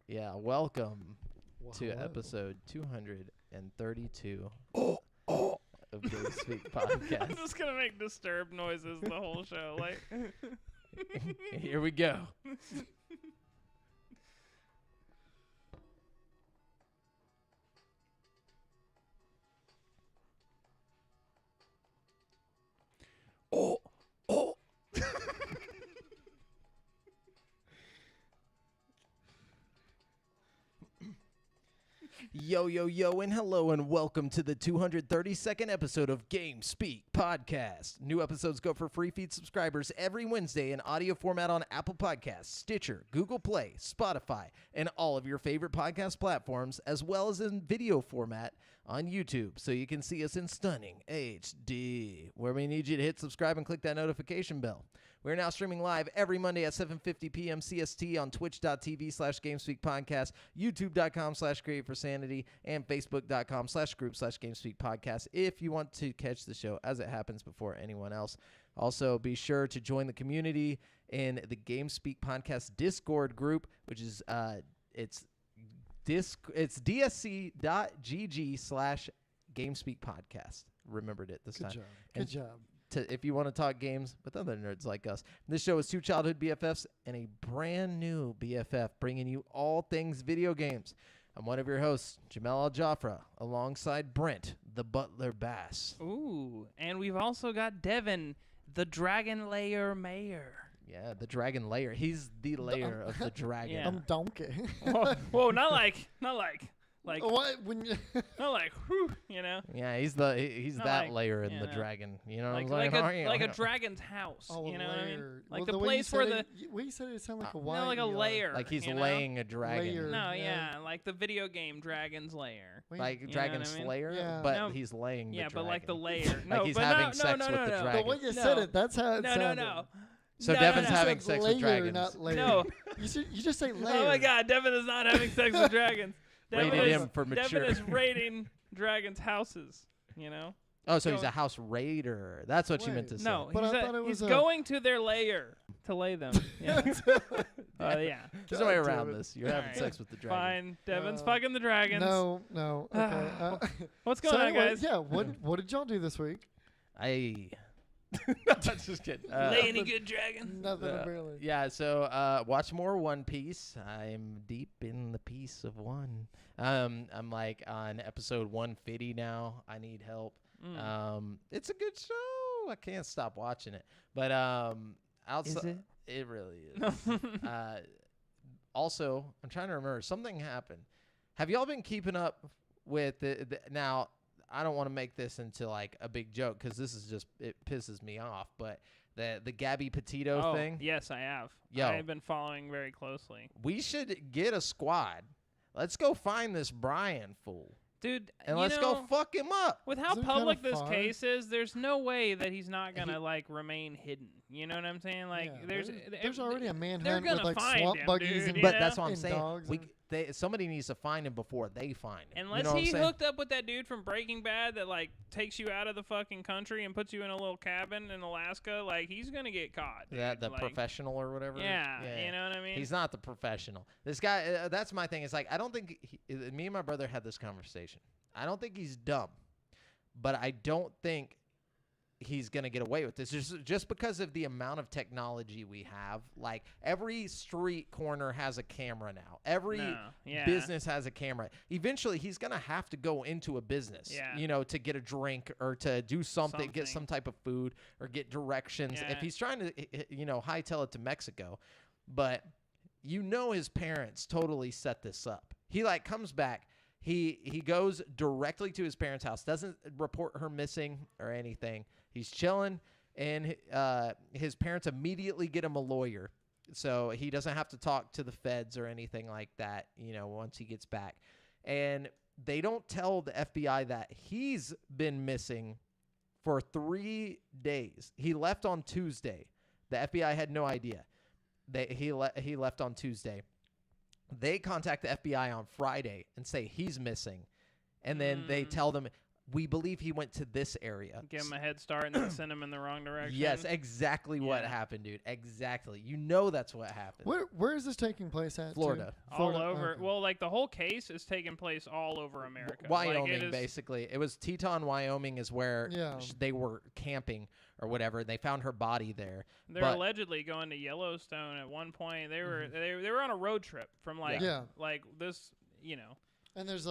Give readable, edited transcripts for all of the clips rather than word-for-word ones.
Yeah, welcome to Hello. episode 232 of Game Speak Podcast. I'm just gonna make disturbed noises the whole show. Like, Here we go. Yo, and hello, and welcome to the 232nd episode of Game Speak Podcast. New episodes go for free feed subscribers every Wednesday in audio format on Apple Podcasts, Stitcher, Google Play, Spotify, and all of your favorite podcast platforms, as well as in video format on YouTube, so you can see us in stunning HD, where we need you to hit subscribe and click that notification bell. We're now streaming live every Monday at 7:50 p.m. CST on twitch.tv/GameSpeakPodcast, youtube.com/CreateForSanity, and facebook.com/group/GameSpeakPodcast if you want to catch the show as it happens before anyone else. Also, be sure to join the community in the Game Speak Podcast Discord group, which is it's dsc.gg/GameSpeakPodcast. Remembered it this time. Good job. If you want to talk games with other nerds like us. This show is two childhood BFFs and a brand new BFF bringing you all things video games. I'm one of your hosts, Jamel Al-Jafra, alongside Brent, the Butler Bass. ooh, and we've also got Devin, the Dragon Layer Mayor. Yeah, the Dragon Layer. He's the layer of the dragon. Yeah. I'm donkey. Whoa, not like, What? When you not like, whew, you know, Yeah, he's Not that like- layer in you the know. dragon. You know like what I'm saying? like a dragon's house. oh, you know what I mean? layer. Like Well, the way you place where said the it, way you said it sounded like a no, Y. like a layer. Like he's you know? laying a dragon. Layer. No, Yeah. yeah, like the video game Dragon's Lair. Like You know Dragon what I mean? Slayer, Yeah. but No. he's laying the Yeah, dragon. but like the layer. No, Like he's but having no, sex no, with no, the no. dragon. The way you No. said it, that's how it No, sounded. no. So No, Devin's no, no. having You said sex layer, with dragons. Not layer. No. You just say layer. Oh my God, Devin is not having sex with dragons. Devin Rated is, M for mature. Devin is raiding dragons' houses. You know? Oh, so he's Go- a house raider. That's what you meant to Wait. say. No, But he's, I thought it he's was a- going to their lair to lay them. Yeah. Yeah. There's no way God damn around it. this. You're having Alright. sex with the dragon. Fine. Devin's Uh, fucking the dragons. No. Okay. What's so going on, anyway, guys? Yeah. What did y'all do this week? That's just kidding. Lay any good dragon? Nothing apparently. Yeah, so watch more One Piece. I'm deep in the piece of one. I'm like on episode 150 now. I need help. It's a good show. I can't stop watching it. But outside, it really is. Also, I'm trying to remember, something happened. Have y'all been keeping up with the now? I don't want to make this into like a big joke because this is just, it pisses me off. But the Gabby Petito thing. Yes, I have. Yo. I've been following very closely. We should get a squad. Let's go find this Brian fool. Dude, And you let's know, go fuck him up. with how Isn't it public kinda this far? case is, there's no way that he's not gonna like remain hidden. You know what I'm saying? Like, Yeah, there's already a they're manhunt gonna with like find swamp him, buggies dude, and you But know? that's what I'm and saying. dogs and- Somebody needs to find him before they find him. Unless you know what I'm he saying? hooked up with that dude from Breaking Bad that like takes you out of the fucking country and puts you in a little cabin in Alaska, like he's gonna get caught. Dude. That the like, professional or whatever. Yeah, you know what I mean. He's not the professional. This guy. That's my thing. It's like I don't think me and my brother had this conversation. I don't think he's dumb, but I don't think he's gonna get away with this. Just because of the amount of technology we have. Like every street corner has a camera now. Every business has a camera. Eventually, he's gonna have to go into a business, Yeah. you know, to get a drink or to do something, get some type of food or get directions. Yeah. If he's trying to, you know, hightail it to Mexico, but you know his parents totally set this up. He like comes back. He goes directly to his parents' house, doesn't report her missing or anything. He's chilling, and his parents immediately get him a lawyer, so he doesn't have to talk to the feds or anything like that, you know, once he gets back. And they don't tell the FBI that he's been missing for 3 days. He left on Tuesday. The FBI had no idea. He left on Tuesday. They contact the FBI on Friday and say he's missing. And then they tell them we believe he went to this area. Give him a head start and then send him in the wrong direction. Yes, exactly what Yeah. happened, dude. Exactly. You know that's what happened. Where is this taking place at? too? Florida. All Florida? over. Okay. Well, like the whole case is taking place all over America. Wyoming, like, it is, basically. It was Teton, Wyoming, is where Yeah. they were camping or whatever. They found her body there. They're but- allegedly going to Yellowstone at one point. They were they were on a road trip from like Yeah. like this, you know. And there's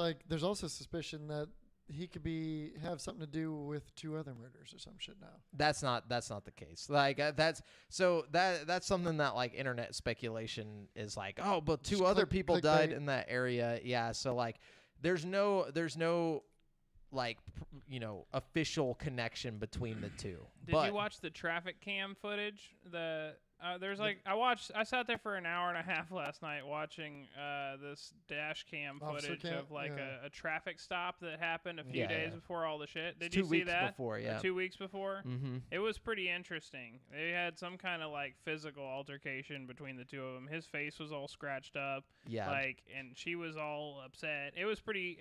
also suspicion that he could have something to do with 2 other murders or some shit now. That's not the case. Like that's something that like internet speculation is like, oh, but 2 Just other people died clickbait. in that area. Yeah, so like there's no like official connection between the 2. Did but you watch the traffic cam footage? There's like I sat there for an hour and a half last night watching this dash cam Officer footage cam? of like Yeah. a traffic stop that happened a few Yeah, days yeah. before all the shit. Did 2 you see weeks that? before, yeah. 2 weeks before. Mm-hmm. It was pretty interesting. They had some kind of like physical altercation between the 2 of them. His face was all scratched up, Yeah. like, and she was all upset. It was pretty,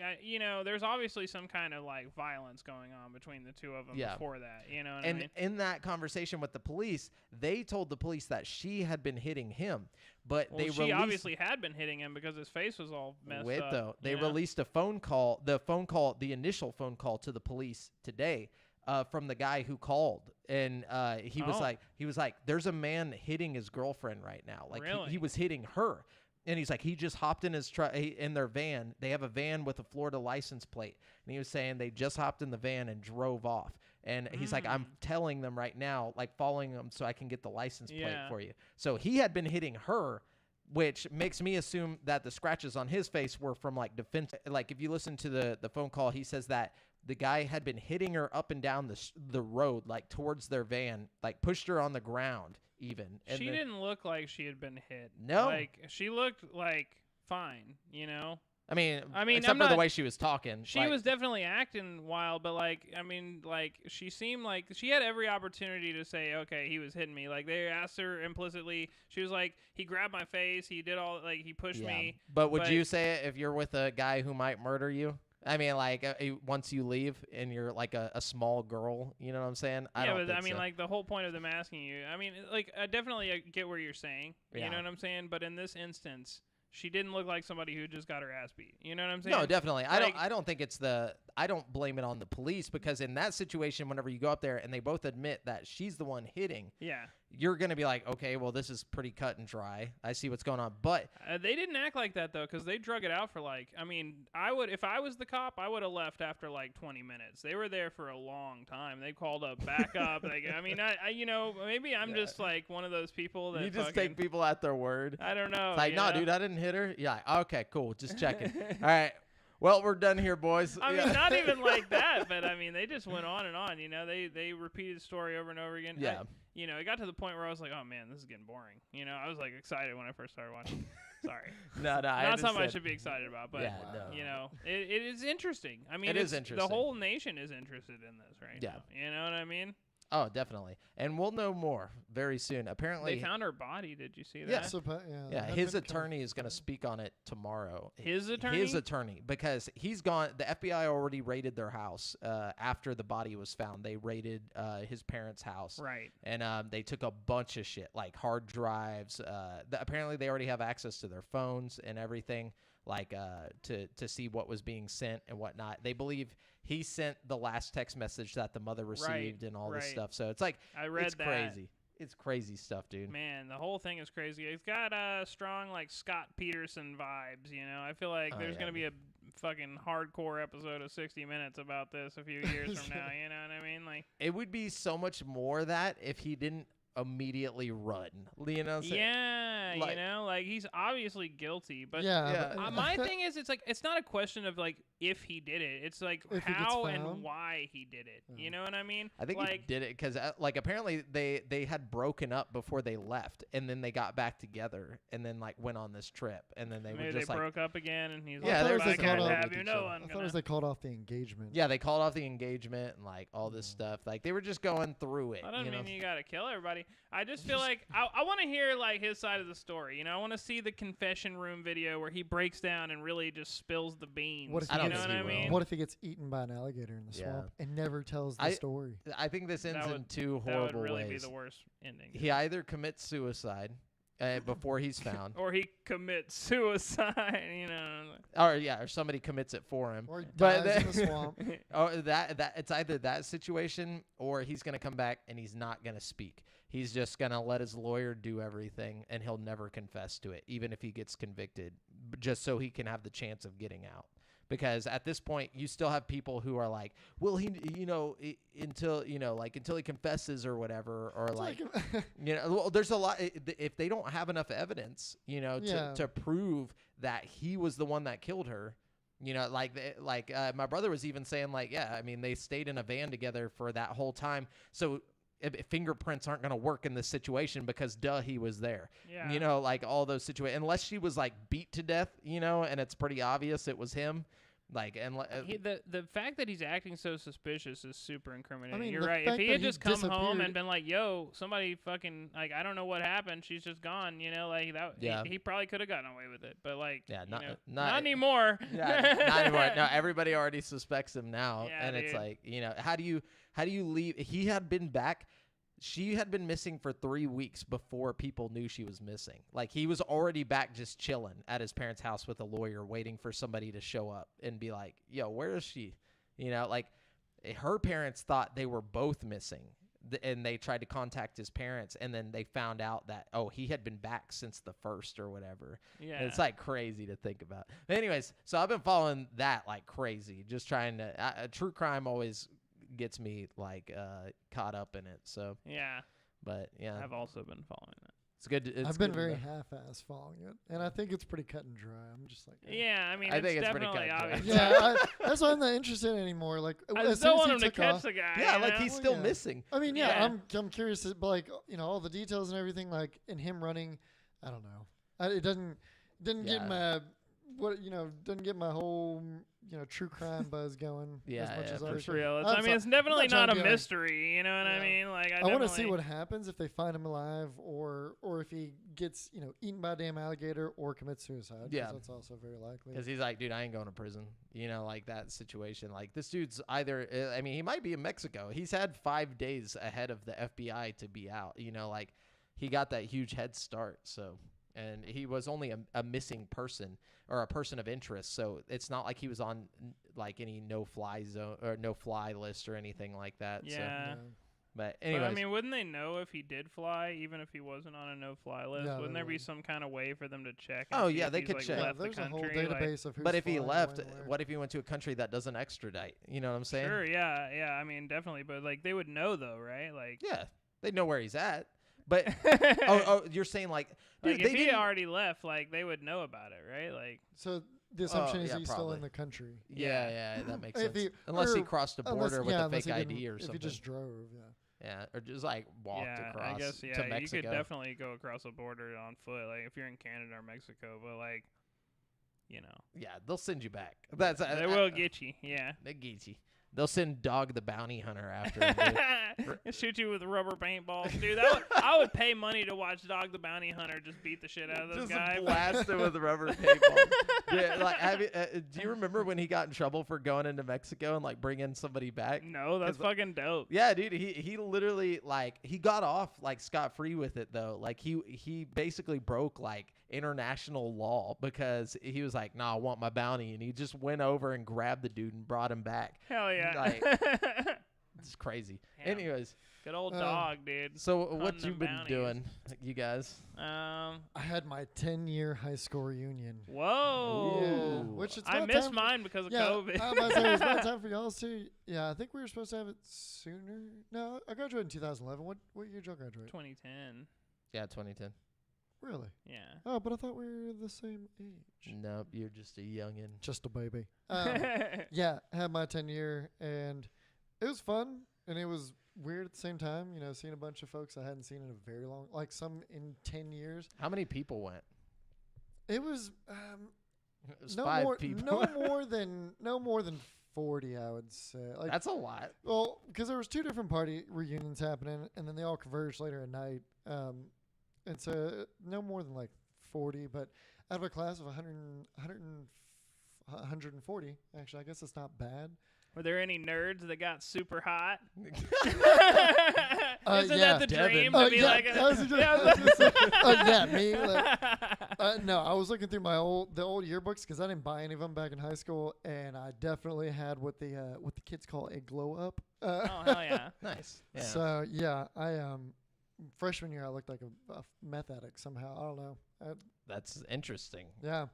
there's obviously some kind of like violence going on between the 2 of them Yeah. before that. You know what I And mean? in that conversation with the police, they told the police that she had been hitting him, but Well, they she released obviously had been hitting him because his face was all messed up. though. They you know? released the initial phone call to the police today from the guy who called, and he was like, "There's a man hitting his girlfriend right now. Like Really? he was hitting her." And he's like, he just hopped in his truck, in their van. They have a van with a Florida license plate. And he was saying they just hopped in the van and drove off. And he's like, I'm telling them right now, like following them so I can get the license plate Yeah. for you. So he had been hitting her, which makes me assume that the scratches on his face were from like defense. Like if you listen to the phone call, he says that the guy had been hitting her up and down the road, like towards their van, like pushed her on the ground even. And She then- didn't look like she had been hit. No. Like, she looked like fine, you know? I mean, except I'm for the not- way she was talking. She like, was definitely acting wild, but like, I mean, like, she seemed like she had every opportunity to say, okay, he was hitting me. Like, they asked her implicitly. She was like, he grabbed my face. He did all, like, he pushed yeah. me. But would but- you say it if you're with a guy who might murder you? I mean, like once you leave and you're like a small girl, you know what I'm saying? I Yeah, don't but think I mean, so. like, the whole point of them asking you, I mean, like, I definitely get where you're saying. You Yeah. know what I'm saying? But in this instance, she didn't look like somebody who just got her ass beat. You know what I'm saying? No, definitely. Like- I don't think it's I don't blame it on the police, because in that situation, whenever you go up there and they both admit that she's the one hitting, Yeah. you're going to be like, okay, well, this is pretty cut and dry. I see what's going on. But They didn't act like that though, because they drug it out for like. I mean, if I was the cop, I would have left after like 20 minutes. They were there for a long time. They called up backup. I mean, maybe I'm just like one of those people that you just fucking- take people at their word. I don't know. It's like, you no, know? dude, I didn't hit her. Yeah, okay, cool. Just checking. All right. Well, we're done here, boys. I Yeah. mean, not even like that, but I mean, they just went on and on. You know, they repeated the story over and over again. Yeah. It got to the point where I was like, oh man, this is getting boring. You know, I was like excited when I first started watching. Sorry. No, I Not something I understand. should be excited about, but Yeah, no. you know, it is interesting. I mean, It is The interesting. whole nation is interested in this right Yeah. now. You know what I mean? Oh, definitely. And we'll know more very soon. Apparently, They found her body. Did you see that? Yeah. Yeah, yeah, his attorney is going to speak on it tomorrow. His attorney? His attorney, because he's gone. The FBI already raided their house after the body was found. They raided his parents' house. Right. And they took a bunch of shit, like hard drives. Apparently, they already have access to their phones and everything, like to see what was being sent and whatnot. They believe he sent the last text message that the mother received and all this right. stuff. So it's like, I read it's that. crazy. It's crazy stuff, dude. Man, the whole thing is crazy. It's got strong like Scott Peterson vibes. You know, I feel like Oh, there's yeah. gonna be a fucking hardcore episode of 60 Minutes about this a few years from now. You know what I mean? Like, It would be so much more that if he didn't immediately run. You know what I'm saying? yeah, Like- you know, like he's obviously guilty, but Yeah. Yeah. my thing is, it's like it's not a question of like if he did it. It's like If he gets how found. and why he did it. You know what I mean? I think he like did it because, like, apparently they had broken up before they left, and then they got back together, and then like went on this trip, and then they maybe were they just like, broke up again, and he's Yeah, like, they "If were I just can't caught up have with you, each no other. one I thought it gonna." was they called off the engagement. yeah, they called off the engagement and like all this stuff. Like they were just going through it. I don't you know? mean you gotta kill everybody. I just feel like I want to hear like his side of the story. You know, I want to see the confession room video where he breaks down and really just spills the beans. What if I he don't you know think what I he will. mean? What if he gets eaten by an alligator in the Yeah. swamp and never tells the I- story? I think this ends That in would- two That would horrible really ways. be the worst ending. He either commits suicide before he's found, Or he commits suicide. You know. or somebody commits it for him. Or he But dies in the swamp. Oh, that it's either that situation or he's gonna come back and he's not gonna speak. He's just gonna let his lawyer do everything, and he'll never confess to it, even if he gets convicted, just so he can have the chance of getting out. Because at this point, you still have people who are like, "Well, until he confesses or whatever, or It's like, like- well, there's a lot. If they don't have enough evidence, Yeah. to prove that he was the one that killed her, my brother was even saying like, yeah, I mean, they stayed in a van together for that whole time, so if fingerprints aren't going to work in this situation because he was there. Yeah. Like all those situations, unless she was like beat to death, and it's pretty obvious it was him. The fact that he's acting so suspicious is super incriminating. I mean, You're the right. If fact he that had he just come home disappeared- and been like, "Yo, somebody fucking like I don't know what happened. She's just gone," like that. Yeah. He probably could have gotten away with it, but like, Yeah, you not- know, not- not anymore. Yeah, not anymore. No, everybody already suspects him now, Yeah, and it's dude. like, how do you leave? He had been back. She had been missing for 3 weeks before people knew she was missing. Like he was already back, just chilling at his parents' house with a lawyer, waiting for somebody to show up and be like, "Yo, where is she?" Like her parents thought they were both missing, and they tried to contact his parents, and then they found out that he had been back since the 1st or whatever. Yeah. It's like crazy to think about. But anyways, so I've been following that like crazy, just trying to. True crime always gets me like caught up in it. So, Yeah. but yeah, I've also been following that. it's good. It's I've been good to very know. half-ass following it, and I think it's pretty cut and dry. I'm just like, Yeah, I mean, I think it's pretty definitely cut and dry. obvious. yeah. That's why I'm not interested anymore. Like, I as just soon don't as want he him to took catch off, the guy. Yeah, you like know? he's Well, still yeah. missing. I mean, yeah, Yeah. I'm curious, but like, all the details and everything, like in him running, I don't know. It didn't get Yeah. doesn't get my whole true crime buzz going Yeah, as much yeah, as for I It's sure. real. I'm It's so- definitely I'm not not a trying to be like- mystery. You know what I Yeah. mean? Like I want to see definitely- what happens if they find him alive, or if he gets eaten by a damn alligator or commits suicide. 'cause Yeah. that's also very likely. Because he's like, dude, I ain't going to prison. Like that situation. Like this dude's either, I mean, he might be in Mexico. He's had 5 days ahead of the FBI to be out. Like he got that huge head start. So, and he was only a missing person or a person of interest. So it's not like he was on like any no-fly zone or no-fly list or anything like that. So, Yeah. but But, anyways, I mean, wouldn't they know if he did fly, even if he wasn't on a no-fly list? Yeah, wouldn't they there be would. some kind of way for them to check? And Oh, see yeah, if they he's, could like, check. Yeah, Left the there's a whole country? Like, database of who's but if he flying left, when, where. what if he went to a country that doesn't extradite? You know what I'm saying? Sure, yeah. I mean, definitely, but like they would know though, right? Like, Yeah, they know where he's at. But you're saying like, dude, like they if he didn't. already left, like they would know about it, right? Like, So the assumption is yeah, he's still probably. in the country. Yeah, that makes If sense. he- Unless he or crossed the Unless- border with yeah, a unless fake he ID didn't- or if something. he just drove, yeah. Yeah, or just like walked yeah, across I guess to you Mexico. could definitely go across the border on foot, like if you're in Canada or Mexico. But like, Yeah, they'll send you back. That's they will get you. Yeah. They get you. They'll send Dog the Bounty Hunter after him. dude. Shoot you with rubber paintballs, dude. I would pay money to watch Dog the Bounty Hunter just beat the shit out of this Just guy. blast him with rubber paintballs. Yeah, like, do you remember when he got in trouble for going into Mexico and like bringing somebody back? No, that's 'Cause, fucking dope. Yeah, dude, he literally like he got off like scot free with it though. Like he basically broke like international law because he was like, "Nah, I want my bounty," and he just went over and grabbed the dude and brought him back. Hell yeah. Like, it's crazy. Damn. Anyways, Good old Uh, dog, dude. so what Hunting you them been bounties. doing, you guys? I had my 10-year high school reunion. Whoa. Yeah, which it's I about missed time for- mine because of Yeah, COVID. I was about to say, it's about time for y'all's too. Yeah, I think we were supposed to have it sooner. No, I graduated in 2011. What year did y'all graduate? 2010. Yeah, 2010. Really? Yeah. Oh, but I thought we were the same age. Nope, you're just a youngin. Just a baby. Yeah, I had my 10-year, and it was fun, and it was weird at the same time. Seeing a bunch of folks I hadn't seen in a very long, like some in 10 years. How many people went? It was It was no 5 more, people. no more than 40, I would say. Like, That's a lot. well, because there was 2 different party reunions happening, and then they all converged later at night. And so no more than like 40, but out of a class of 140, actually, I guess it's not bad. Were there any nerds that got super hot? Yeah, Isn't that the Devin. dream to be like a, yeah, me. Like, no, I was looking through the old yearbooks because I didn't buy any of them back in high school, and I definitely had what the kids call a glow up. Oh hell yeah! Nice. Yeah. So yeah, I freshman year I looked like a meth addict somehow. I don't know. That's interesting. Yeah.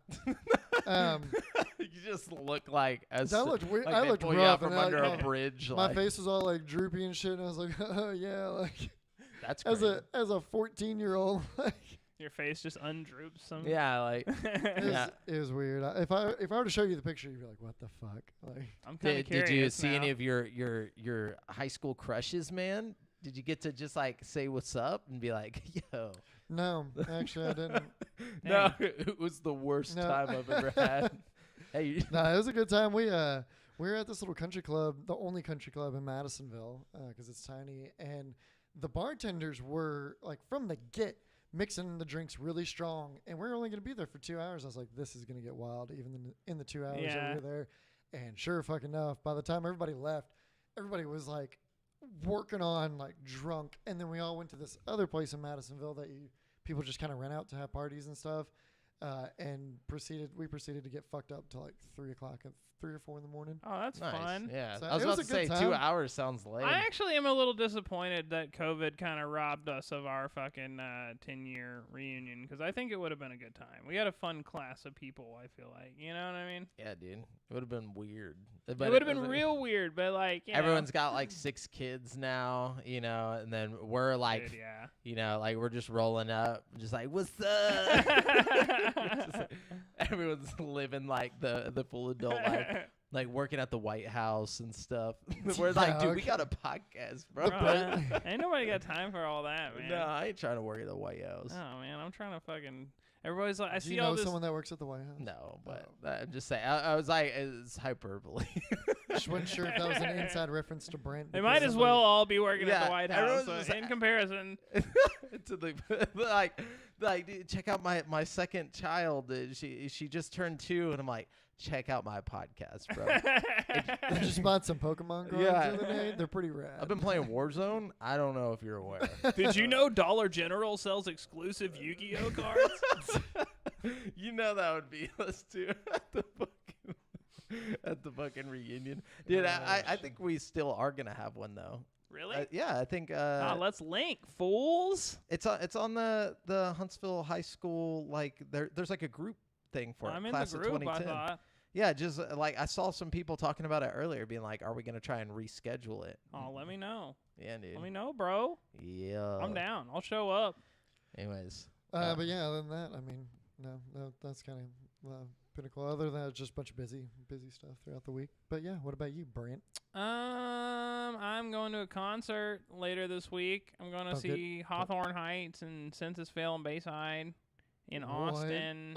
You just look like That looked weird. like I they looked pull you out rough, from and under like, a bridge. my like, face was all like droopy and shit, and I was like, oh yeah, like That's as great. a 14-year-old, like Your face just undroops. Some. Yeah, like yeah. it was weird. If I were to show you the picture, you'd be like, what the fuck? Like, I'm kind of Did curious you see now. any of your high school crushes, man? Did you get to just like say what's up and be like, yo? no, actually I didn't. No, it was the worst No. time I've ever had. Hey, No, it was a good time. We were at this little country club, the only country club in Madisonville, because it's tiny, and the bartenders were like from the get mixing the drinks really strong, and we're only gonna be there for 2 hours. I was like, this is gonna get wild, even in the 2 hours Yeah. that we were there. And sure fucking enough, by the time everybody left, everybody was like working on like drunk, and then we all went to this other place in Madisonville that people just kind of rent out to have parties and stuff. And we proceeded to get fucked up till like 3 or 4 in the morning. Oh, that's nice. fun. Yeah, So I was it about was to a say good 2 time. hours sounds lame. I actually am a little disappointed that COVID kind of robbed us of our fucking 10-year reunion because I think it would have been a good time. We had a fun class of people, I feel like. You know what I mean? Yeah, dude, it would have been weird. It would have been real weird, but like, you Everyone's got like 6 kids now, you know, and then we're like, dude, yeah. you know, like we're just rolling up, just like, what's up? Just like, everyone's living like the full adult life, like working at the White House and stuff. We're like, Yeah, dude, we okay. got a podcast, bro. Ain't nobody got time for all that, man. No, I ain't trying to work at the White House. Oh man, I'm trying to fucking. Everybody's like, I Do see you all know this. someone that works at the White House? No, but I'm just saying. I was like, it's hyperbole. Just wasn't sure if that was an inside reference to Brent. They because might as somebody- well all be working at Yeah, the White everyone's House. just- In comparison, to the like, dude, check out my second child. She just turned 2, and I'm like, check out my podcast, bro. I just bought some Pokemon cards Yeah. the other day. They're pretty rad. I've been playing Warzone. I don't know if you're aware. did you know Dollar General sells exclusive Yu-Gi-Oh cards? You know that would be us too at the fucking reunion, dude. I think we still are gonna have one though. Really? Yeah, I think Let's link, fools. it's on the Huntsville High School. Like there's like a group thing for I'm it, in the class of group. I 2010. thought. Yeah, just like I saw some people talking about it earlier, being like, "Are we gonna try and reschedule it?" Oh, let me know. Yeah, dude. Let me know, bro. Yeah. I'm down. I'll show up. Anyways. But yeah, other than that, I mean, no, that's kind of pinnacle. Other than that, it's just a bunch of busy stuff throughout the week. But yeah, what about you, Brent? I'm going to a concert later this week. I'm going to Oh, good. see Hawthorne Heights and Census Fail and Bayside in What? Austin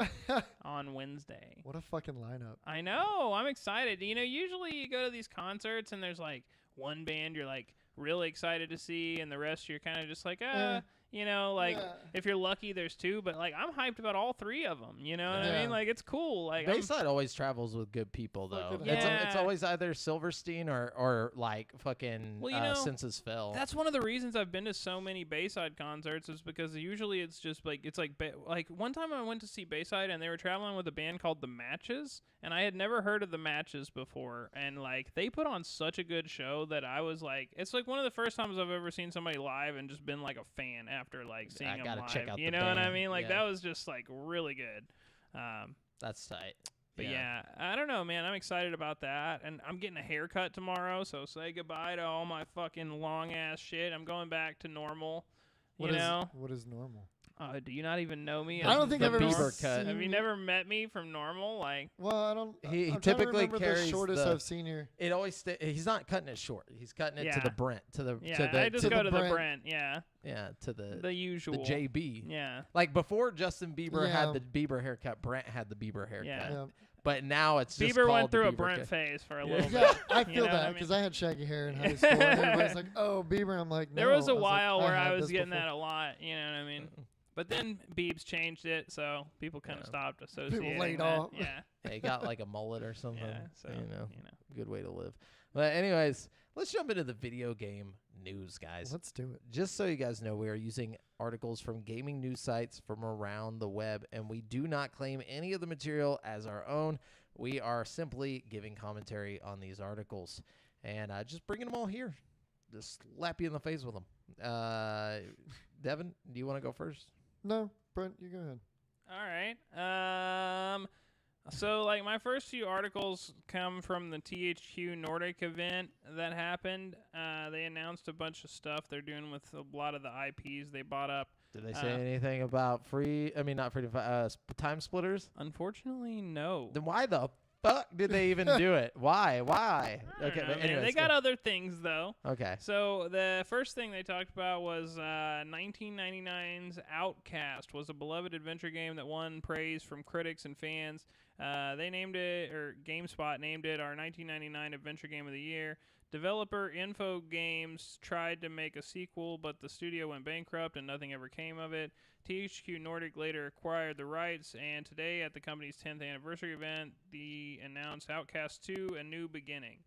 on Wednesday. What a fucking lineup! I know. I'm excited. You know, usually you go to these concerts and there's like one band you're like really excited to see, and the rest you're kind of just like, you know, like Yeah. if you're lucky, there's 2, but like I'm hyped about all 3 of them. You know what I Yeah. mean? Like it's cool. Like I'm- Bayside always travels with good people though. Fucking It's Yeah. always either Silverstein or like fucking Well, you know, Census Fail. That's one of the reasons I've been to so many Bayside concerts is because usually it's just like like one time I went to see Bayside and they were traveling with a band called The Matches, and I had never heard of The Matches before, and like they put on such a good show that I was like, it's like one of the first times I've ever seen somebody live and just been like a fan after like seeing I them gotta live. check out You the know what I band. mean? Like Yeah. that was just like really good. That's tight. But yeah, I don't know, man. I'm excited about that, and I'm getting a haircut tomorrow. So say goodbye to all my fucking long ass shit. I'm going back to normal. What You is know, what is normal? Oh, do you not even know me? I as don't think the I've ever Bieber cut. seen. Have you never met me from normal? Like, Well, I don't. He I'm trying typically to remember carries the shortest the- I've seen here. It always he's not cutting it short. He's cutting it to Yeah. the Brent, to the yeah, to the I just to go the to the Brent. Brent. Yeah, yeah to the the usual. JB. Yeah. Like before Justin Bieber Yeah. had the Bieber haircut, Brent had the Bieber haircut. Yeah. Yeah, But now it's just Bieber called went through the a Bieber Brent cut. phase for a Yeah. little yeah, bit. I You feel know what I that because mean? I had shaggy hair in high school. And everybody's like, "Oh, Bieber." I'm like, There "No." was a like, while where I had was this getting before. that a lot. You know what I mean? But then Biebs changed it, so people kind of Yeah. stopped associating laid that. off. Yeah. Yeah, he got like a mullet or something. Yeah. So you know, you know. good way to live. But anyways, let's jump into the video game news, guys. Let's do it. Just so you guys know, we are using articles from gaming news sites from around the web, and we do not claim any of the material as our own. We are simply giving commentary on these articles and just bringing them all here. Just slap you in the face with them. Devin, do you want to go first? No, Brent, you go ahead. All right. So like my first few articles come from the THQ Nordic event that happened. They announced a bunch of stuff they're doing with a lot of the IPs they bought up. Did they say anything about not free time splitters? Unfortunately, no. Then why the fuck did they even do it? Why? I don't Okay, know, but man. anyways, They got other things though. okay. So the first thing they talked about was 1999's Outcast was a beloved adventure game that won praise from critics and fans. They named it, or GameSpot named it, our 1999 Adventure Game of the Year. Developer Info Games tried to make a sequel, but the studio went bankrupt and nothing ever came of it. THQ Nordic later acquired the rights, and today at the company's 10th anniversary event, they announced Outcast 2: A New Beginning.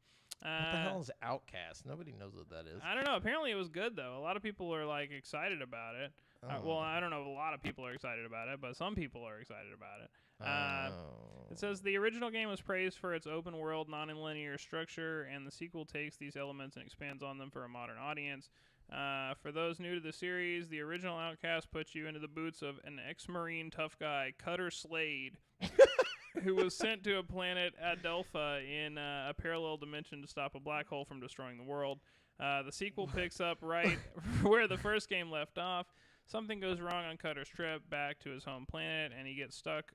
What the hell is Outcast? Nobody knows what that is. I don't know. Apparently, it was good though. A lot of people are like excited about it. Well, I don't know if a lot of people are excited about it, but some people are excited about it. It says the original game was praised for its open world, non-linear structure, and the sequel takes these elements and expands on them for a modern audience. For those new to the series, the original Outcast puts you into the boots of an ex-Marine tough guy, Cutter Slade, who was sent to a planet Adelpha in a parallel dimension to stop a black hole from destroying the world. The sequel picks up right where the first game left off. Something goes wrong on Cutter's trip back to his home planet, and he gets stuck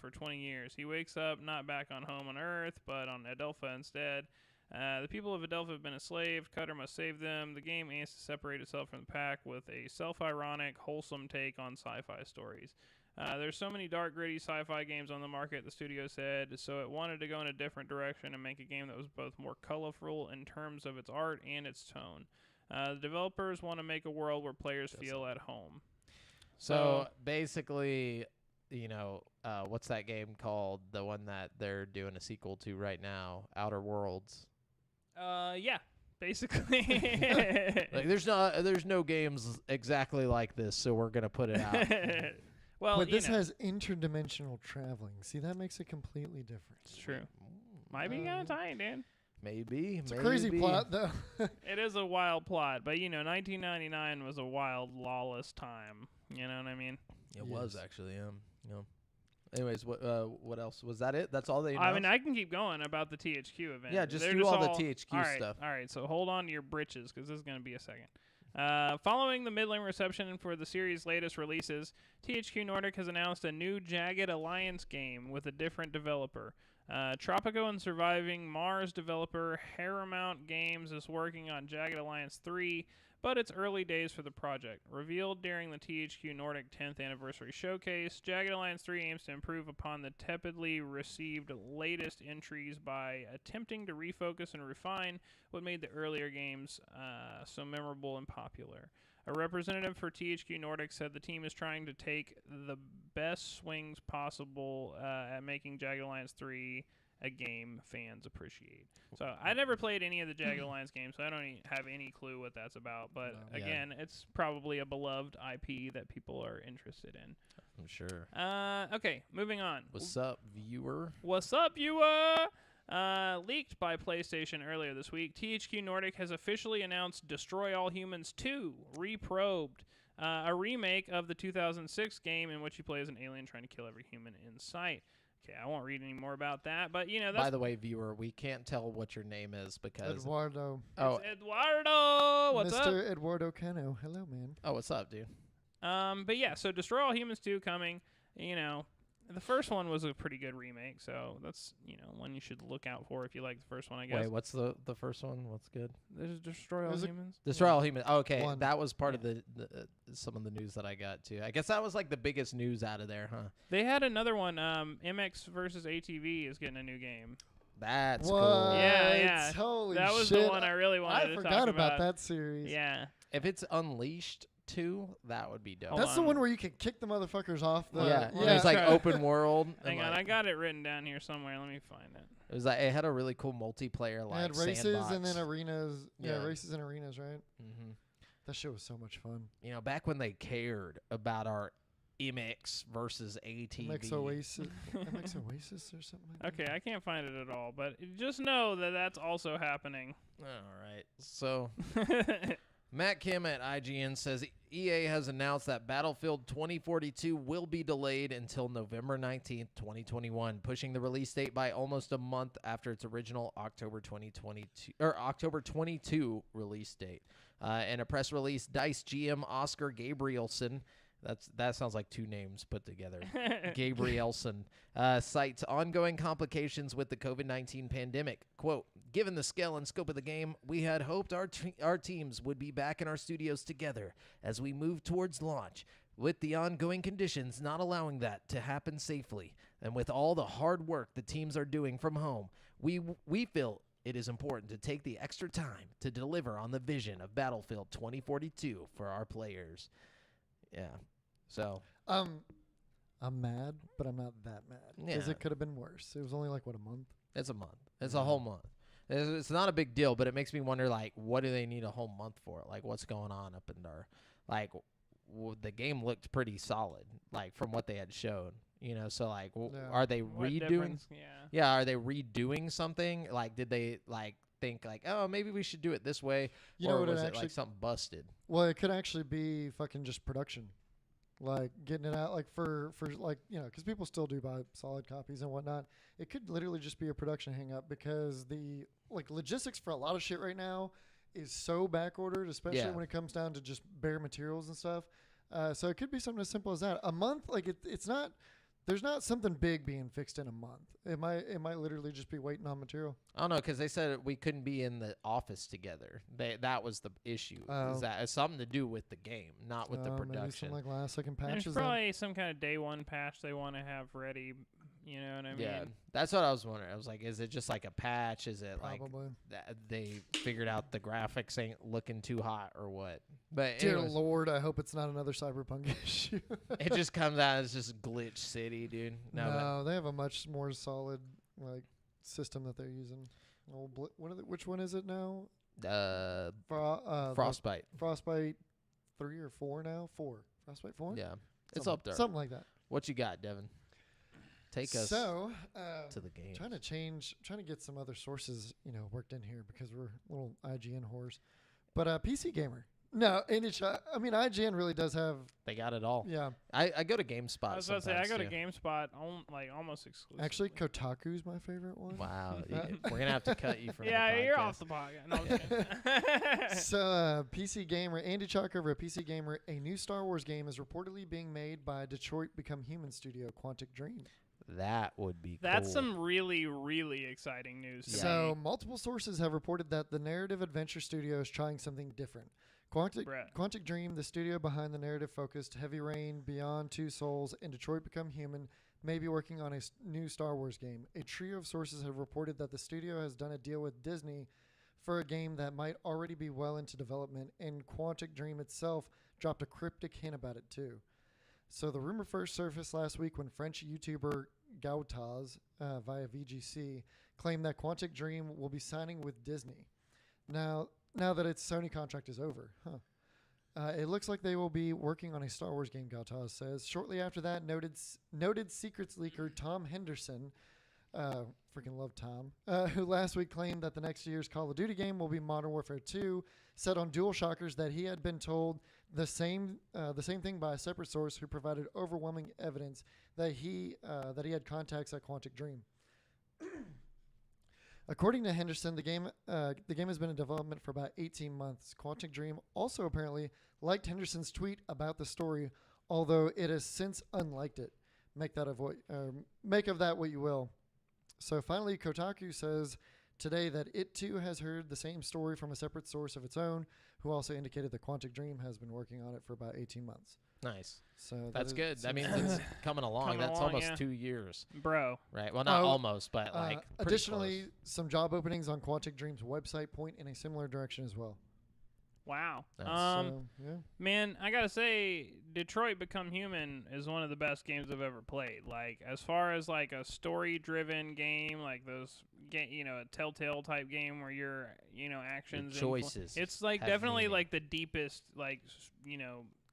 for 20 years. He wakes up not back on home on Earth, but on Adelpha instead. The people of Adelpha have been enslaved. Cutter must save them. The game aims to separate itself from the pack with a self-ironic, wholesome take on sci-fi stories. There's so many dark, gritty sci-fi games on the market, the studio said, so it wanted to go in a different direction and make a game that was both more colorful in terms of its art and its tone. The developers want to make a world where players feel at home. So basically, you know, what's that game called? The one that they're doing a sequel to right now, Outer Worlds. Yeah, basically. Like, there's no games exactly like this, so we're gonna put it out. Well, But you this know, has interdimensional traveling. See, that makes it completely different. it's true. Might be kind of tight, dude. Maybe It's a crazy plot, though. It is a wild plot, but you know, 1999 was a wild, lawless time. You know what I mean? It was Yes. actually, yeah. Anyways, what else? Was that it? That's all they announced? I mean, I can keep going about the THQ event. Yeah, just They're do all the all THQ stuff. All right, so hold on to your britches because this is going to be a second. Following the middling reception for the series' latest releases, THQ Nordic has announced a new Jagged Alliance game with a different developer. Tropico and Surviving Mars developer Paramount Games is working on Jagged Alliance 3, but it's early days for the project. Revealed during the THQ Nordic 10th anniversary showcase, Jagged Alliance 3 aims to improve upon the tepidly received latest entries by attempting to refocus and refine what made the earlier games so memorable and popular. A representative for THQ Nordic said the team is trying to take the best swings possible at making Jagged Alliance 3 a game fans appreciate. So I never played any of the Jagged Alliance games, so I don't have any clue what that's about. But No. again, it's probably a beloved IP that people are interested in. I'm sure. Okay, moving on. What's up, viewer? What's up, viewer? Leaked by PlayStation earlier this week, THQ Nordic has officially announced Destroy All Humans 2, Reprobed, a remake of the 2006 game in which you play as an alien trying to kill every human in sight. Okay, I won't read any more about that, but you know, that's By the way, viewer, we can't tell what your name is because Eduardo. oh, Eduardo. What's Mr. up? Eduardo Cano. Hello, man. what's up, dude? But yeah, so Destroy All Humans 2 coming. You know, the first one was a pretty good remake, so that's one you should look out for if you like the first one. I guess. Wait, what's the first one? What's good? There's Destroy All There's a- Humans. Destroy All Humans. Oh, okay, One. that was part of Yeah. the some of the news that I got too. I guess that was like the biggest news out of there, huh? They had another one. MX versus ATV is getting a new game. That's What? cool. Yeah. Holy That was shit. the one I really wanted I to forgot talk about that series. Yeah. If it's Unleashed 2, that would be dope. Hold That's the on. one where you can kick the motherfuckers off. The, yeah, yeah. there's like Try- open world. and, Hang on, like, I got it written down here somewhere. Let me find it. It was like it had a really cool multiplayer It like had races sandbox. and then arenas. Yeah, Yeah. races and arenas, right? hmm That shit was so much fun. back when they cared about our MX versus ATV. MX Oasis, MX Oasis or something like that. Okay, I can't find it at all, but just know that that's also happening. All right. So Matt Kim at IGN says EA has announced that Battlefield 2042 will be delayed until November 19th, 2021, pushing the release date by almost a month after its original October 2022 or October 22 release date. In a press release, DICE GM Oscar Gabrielson, that sounds like two names put together. Gabrielson cites ongoing complications with the COVID-19 pandemic. Quote, given the scale and scope of the game, we had hoped our teams would be back in our studios together as we move towards launch. With the ongoing conditions not allowing that to happen safely, and with all the hard work the teams are doing from home, we feel it is important to take the extra time to deliver on the vision of Battlefield 2042 for our players. Yeah. So, I'm mad, but I'm not that mad because Yeah. it could have been worse. It was only like what, a month. it's a month. It's a whole month. It's not a big deal, but it makes me wonder, like, what do they need a whole month for? Like, what's going on up in there? Like, the game looked pretty solid, like, from what they had shown. So, like, Yeah. are they What redoing? difference? Yeah. Yeah, are they redoing something? Like, did they, like, think, like, oh, maybe we should do it this way? You or know what was it it, actually? like, something busted? Well, it could actually be fucking just production, like getting it out, like for like because people still do buy solid copies and whatnot. It could literally just be a production hang up because the logistics for a lot of shit right now is so back ordered, especially Yeah. when it comes down to just bare materials and stuff. So it could be something as simple as that. A month, like it's not. There's not something big being fixed in a month. It might literally just be waiting on material. I don't know, because they said we couldn't be in the office together. That was the issue. Oh. Is that it's something to do with the game, not with the Maybe production. some like last second There's patches. then. probably some kind of day one patch they want to have ready. You know what I mean? Yeah, that's what I was wondering. I was like, is it just like a patch? Is it like Probably. that they figured out the graphics ain't looking too hot or what? But Dear anyways, Lord, I hope it's not another Cyberpunk issue. it just comes out as just glitch city, dude. No, they have a much more solid system that they're using. Oh, which one is it now? but, Like Frostbite. Frostbite 3 or 4 now? 4. Frostbite 4? Yeah, it's Something- up there. Something like that. What you got, Devin? Take us So, to the game. trying to get some other sources, worked in here because we're little IGN whores. But PC Gamer. No, I mean IGN really does have. They got it all. Yeah, I go to GameSpot. I was about to say I go to sometimes, too. GameSpot almost exclusively. actually, Kotaku's my favorite one. Wow, we're gonna have to cut you from. Yeah, the you're podcast. off the podcast. No, I'm just kidding. So, PC Gamer, Andy Chalk over at PC Gamer, a new Star Wars game is reportedly being made by Detroit Become Human studio, Quantic Dream. That would be. That's cool. some really, really exciting news. To So, me. multiple sources have reported that the narrative adventure studio is trying something different. Brett. Quantic Dream, the studio behind the narrative-focused Heavy Rain, Beyond Two Souls, and Detroit Become Human, may be working on a new Star Wars game. A trio of sources have reported that the studio has done a deal with Disney for a game that might already be well into development, and Quantic Dream itself dropped a cryptic hint about it too. So the rumor first surfaced last week when French YouTuber Gautaz via VGC claimed that Quantic Dream will be signing with Disney. Now that its Sony contract is over, it looks like they will be working on a Star Wars game, Gautaz says. Shortly after that, noted secrets leaker Tom Henderson, freaking love Tom, who last week claimed that the next year's Call of Duty game will be Modern Warfare 2, said on DualShockers that he had been told the same thing by a separate source who provided overwhelming evidence that he had contacts at Quantic Dream. According to Henderson, the game has been in development for about 18 months. Quantic Dream also apparently liked Henderson's tweet about the story, although it has since unliked it. Make of that what you will. So finally, Kotaku says today that it too has heard the same story from a separate source of its own, who also indicated that Quantic Dream has been working on it for about 18 months. Nice. So That's good. I mean, it's coming along. Coming That's along, almost yeah. 2 years, Bro. right? Well, not Oh, almost, but like pretty additionally, close. some job openings on Quantic Dream's website point in a similar direction as well. Wow. Nice. So, yeah. Man, I gotta say, Detroit Become Human is one of the best games I've ever played. Like, as far as like a story-driven game, like those, a Telltale type game where your, actions, choices it's like have definitely meaning. like the deepest, like,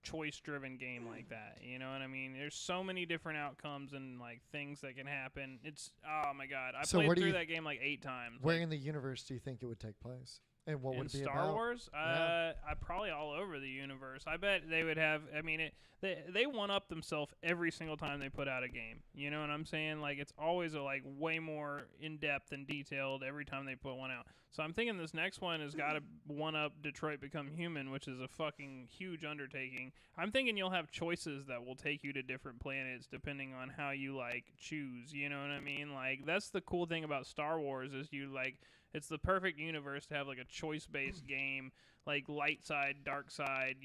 choice-driven game like that. You know what I mean? There's so many different outcomes and like things that can happen. It's oh my god, I So where played do through you- that game like 8 times. Where like, in the universe do you think it would take place? And what in would it be Star about? Wars, Yeah. I probably all over the universe. I bet they would have. I mean, they one up themselves every single time they put out a game. You know what I'm saying? Like it's always like way more in depth and detailed every time they put one out. So I'm thinking this next one has got to one up Detroit Become Human, which is a fucking huge undertaking. I'm thinking you'll have choices that will take you to different planets depending on how you like choose. You know what I mean? Like that's the cool thing about Star Wars is you like. It's the perfect universe to have like a choice-based game, like light side, dark side,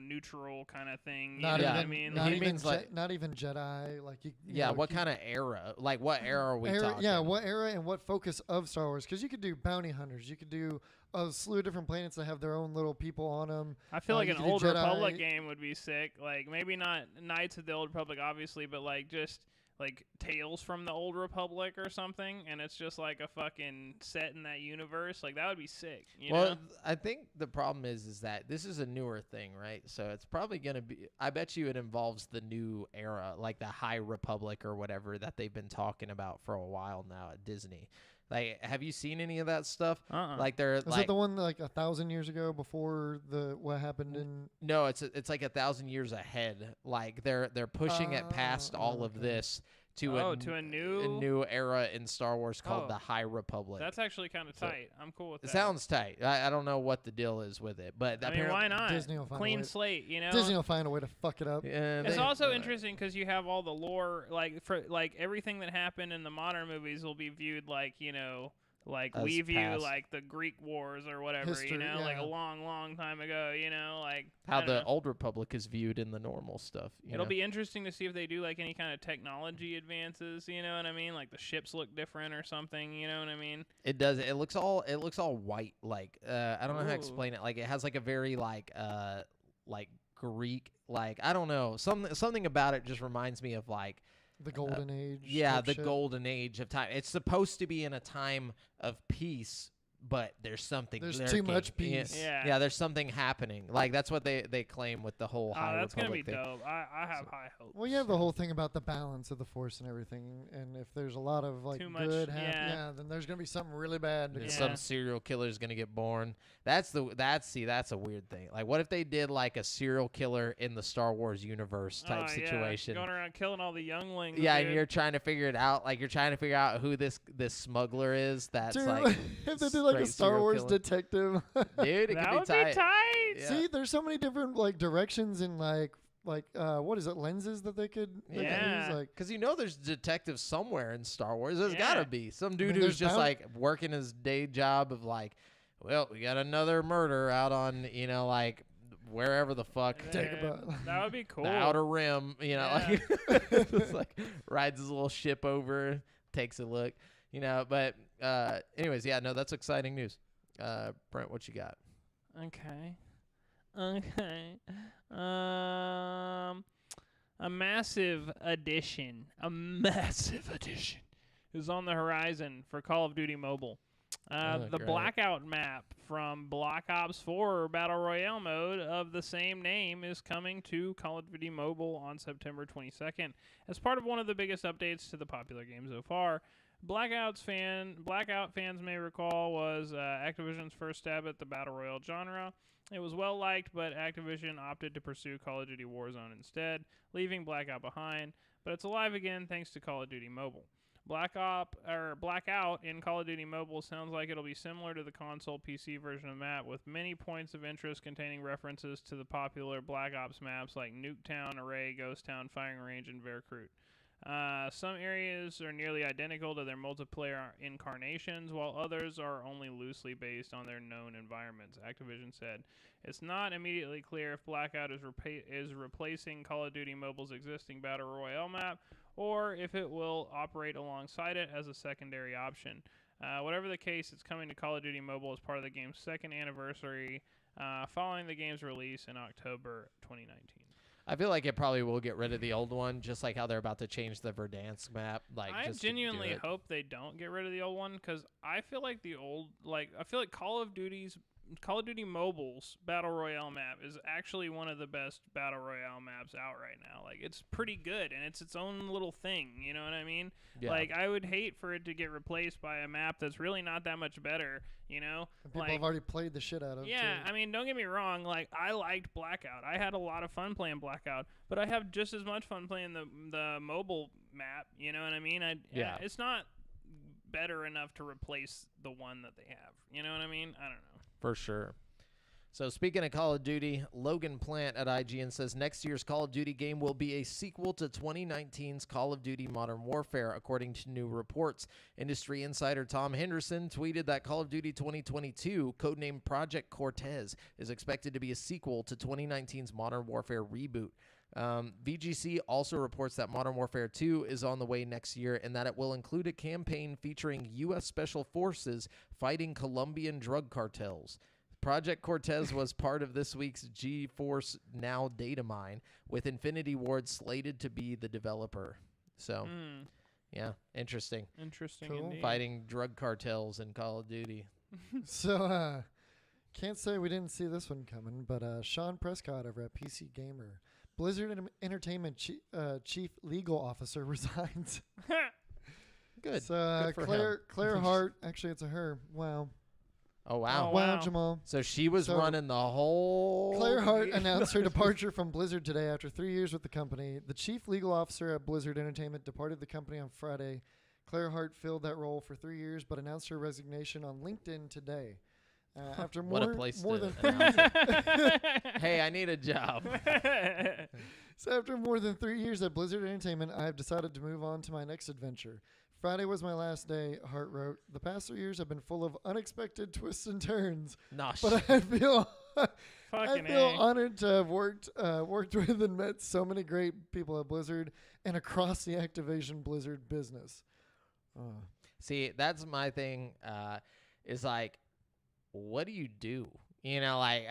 neutral kind of thing. You Not know Yeah. what I even, mean? not He even, means like- not even Jedi. Like you Yeah, know, what you- kind of era? Like, what era are we talking? Yeah, what era and what focus of Star Wars? Because you could do bounty hunters. You could do a slew of different planets that have their own little people on them. I feel like you an could do Old Jedi. Republic game would be sick. Like maybe not Knights of the Old Republic, obviously, but like just like Tales from the Old Republic or something, and it's just like a fucking set in that universe. Like that would be sick. You Well, know? I think the problem is that this is a newer thing, right? So it's probably going to be, I bet you it involves the new era, like the High Republic or whatever that they've been talking about for a while now at Disney. Like, have you seen any of that stuff? Like they're Was like, it the one like 1,000 years ago before what happened in? no, it's like 1,000 years ahead. Like they're pushing it past all of okay. this to to a a new. new era in Star Wars called Oh. the High Republic. That's actually kind of So- tight. I'm cool with It that. sounds tight. I don't know what the deal is with it, but I mean, apparently, why not? Disney will find a Clean way- slate, you know. Disney will find a way to fuck it up. Yeah, It's they- also interesting because you have all the lore, like for like everything that happened in the modern movies will be viewed like like As we view past. like the Greek wars or whatever, History, like yeah. a long time ago, like I how don't the know. Old Republic is viewed in the normal stuff. It'll be interesting to see if they do like any kind of technology advances, you know what I mean? Like the ships look different or something, you know what I mean? It does. It looks all white. Like I don't know how to Ooh. explain it. Like it has like a very like Greek. Like I don't know. Something about it just reminds me of like The Golden Age. yeah, type the shit. golden age of time. It's supposed to be in a time of peace, but there's something. There's too lurking. much Yeah. peace. Yeah. There's something happening. Like that's what they claim with the whole High That's gonna be Republic thing. dope. I have high hopes. Well, you have the whole thing about the balance of the Force and everything, and if there's a lot of like Too much, good, yeah. then there's gonna be something really bad. to And go. Yeah. some serial killer is gonna get born. That's a weird thing. Like, what if they did like a serial killer in the Star Wars universe type Oh, yeah. situation? Going around killing all the younglings. Yeah, and dude. you're trying to figure it out. Like, you're trying to figure out who this smuggler is. That's Dude, like, if they did like a straight Star serial Wars killer. detective. dude, it that could would be tight. be tight. Yeah. See, there's so many different like directions and like what is it, lenses that they could Yeah. use? Like Because there's detectives somewhere in Star Wars. There's Yeah. gotta be some dude mean, who's there's just bound- like working his day job of like, well, we got another murder out on like wherever the fuck. Take a Man, bu- That would be cool. The Outer Rim, Yeah. like just like rides his little ship over, takes a look, But anyways, yeah, no, that's exciting news. Brent, what you got? Okay. A massive addition is on the horizon for Call of Duty Mobile. The great. Blackout map from Black Ops 4 Battle Royale mode of the same name is coming to Call of Duty Mobile on September 22nd as part of one of the biggest updates to the popular game so far. Blackout fans may recall was Activision's first stab at the Battle Royale genre. It was well liked, but Activision opted to pursue Call of Duty Warzone instead, leaving Blackout behind, but it's alive again thanks to Call of Duty Mobile. Blackout in Call of Duty Mobile sounds like it'll be similar to the console PC version of the map, with many points of interest containing references to the popular Black Ops maps like Nuketown, Array, Ghost Town, Firing Range, and Veracruz. Some areas are nearly identical to their multiplayer incarnations, while others are only loosely based on their known environments, Activision said. It's not immediately clear if Blackout is replacing Call of Duty Mobile's existing Battle Royale map, or if it will operate alongside it as a secondary option. Whatever the case, it's coming to Call of Duty Mobile as part of the game's second anniversary following the game's release in October 2019. I feel like it probably will get rid of the old one, just like how they're about to change the Verdansk map. Like, I just to do genuinely it. hope they don't get rid of the old one, because I feel like Call of Duty Mobile's Battle Royale map is actually one of the best Battle Royale maps out right now. Like, it's pretty good, and it's its own little thing, you know what I mean? Yeah. Like, I would hate for it to get replaced by a map that's really not that much better, you know? And people Like, have already played the shit out of. yeah, too. I mean, don't get me wrong. Like, I liked Blackout. I had a lot of fun playing Blackout, but I have just as much fun playing the mobile map. You know what I mean? Yeah. It's not better enough to replace the one that they have. You know what I mean? I don't know. For sure. So speaking of Call of Duty, Logan Plant at IGN says next year's Call of Duty game will be a sequel to 2019's Call of Duty Modern Warfare, according to new reports. Industry insider Tom Henderson tweeted that Call of Duty 2022, codenamed Project Cortez, is expected to be a sequel to 2019's Modern Warfare reboot. VGC also reports that Modern Warfare 2 is on the way next year and that it will include a campaign featuring U.S. Special Forces fighting Colombian drug cartels. Project Cortez was part of this week's GeForce Now data mine, with Infinity Ward slated to be the developer. So, yeah, interesting. Interesting Cool. indeed. Fighting drug cartels in Call of Duty. So, can't say we didn't see this one coming, but Sean Prescott over at PC Gamer, Blizzard Entertainment chief legal officer, resigns. Good. So, Good for him. Claire Hart, actually it's a her. Wow. Oh, wow. Oh, Wow, wow. Jamal. So she was So, running the whole... Claire Hart announced her departure from Blizzard today after 3 years with the company. The chief legal officer at Blizzard Entertainment departed the company on Friday. Claire Hart filled that role for 3 years, but announced her resignation on LinkedIn today. After What a more, place more to than announce it. Hey, I need a job. So after more than 3 years at Blizzard Entertainment, I have decided to move on to my next adventure. Friday was my last day, Hart wrote. The past 3 years have been full of unexpected twists and turns, Nah, but I feel Fucking honored to have worked with and met so many great people at Blizzard and across the Activision Blizzard business. See, that's my thing, is like, what do you do? You know, like,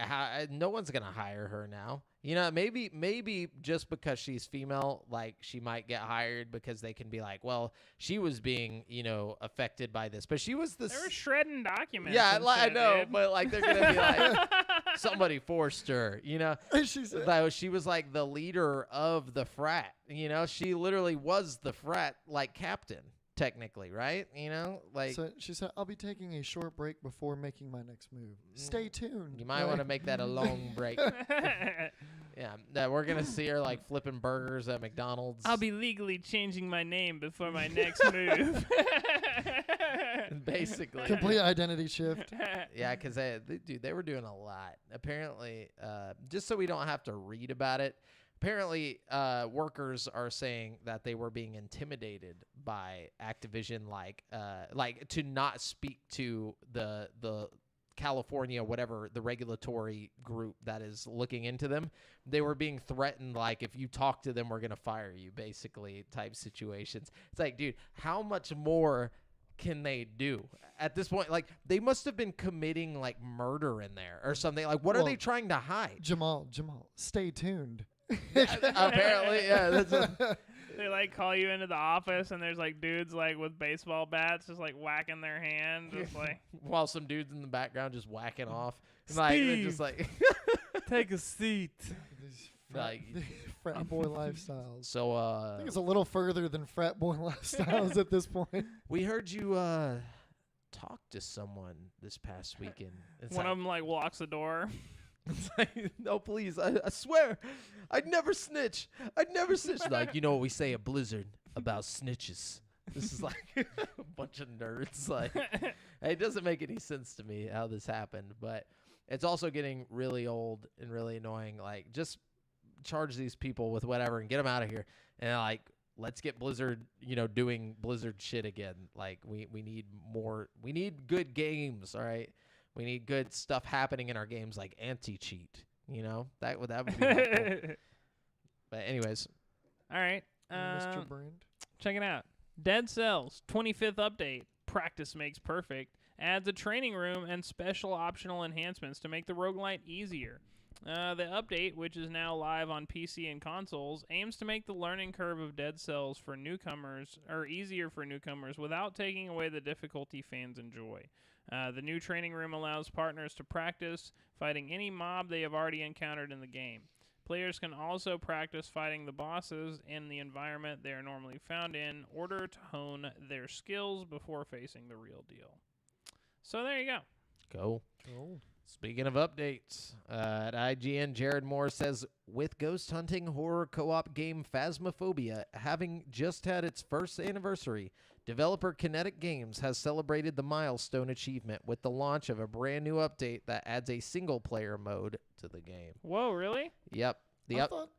no one's going to hire her now. You know, maybe just because she's female, like, she might get hired because they can be like, well, she was being, you know, affected by this. But she was the... They were shredding documents. Yeah, and I shit, know, dude. but, like, they're going to be like, somebody forced her, you know? She said, Like, she was, like, the leader of the frat, you know? She literally was the frat, like, captain. Technically, right? You know, like, so she said, I'll be taking a short break before making my next move. Stay tuned. you might want to make that a long break. Yeah, that we're gonna see her like flipping burgers at McDonald's. I'll be legally changing my name before my next move. basically. Complete identity shift. Yeah, because they were doing a lot. Apparently, just so we don't have to read about it. Apparently, workers are saying that they were being intimidated by Activision, like to not speak to the California, whatever the regulatory group that is looking into them. They were being threatened, like, if you talk to them, we're gonna fire you, basically, type situations. It's like, dude, how much more can they do at this point? Like, they must have been committing like murder in there or something. Like, what are Well, they trying to hide? Jamal, stay tuned. Apparently, yeah. That's They like call you into the office and there's like dudes like with baseball bats just like whacking their hand, just like while some dudes in the background just whacking off. Like, they're just like, take a seat. These Like- frat boy lifestyles. so, I think it's a little further than frat boy lifestyles at this point. we heard you talk to someone this past weekend. It's One like, of them like locks the door. it's like, no, please, I swear, I'd never snitch. I'd never snitch. Like, you know what we say at Blizzard about snitches? This is like a bunch of nerds. Like, it doesn't make any sense to me how this happened, but it's also getting really old and really annoying. Like, just charge these people with whatever and get them out of here. And like, let's get Blizzard, doing Blizzard shit again. Like, we need more. We need good games. All right, we need good stuff happening in our games, like anti-cheat. That would be helpful. But anyways, all right. Mr. Brand. Check it out. Dead Cells 25th update. Practice makes perfect. Adds a training room and special optional enhancements to make the roguelite easier. The update, which is now live on PC and consoles, aims to make the learning curve of Dead Cells for newcomers, or easier for newcomers, without taking away the difficulty fans enjoy. The new training room allows partners to practice fighting any mob they have already encountered in the game. Players can also practice fighting the bosses in the environment they are normally found in order to hone their skills before facing the real deal. So there you go. go. Oh. Speaking of updates, at IGN, Jared Moore says, with ghost hunting horror co-op game Phasmophobia having just had its first anniversary, developer Kinetic Games has celebrated the milestone achievement with the launch of a brand new update that adds a single-player mode to the game. Whoa, really? Yep.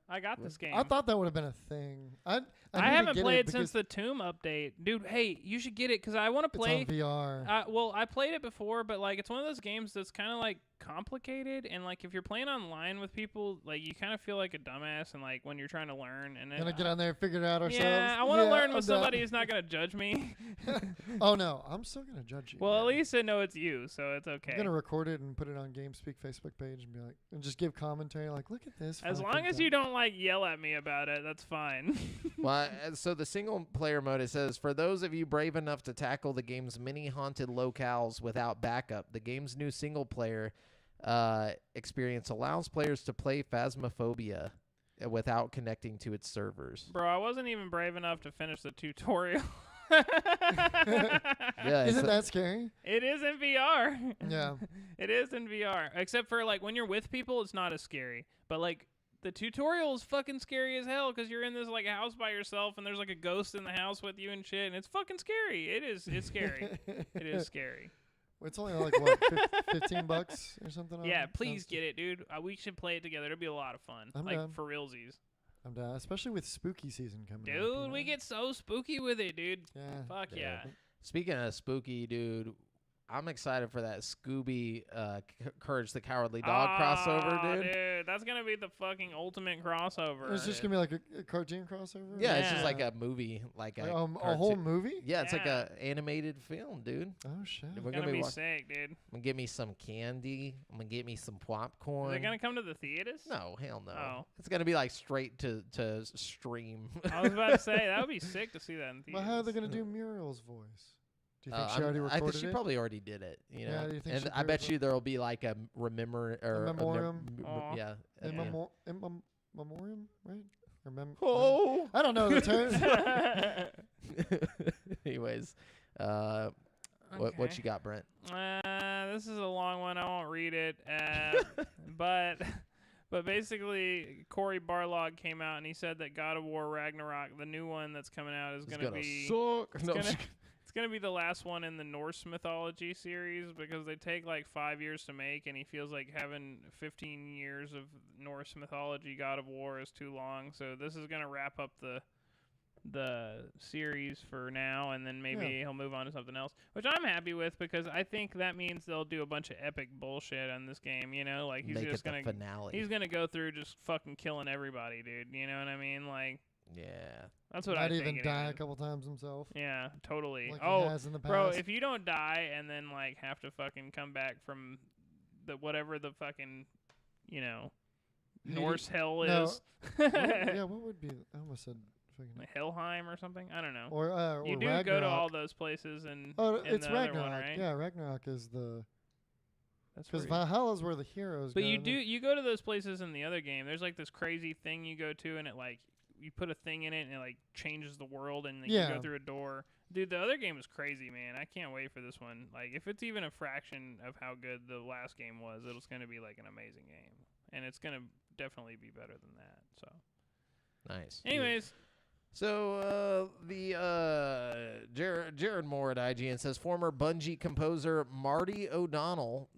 I got this game. I thought that would have been a thing. I haven't played since the Tomb update. Dude, hey, you should get it because I want to play. It's on VR. Well, I played it before, but like it's one of those games that's kind of like complicated, and like if you're playing online with people, like you kind of feel like a dumbass, and like when you're trying to learn, and then Gonna get on there and figure it out ourselves. yeah, I want to learn I'm with somebody who's not gonna judge me. Oh no, I'm still gonna judge you. Well, at least I know it's you, so it's okay. I'm gonna record it and put it on GameSpeak Facebook page and be like, and just give commentary like, look at this. As fucking long as thing." you don't like yell at me about it, that's fine. Well, so the single-player mode, it says, for those of you brave enough to tackle the game's many haunted locales without backup, the game's new single-player experience allows players to play Phasmophobia without connecting to its servers. Bro, I wasn't even brave enough to finish the tutorial. Yeah, Isn't that scary? It is in VR. Yeah. It is in VR. Except for like when you're with people, it's not as scary. But like the tutorial is fucking scary as hell because you're in this like house by yourself and there's like a ghost in the house with you and shit, and it's fucking scary. It's scary. It is scary. It's only like what, $15 or something. Yeah, on please Steam? get it, dude. We should play it together. It'll be a lot of fun. I'm like down. for realsies. I'm down, especially with spooky season coming up. you Dude, we know? get so spooky with it, dude. Yeah. Fuck yeah. Speaking of spooky, dude, I'm excited for that Scooby Courage the Cowardly Dog crossover, dude. That's going to be the fucking ultimate crossover. It's just gonna be like a cartoon crossover. Yeah, it's just Yeah. like a movie, like Like, a, a whole cartoon. movie. Yeah, it's like Yeah. a animated film, dude. Oh shit. We're It's going to be wa- sick, dude. I'm gonna get me some candy. I'm gonna get me some Is popcorn. it going to come to the theaters? No, hell no. Oh. It's gonna be like straight to stream. I was about to say, that would be sick to see that in theaters. But how are they gonna do Muriel's voice? Do you think she I'm- already I recorded think she it? probably already did it. You know, Yeah, do you think and she I bet did it? you there'll be like a remember or a memoriam? Aw. yeah. at In the end. memoriam, right? Or Oh. I don't know the term. Anyways, what you got, Brent? This is a long one. I won't read it. But basically, Cory Barlog came out and he said that God of War Ragnarok, the new one that's coming out, is It's going to be suck. it's No, gonna, it's going to be the last one in the Norse mythology series because they take like 5 years to make, and he feels like having 15 years of Norse mythology God of War is too long. So this is going to wrap up the series for now, and then maybe he'll move on to something else, which I'm happy with because I think that means they'll do a bunch of epic bullshit on this game. You know, like he's make just it gonna the finale. he's gonna go through just fucking killing everybody, dude. You know what I mean? Like yeah. that's what I Might think. even die a anyways. couple times himself. Yeah, totally. Like Oh, he has in the past. bro, if you don't die and then like have to fucking come back from the whatever the fucking Norse hell no. is, yeah, what would be? I almost said fucking. like Helheim or something. I don't know. Or You or do Ragnarok. go to all those places and Oh, in it's the other Ragnarok. one, right? Yeah, Ragnarok is the That's because where Valhalla's where the heroes. But go, you and do then- you go to those places in the other game. There's like this crazy thing you go to, and it like you put a thing in it, and it like changes the world, and like, you Yeah. go through a door. Dude, the other game is crazy, man. I can't wait for this one. Like, if it's even a fraction of how good the last game was, it's gonna be like an amazing game, and it's gonna definitely be better than that. So, Nice. anyways, So Jared Moore at IGN says former Bungie composer Marty O'Donnell,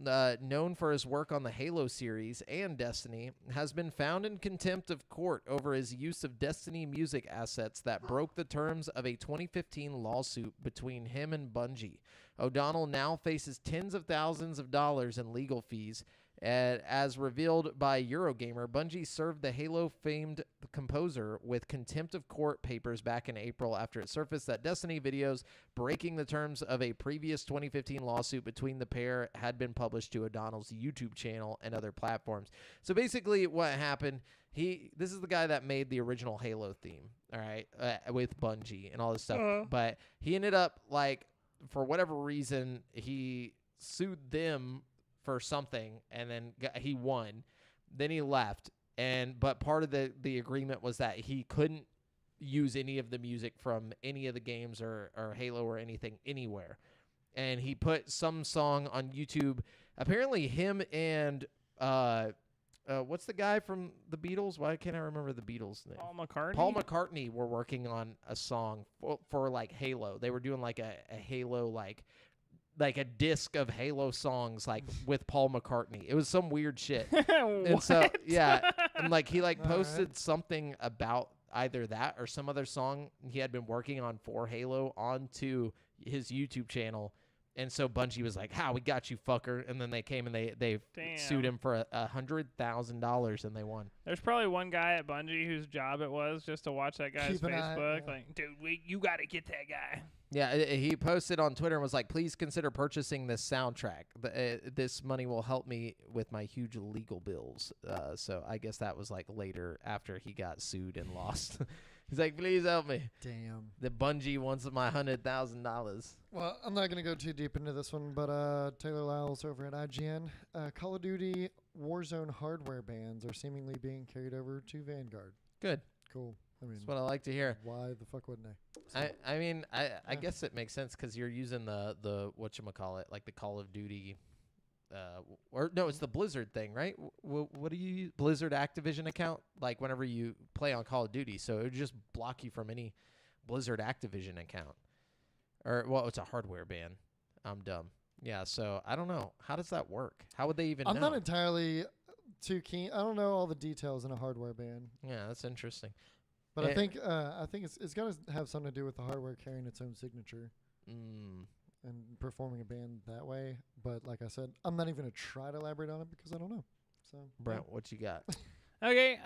known for his work on the Halo series and Destiny, has been found in contempt of court over his use of Destiny music assets that broke the terms of a 2015 lawsuit between him and Bungie. O'Donnell now faces tens of thousands of dollars in legal fees. As revealed by Eurogamer, Bungie served the Halo-famed composer with contempt of court papers back in April after it surfaced that Destiny videos breaking the terms of a previous 2015 lawsuit between the pair had been published to O'Donnell's YouTube channel and other platforms. So basically what happened, this is the guy that made the original Halo theme, all right, with Bungie and all this stuff. But he ended up, like, for whatever reason, he sued them for something, and then he won. Then he left, but part of the agreement was that he couldn't use any of the music from any of the games or Halo or anything anywhere. And he put some song on YouTube. Apparently, him and what's the guy from the Beatles? Why can't I remember the Beatles' name? Paul McCartney. Paul McCartney were working on a song for like Halo. They were doing like a Halo like a disc of Halo songs, like with Paul McCartney. It was some weird shit. And so, yeah, and like he like posted something about either that or some other song he had been working on for Halo onto his YouTube channel. And so Bungie was like, "How we got you, fucker!" And then they came and they sued him for $100,000, and they won. There's probably one guy at Bungie whose job it was just to watch that guy's Facebook. Like, dude, you got to get that guy. Yeah, he posted on Twitter and was like, "Please consider purchasing this soundtrack. This money will help me with my huge legal bills." So I guess that was like later after he got sued and lost. He's like, "Please help me." Damn. The Bungie wants my $100,000. Well, I'm not going to go too deep into this one, but Taylor Lyles over at IGN. Call of Duty Warzone hardware bans are seemingly being carried over to Vanguard. Good. Cool. I mean, That's what I like to hear. why the fuck wouldn't they? I mean, I guess it makes sense because you're using the whatchamacallit, like the Call of Duty, or no, it's the Blizzard thing, right? What do you use? Blizzard Activision account? Like whenever you play on Call of Duty, so it would just block you from any Blizzard Activision account. Or, well, it's a hardware ban. I'm dumb. Yeah, so I don't know. How does that work? How would they even know? I'm not entirely too keen. I don't know all the details in a hardware ban. Yeah, that's interesting. But I think it's got to have something to do with the hardware carrying its own signature and performing a ban that way. But like I said, I'm not even going to try to elaborate on it because I don't know. So, Brent, what you got? Okay,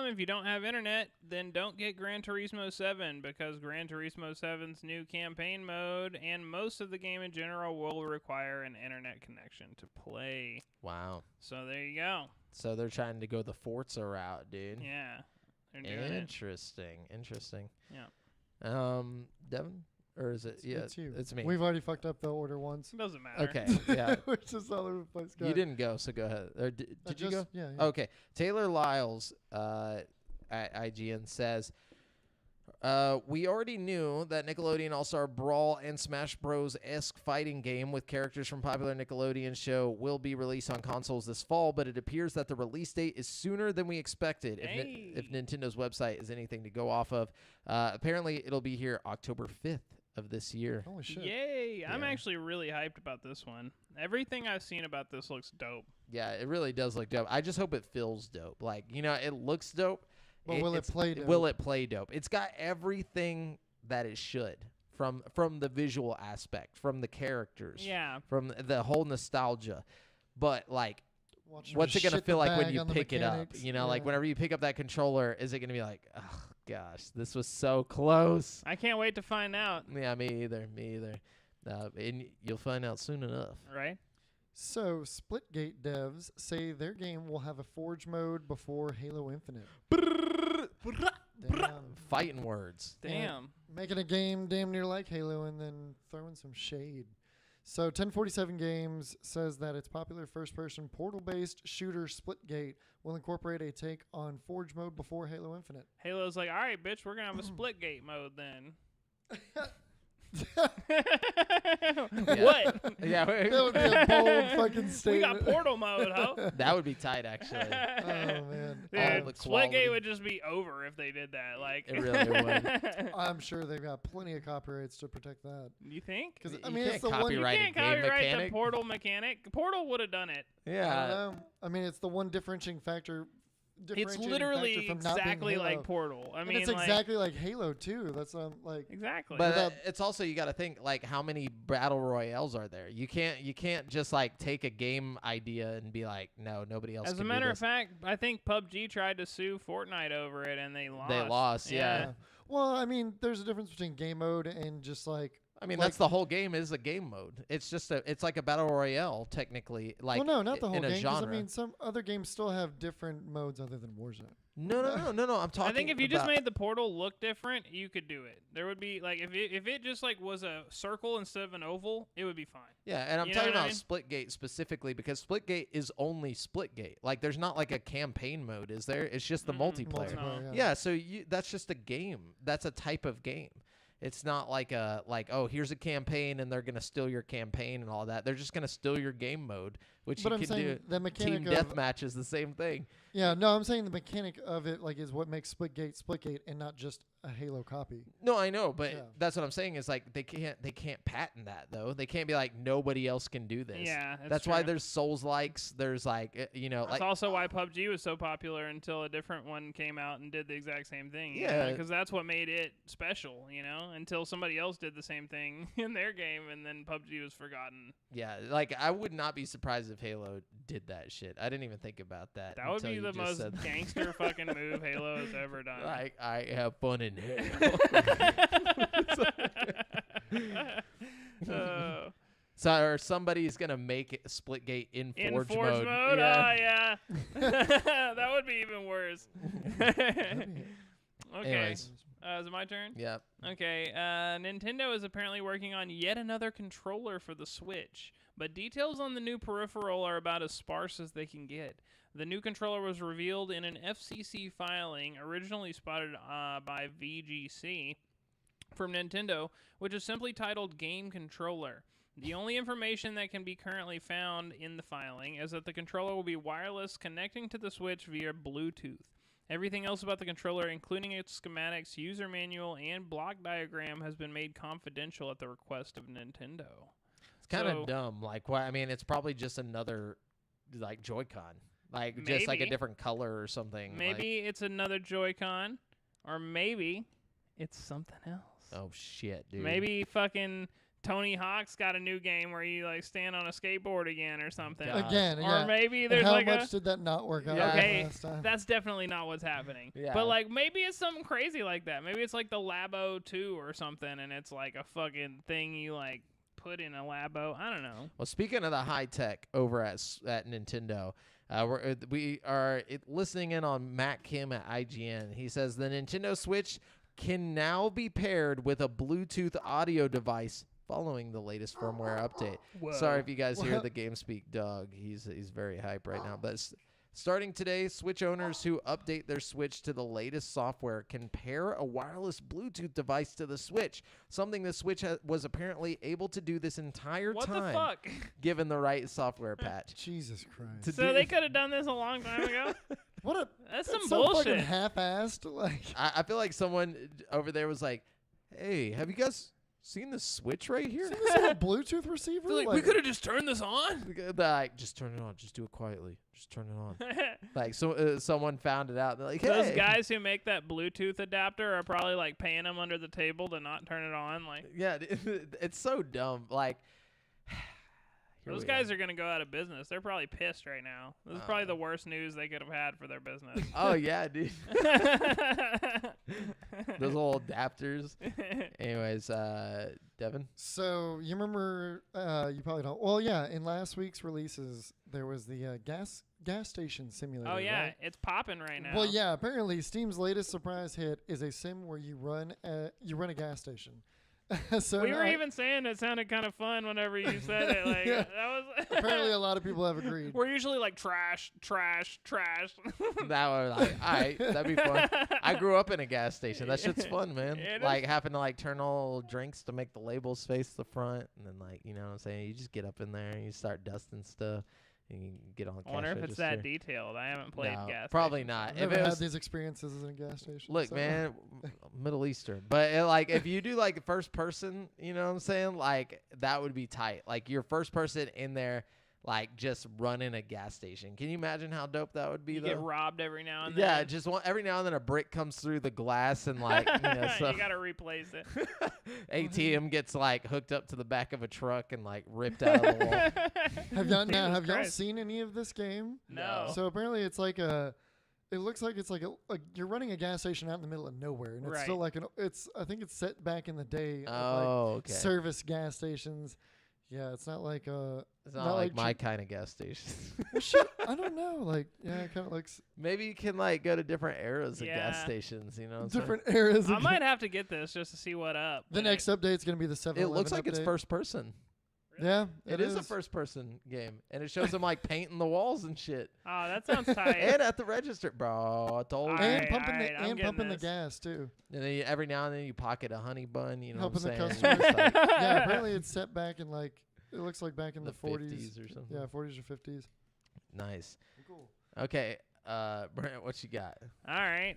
if you don't have internet, then don't get Gran Turismo 7 because Gran Turismo 7's new campaign mode and most of the game in general will require an internet connection to play. Wow. So there you go. So they're trying to go the Forza route, dude. Yeah. They're doing it. Interesting. Yeah. Devin? Or is it? Yeah, it's you. It's me. We've already fucked up the order once. It doesn't matter. Okay, yeah. We're just all over the place. You didn't go, so go ahead. Or did you go? Yeah. Okay. Taylor Lyles at IGN says, we already knew that Nickelodeon All-Star Brawl and Smash Bros-esque fighting game with characters from popular Nickelodeon show will be released on consoles this fall, but it appears that the release date is sooner than we expected if Nintendo's website is anything to go off of. Apparently, it'll be here October 5th of this year. Holy shit. Yay! I'm Yeah. actually really hyped about this one. Everything I've seen about this looks dope. Yeah, it really does look dope. I just hope it feels dope. Like, it looks dope. But will it play dope? Will it play dope? It's got everything that it should from the visual aspect, from the characters, Yeah. from the whole nostalgia. But like, Watch what's it gonna shit the feel like when bag you on the pick it up? mechanics. Like Yeah. whenever you pick up that controller, is it gonna be like, oh gosh, this was so close? I can't wait to find out. Yeah, me either. And you'll find out soon enough. Right? So, Splitgate devs say their game will have a Forge mode before Halo Infinite. Damn. Fighting words. Yeah. Damn. Making a game damn near like Halo and then throwing some shade. So 1047 Games says that its popular first-person portal-based shooter Splitgate will incorporate a take on Forge mode before Halo Infinite. Halo's like, all right, bitch, we're gonna have a split gate mode then. What? Yeah, That would be a bold fucking We statement. got portal mode, huh? that would be tight, actually. Oh man. All Dude, the Splitgate quality. would just be over if they did that. Like, It really would. I'm sure they've got plenty of copyrights to protect that. You think? Because You I mean, can't it's the one. You copyright can't a game copyright mechanic. the portal mechanic. Portal would have done it. I don't Yeah. know. I mean, it's the one differentiating factor. It's differentiating literally factor from not being exactly like Halo. Portal. I And mean, it's like, exactly like Halo too. That's like. exactly. But Without- it's also you got to think like how many battle royales are there? You can't just like take a game idea and be like, no, nobody else. As a can do matter of this. fact, I think PUBG tried to sue Fortnite over it, and they lost. They lost, yeah. Well, I mean, there's a difference between game mode and just like. I mean, like- that's the whole game is a game mode. It's just it's like a battle royale technically. Like well, no, not the whole in a game. 'Cause, genre. I mean, some other games still have different modes other than Warzone. no. I'm talking. I think if you just about- made the portal look different, you could do it. There would be like if it just like was a circle instead of an oval, it would be fine. Yeah, and I'm You know talking what I about Splitgate specifically because Splitgate is only Splitgate. Like, there's not like a campaign mode, is there? It's just the Mm-mm. multiplayer. No. Yeah, so that's just a game. That's a type of game. It's not like oh, here's a campaign and they're gonna steal your campaign and all that. They're just gonna steal your game mode, which But you I'm can saying do. the mechanic Team of deathmatch is the same thing. yeah, no, I'm saying the mechanic of it like is what makes Splitgate and not just a Halo copy. No, I know, but Yeah. that's what I'm saying is like they can't patent that though. They can't be like nobody else can do this. Yeah, that's why true. there's Souls likes. There's like That's like also why PUBG was so popular until a different one came out and did the exact same thing. Yeah. because that's what made it special. Until somebody else did the same thing in their game, and then PUBG was forgotten. yeah, like I would not be surprised if Halo did that shit. I didn't even think about that. That would until be you the just most said that. gangster fucking move Halo has ever done. Like I have fun in hell. Oh. So or somebody's gonna make it Splitgate in In Forge Forge mode. mode? Yeah. Oh, yeah. That would be even worse. Okay. Anyways. Is it my turn? Yeah. Okay. Nintendo is apparently working on yet another controller for the Switch, but details on the new peripheral are about as sparse as they can get. The new controller was revealed in an FCC filing originally spotted by VGC from Nintendo, which is simply titled Game Controller. The only information that can be currently found in the filing is that the controller will be wireless, connecting to the Switch via Bluetooth. Everything else about the controller, including its schematics, user manual, and block diagram, has been made confidential at the request of Nintendo. It's kind of So- dumb. Like, why? I mean, it's probably just another like Joy-Con, like just like a Maybe. different color or something. Maybe it's another Joy-Con, or maybe it's something else. Like, oh shit, dude. Maybe fucking Tony Hawk's got a new game where you like stand on a skateboard again or something. God. Again, Or yeah. maybe And there's how like much a did that not work out Yeah. Okay, last time? that's definitely not what's happening. Yeah. But like maybe it's something crazy like that. Maybe it's like the Labo 2 or something, and it's like a fucking thing you like put in a Labo. I don't know. Well, speaking of the high tech over at Nintendo, we are listening in on Matt Kim at IGN. He says the Nintendo Switch can now be paired with a Bluetooth audio device following the latest firmware update. Sorry if you guys hear the GameSpeak dog. He's very hype right now. But starting today, Switch owners who update their Switch to the latest software can pair a wireless Bluetooth device to the Switch, something the Switch was apparently able to do this entire What time, the fuck? given the right software patch. Jesus Christ. To So do- they could have done this a long time ago. What a That's that's some so fucking bullshit. half-assed. Like, I feel like someone over there was like, "Hey, have you guys seen the Switch right here?" see this little Bluetooth receiver? They're like, we could have just turned this on. They're like, "Just turn it on. Just do it quietly. Just turn it on." Like, so someone found it out. They're like, "Hey." Those guys who make that Bluetooth adapter are probably like paying them under the table to not turn it on. Like Yeah, it's so dumb. Like, here those we guys are gonna go out of business. They're probably pissed right now. This is probably the worst news they could have had for their business. Oh yeah, dude. Those little adapters. Anyways, Devin. So you remember? You probably don't. Well, yeah. In last week's releases, there was the gas station simulator. Oh yeah, right? it's popping right now. Well, yeah. Apparently, Steam's latest surprise hit is a sim where you run a gas station. So We were I- even saying it sounded kind of fun whenever you said it. Like Yeah. that was. apparently a lot of people have agreed. We're usually like trash, trash, trash. That was like, all right, that'd be fun. I grew up in a gas station. That shit's fun, man. It Like is. having to like turn all drinks to make the labels face the front, and then like you know what I'm saying. You just get up in there and you start dusting stuff, and you get on. The I wonder cash if it's register. that detailed. I haven't played No, gas. probably stations. not. I've If never it had was, these experiences in a gas station. look, so- man, Middle Eastern, but like if you do like first person, you know what I'm saying? Like that would be tight. Like you're first person in there, like just running a gas station. Can you imagine how dope that would be? You though? get robbed every now and Yeah, then. just every now and then a brick comes through the glass and like you know, so you gotta replace it. ATM gets like hooked up to the back of a truck and like ripped out of the wall. Have y'all Jesus have y'all Christ. seen any of this game? No. So apparently it's like a. It looks like it's like you're running a gas station out in the middle of nowhere, and it's still Right. like I think it's set back in the day of Oh, like okay. service gas stations. Yeah, it's not like It's not not like like my cheap- kind of gas station. well, shit, I don't know. Like yeah, it kind of looks Maybe you can like go to different eras of gas Yeah. stations. You know, what I'm saying? different eras. I of might have to get this just to see what up. The next update's gonna be the 7. It looks like it's first person. Yeah, It is a first person game, and it shows them like painting the walls and shit, Oh, that sounds tight. and at the register, bro. I told you. and Alright, pumping alright, I'm and getting pumping the this. gas too. And then every now and then you pocket a honey bun. You know Helping what the I'm saying? customers. It's like Yeah, apparently it's set back in like it looks like back in the the 40s. 50s or something. Yeah, 40s or 50s. Nice. Cool. Okay, Brent, what you got? All right.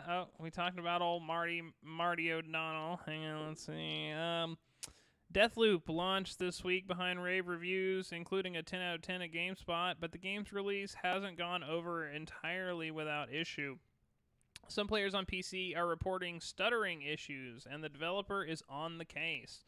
Oh, we talked about old Marty O'Donnell. Hang on, let's see. Deathloop launched this week behind rave reviews, including a 10 out of 10 at GameSpot, but the game's release hasn't gone over entirely without issue. Some players on PC are reporting stuttering issues, and the developer is on the case.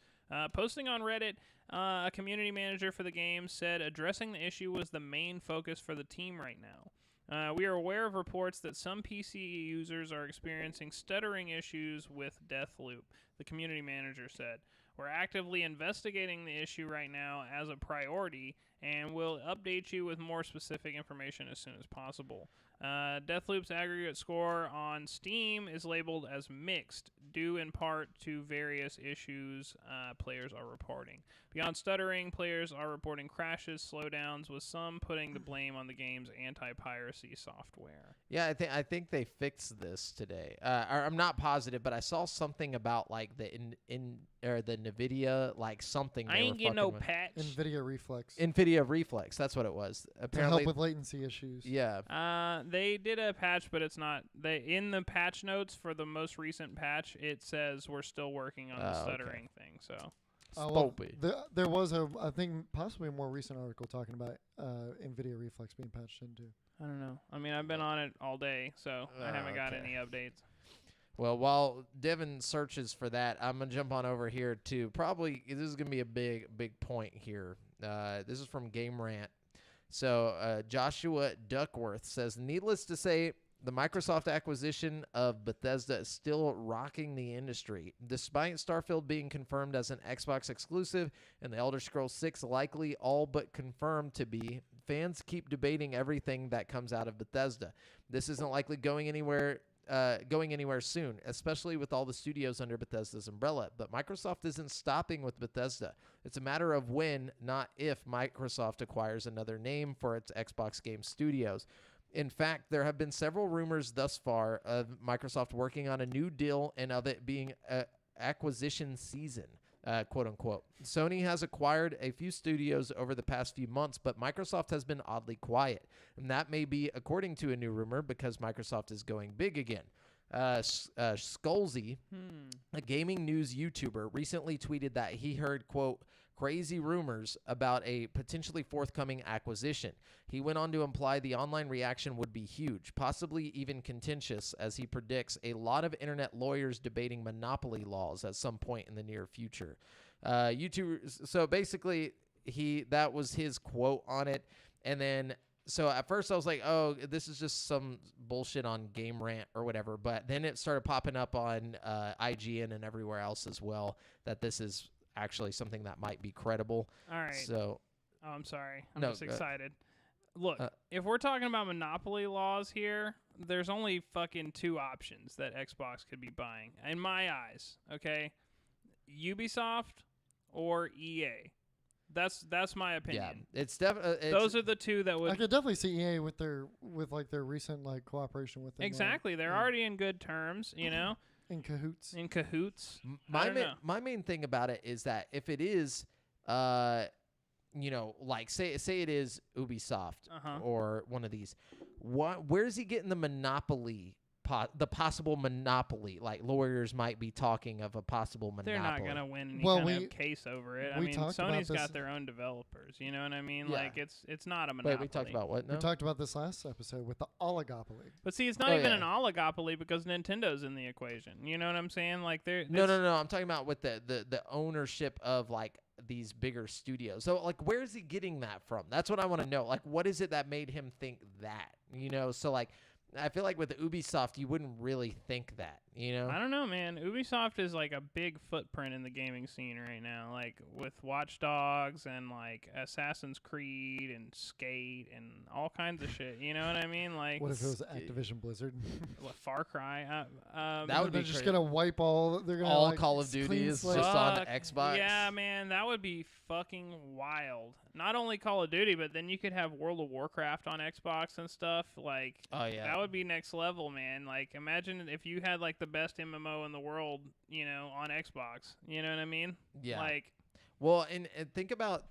Posting on Reddit, a community manager for the game said addressing the issue was the main focus for the team right now. We are aware of reports that some PC users are experiencing stuttering issues with Deathloop, the community manager said. We're actively investigating the issue right now as a priority, and we'll update you with more specific information as soon as possible. Deathloop's aggregate score on Steam is labeled as mixed, due in part to various issues players are reporting. Beyond stuttering, players are reporting crashes, slowdowns, with some putting the blame on the game's anti-piracy software. Yeah, I think they fixed this today. Or I'm not positive, but I saw something about like the the Nvidia like something. I they ain't were getting no fucking with. patch. Nvidia Reflex Nvidia Reflex. That's what it was. to Apparently, help with latency issues. yeah. They did a patch, but it's not. In the patch notes for the most recent patch, it says we're still working on the Oh, okay. stuttering thing. So Well, Stupid. there was I think possibly a more recent article talking about Nvidia Reflex being patched into. I don't know. I mean, I've been on it all day, so I haven't got Okay. any updates. Well, while Devin searches for that, I'm gonna jump on over here to probably this is gonna be a big point here. This is from Game Rant. So Joshua Duckworth says, needless to say, the Microsoft acquisition of Bethesda is still rocking the industry. Despite Starfield being confirmed as an Xbox exclusive and The Elder Scrolls 6 likely all but confirmed to be, fans keep debating everything that comes out of Bethesda. This isn't likely going anywhere soon, especially with all the studios under Bethesda's umbrella. But Microsoft isn't stopping with Bethesda. It's a matter of when, not if, Microsoft acquires another name for its Xbox game studios. In fact, there have been several rumors thus far of Microsoft working on a new deal and of it being acquisition season, quote unquote. Sony has acquired a few studios over the past few months, but Microsoft has been oddly quiet. And that may be according to a new rumor because Microsoft is going big again. Skullsy, a gaming news YouTuber, recently tweeted that he heard, quote, crazy rumors about a potentially forthcoming acquisition. He went on to imply the online reaction would be huge, possibly even contentious, as he predicts a lot of internet lawyers debating monopoly laws at some point in the near future. YouTubers, so basically, that was his quote on it, and then. So at first I was like, oh, this is just some bullshit on Game Rant or whatever. But then it started popping up on IGN and everywhere else as well that this is actually something that might be credible. All right. So Oh, I'm sorry. I'm No, just go- excited. Look, Uh, if we're talking about monopoly laws here, there's only fucking two options that Xbox could be buying, in my eyes. Okay, Ubisoft or EA. That's my Yeah, opinion. it's definitely Those are the two that I would could definitely see EA with their recent like cooperation with them. exactly. They're yeah. already in good terms, you know, In cahoots. in cahoots. my don't know. my main thing about it is that if it is like say it is Ubisoft Uh-huh. or one of these, where is he getting the monopoly? The possible monopoly, like lawyers might be talking of a possible monopoly. They're not gonna win any Well, kind of case over it. I we mean, talked about Sony's this- got their own developers. You know what I mean? Yeah. Like it's not a monopoly. Wait, we talked about what now? We talked about this last episode with the oligopoly. But see, it's not Oh, even yeah. an oligopoly because Nintendo's in the equation. You know what I'm saying? Like they're No, I'm talking about with the ownership of like these bigger studios. So like, where is he getting that from? That's what I want to know. Like, what is it that made him think that? So like, I feel like with Ubisoft, you wouldn't really think that. I don't know, man. Ubisoft is like a big footprint in the gaming scene right now, like with Watch Dogs and like Assassin's Creed and Skate and all kinds of shit. You know what I mean? Like What if it was Activision Blizzard? what, Far Cry. That would They're be just crazy. gonna wipe all. They're gonna All like, Call of Duty clean is slate. just on Fuck, Xbox. Yeah, man, that would be fucking wild. Not only Call of Duty, but then you could have World of Warcraft on Xbox and stuff. Like, Oh yeah. that would be next level, man. Like, imagine if you had like the best MMO in the world, on Xbox. You know what I mean? Yeah. Like, Well, and think about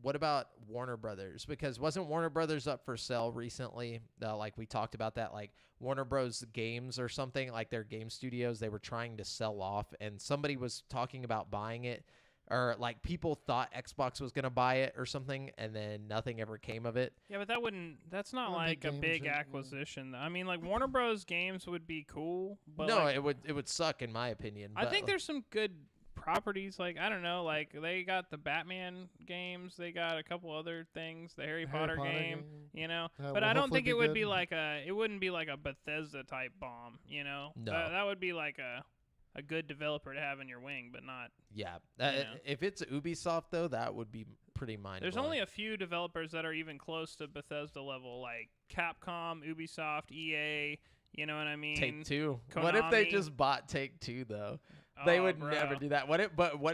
what about Warner Brothers? Because wasn't Warner Brothers up for sale recently? Like we talked about that, like Warner Bros. Games or something, like their game studios, they were trying to sell off, and somebody was talking about buying it, or like people thought Xbox was gonna buy it or something, and then nothing ever came of it. yeah, but that's not Wouldn't be like a games big or- yeah. acquisition. I mean, like Warner Bros. Games would be cool, but No, like, it would suck in my opinion. I but, think there's some good properties. Like, I don't know, like they got the Batman games, they got a couple other things, the Harry Potter game. That But will I don't hopefully think be it would good. be like it wouldn't be like a Bethesda type bomb, No. That would be like a good developer to have in your wing, but not. Yeah, know. if it's Ubisoft though, that would be pretty mind. There's only a few developers that are even close to Bethesda level, like Capcom, Ubisoft, EA. You know what I mean? Take Two. What if they Konami. just bought Take Two though? They Oh, would bro. never do that. What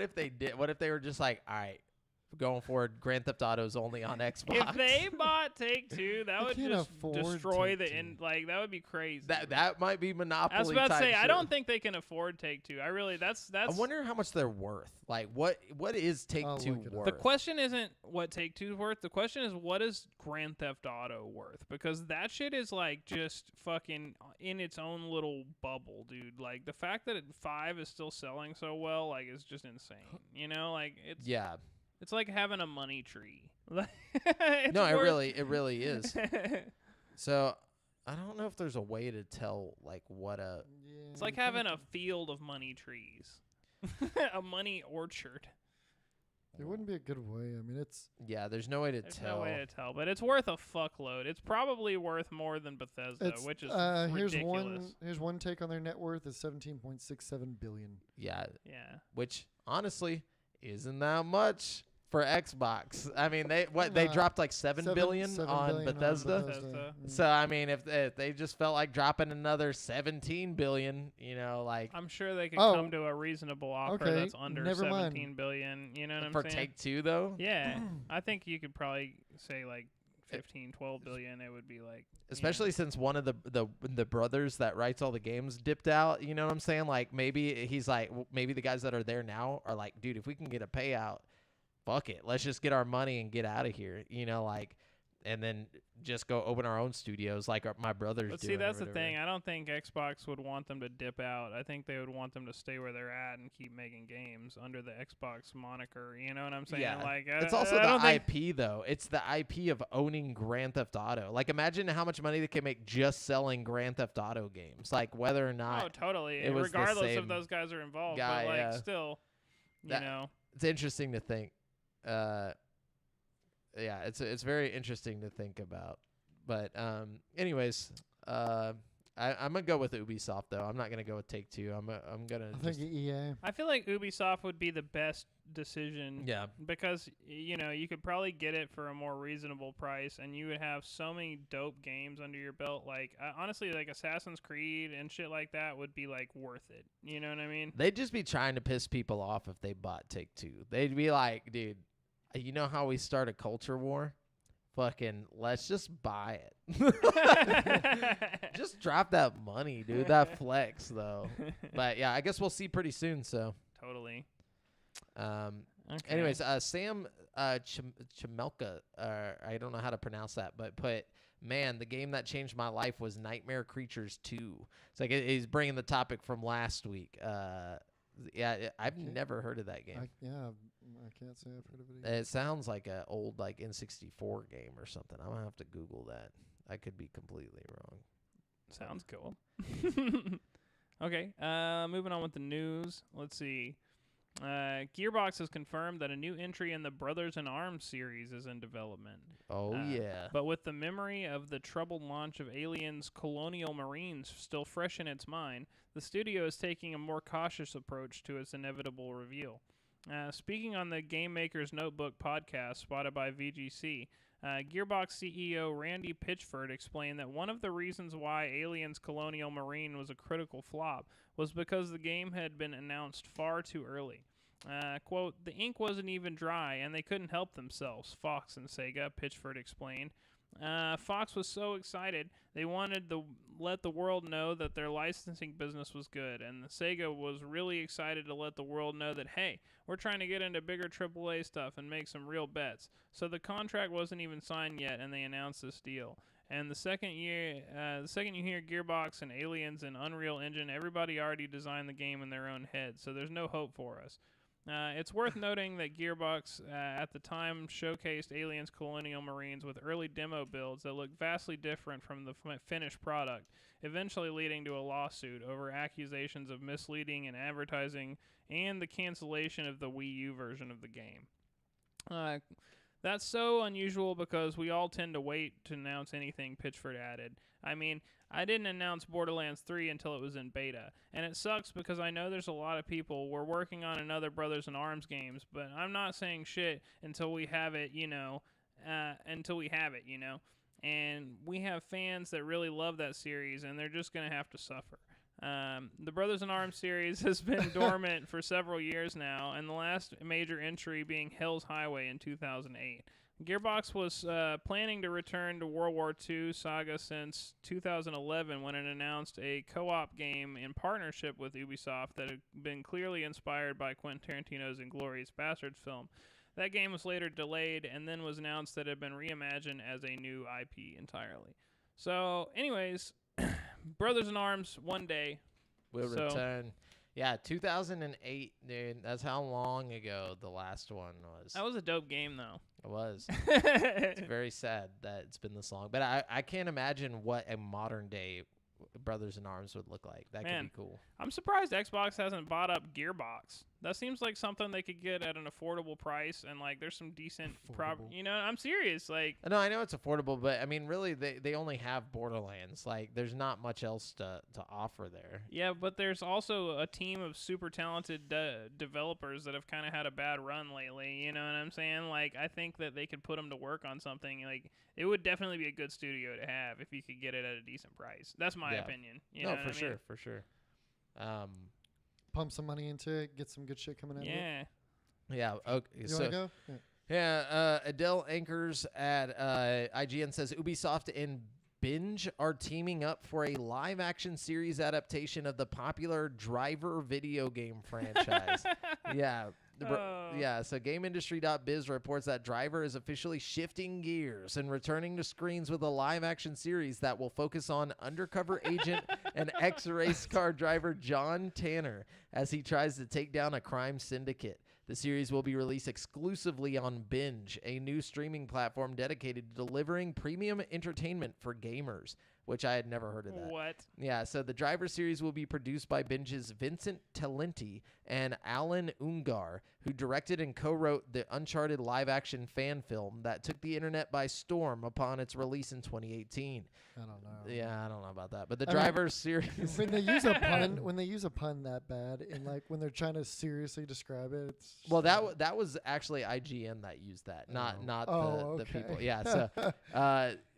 if they did? What if they were just like, all right, going forward, Grand Theft Auto's only on Xbox. If they bought Take Two, that They would can't just afford destroy the Take-Two. end. Like that would be crazy. that might be monopoly. I was about to type say, I shit. don't think they can afford Take Two. I really, that's. I wonder how much they're worth. Like, what is Take I'll Two look it up. worth? The question isn't what Take Two's worth. The question is what is Grand Theft Auto worth? Because that shit is like just fucking in its own little bubble, dude. Like the fact that 5 is still selling so well, like, is just insane. You know, like Yeah. it's like having a money tree. It's No, worth- it really is. So I don't know if there's a way to tell like what a It's like having a field of money trees, a money orchard. It wouldn't be a good way. I mean, it's yeah. There's no way to There's tell. no way to tell, but it's worth a fuckload. It's probably worth more than Bethesda, it's which is here's ridiculous. one take on their net worth is 17.67 billion. Yeah, Yeah. which honestly isn't that much for Xbox. I mean, they Nah, dropped like 7 billion 7 on billion Bethesda. Bethesda. So I mean, if they just felt like dropping another 17 billion, like I'm sure they could Oh, come to a reasonable offer okay, that's under never mind. 17 billion. You know what I'm for saying? Take Two though. Yeah. I think you could probably say like 15, 12 billion. It would be like, Especially since one of the brothers that writes all the games dipped out, you know what I'm saying? Like maybe he's like, maybe the guys that are there now are like, dude, if we can get a payout, fuck it, let's just get our money and get out of here, and then just go open our own studios like my brothers but do. see, that's the thing. I don't think Xbox would want them to dip out. I think they would want them to stay where they're at and keep making games under the Xbox moniker. You know what I'm saying? Yeah. Like, It's I also don't the think, IP though. It's the IP of owning Grand Theft Auto. Like imagine how much money they can make just selling Grand Theft Auto games. Like whether or not Oh, totally. it was the Regardless if same those guys are involved, guy, but like yeah. still, That- you know. it's interesting to think. Yeah, it's very interesting to think about. But anyways, I'm gonna go with Ubisoft though. I'm not gonna go with Take Two. I'm gonna I think just, EA. I feel like Ubisoft would be the best decision. Yeah. Because you could probably get it for a more reasonable price, and you would have so many dope games under your belt. Like honestly, like Assassin's Creed and shit like that would be like worth it. You know what I mean? They'd just be trying to piss people off if they bought Take-Two. They'd be like, dude, you know how we start a culture war? Fucking let's just buy it. Just drop that money, dude. That flex, though. But yeah, I guess we'll see pretty soon. So Totally. okay. Okay. Anyways, Sam Chimelka, I don't know how to pronounce that, but man, the game that changed my life was Nightmare Creatures 2. It's like he's bringing the topic from last week. Yeah, I've never heard of that game. I can't say I've heard of it either. It sounds like an old like N64 game or something. I'm gonna have to Google that. I could be completely wrong. Sounds cool. Okay, moving on with the news. Let's see. Gearbox has confirmed that a new entry in the Brothers in Arms series is in development. Oh yeah. But with the memory of the troubled launch of Aliens Colonial Marines still fresh in its mind, the studio is taking a more cautious approach to its inevitable reveal. Speaking on the Game Maker's Notebook podcast spotted by VGC, Gearbox CEO Randy Pitchford explained that one of the reasons why Aliens Colonial Marine was a critical flop was because the game had been announced far too early. Quote, the ink wasn't even dry and they couldn't help themselves, Fox and Sega, Pitchford explained. Fox was so excited they wanted to let the world know that their licensing business was good, and the Sega was really excited to let the world know that, hey, we're trying to get into bigger AAA stuff and make some real bets. So the contract wasn't even signed yet, and they announced this deal. And the second you hear Gearbox and Aliens and Unreal Engine, everybody already designed the game in their own head, so there's no hope for us. It's worth noting that Gearbox at the time showcased Aliens Colonial Marines with early demo builds that looked vastly different from the finished product, eventually leading to a lawsuit over accusations of misleading and advertising and the cancellation of the Wii U version of the game. That's so unusual because we all tend to wait to announce anything, Pitchford added. I mean, I didn't announce Borderlands 3 until it was in beta, and it sucks because I know there's a lot of people. We're working on another Brothers in Arms games, but I'm not saying shit until we have it, and we have fans that really love that series, and they're just going to have to suffer. The Brothers in Arms series has been dormant for several years now, and the last major entry being Hell's Highway in 2008. Gearbox was planning to return to World War II saga since 2011 when it announced a co-op game in partnership with Ubisoft that had been clearly inspired by Quentin Tarantino's Inglourious Basterds film. That game was later delayed and then was announced that it had been reimagined as a new IP entirely. So, anyways, Brothers in Arms one day will return. Yeah, 2008, dude. That's how long ago the last one was. That was a dope game, though. It was. It's very sad that it's been this long. But I can't imagine what a modern day Brothers in Arms would look like. That could be cool. I'm surprised Xbox hasn't bought up Gearbox. That seems like something they could get at an affordable price, and like there's some decent I'm serious. Like, no, I know it's affordable, but I mean, really, they only have Borderlands. Like, there's not much else to offer there. Yeah, but there's also a team of super talented developers that have kind of had a bad run lately. You know what I'm saying? Like, I think that they could put them to work on something. Like, it would definitely be a good studio to have if you could get it at a decent price. That's my opinion. You know for sure. Pump some money into it, get some good shit coming out of it. Yeah. Okay. You want to go? Adele Anchors at IGN says Ubisoft and Binge are teaming up for a live-action series adaptation of the popular Driver video game franchise. So GameIndustry.biz reports that Driver is officially shifting gears and returning to screens with a live-action series that will focus on undercover agent and ex-race car driver John Tanner as he tries to take down a crime syndicate. The series will be released exclusively on Binge, a new streaming platform dedicated to delivering premium entertainment for gamers. which I had never heard of that. What? Yeah, so the Driver series will be produced by Binge's Vincent Talenti and Alan Ungar, who directed and co-wrote the Uncharted live-action fan film that took the internet by storm upon its release in 2018. I don't know. Yeah, I don't know about that, but the I mean, Driver series. When they use a pun, that bad, and like when they're trying to seriously describe it, it's just Well, like- that was actually IGN that used that, not Oh, the okay. people. Yeah, so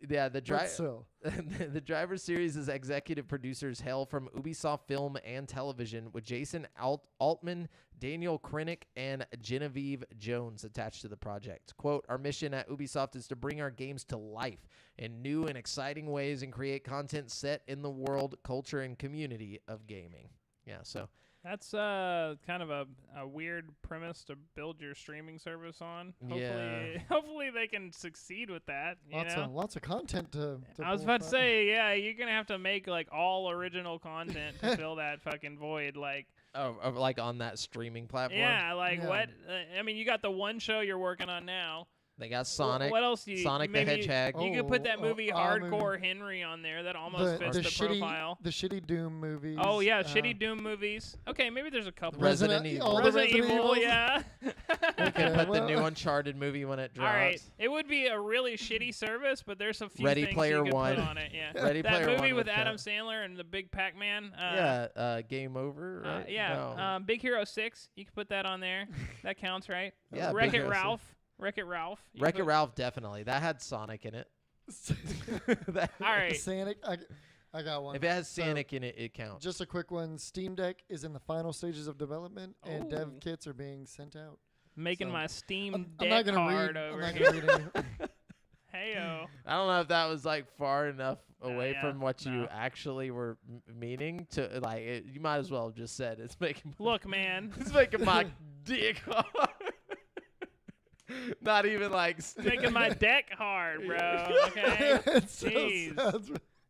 yeah, the But Driver. still, The Driver series' executive producers hail from Ubisoft Film and Television, with Jason Altman, Daniel Krennic, and Genevieve Jones attached to the project. Quote, "Our mission at Ubisoft is to bring our games to life in new and exciting ways and create content set in the world, culture, and community of gaming." Yeah, so That's kind of a weird premise to build your streaming service on. Hopefully, Yeah. hopefully they can succeed with that. You know? lots of content to I was pull about to from. say, yeah, you're gonna have to make like all original content to fill that fucking void. Like, like on that streaming platform. yeah, like Yeah. what? I mean, you got the one show you're working on now. They got Sonic. What else? Do you, Sonic the maybe Hedgehog. You could put that movie movie. Hardcore Henry on there. That almost fits the shitty, profile. the shitty Doom movies. Oh yeah, shitty Doom movies. Okay, maybe there's a couple. Resident Evil. all the Resident Evil, Evils. yeah. We Okay, could put the well- new Uncharted movie when it All drops. right, it would be a really shitty service, but there's a few Ready things Player you could One. put on it. Yeah, Ready that Player movie One with would Adam count. Sandler and the Big Pac-Man. Game Over, right? Yeah, No. Big Hero 6. You could put that on there. That counts, right? Yeah, Big Wreck-It Hero 6. Ralph. Wreck-It Ralph. You could Wreck-It put- Ralph, definitely. That had Sonic in it. That- All right. Sonic. I got one. If it has So, Sonic in it, it counts. Just a quick one. Steam Deck is in the final stages of development, and dev Oh. kits are being sent out. Making So, my Steam I'm Deck not gonna card read. I'm over not here. gonna read any. Heyo. I don't know if that was like far enough away yeah, from what you no. actually were meaning to. Like, you might as well have just said it's making. Look, man. It's making my dick hard. Not even like. Making my deck hard, bro. Okay. It still Jeez.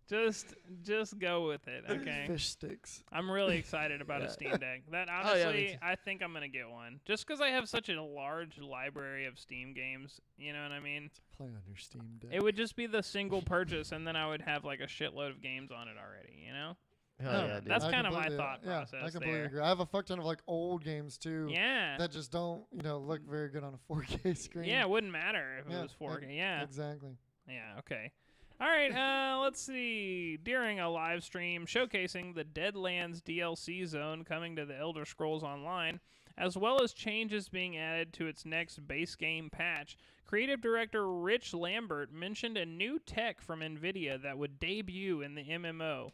sounds Just go with it. Okay. fish sticks. I'm really excited about Yeah. a Steam Deck. That Oh, yeah, me honestly, too. I think I'm gonna get one. Just because I have such a large library of Steam games. You know what I mean? Play on your Steam Deck. It would just be the single purchase, and then I would have like a shitload of games on it already. You know? Hell No, yeah, dude. That's I kinda my completely- thought yeah, I process completely there. agree. I have a fuck ton of like old games too Yeah. that just don't, look very good on a 4K screen. Yeah, it wouldn't matter if Yeah, it was 4K. Yeah. Exactly. Yeah, okay. All right, let's see. During a live stream showcasing the Deadlands DLC zone coming to the Elder Scrolls Online, as well as changes being added to its next base game patch, creative director Rich Lambert mentioned a new tech from NVIDIA that would debut in the MMO,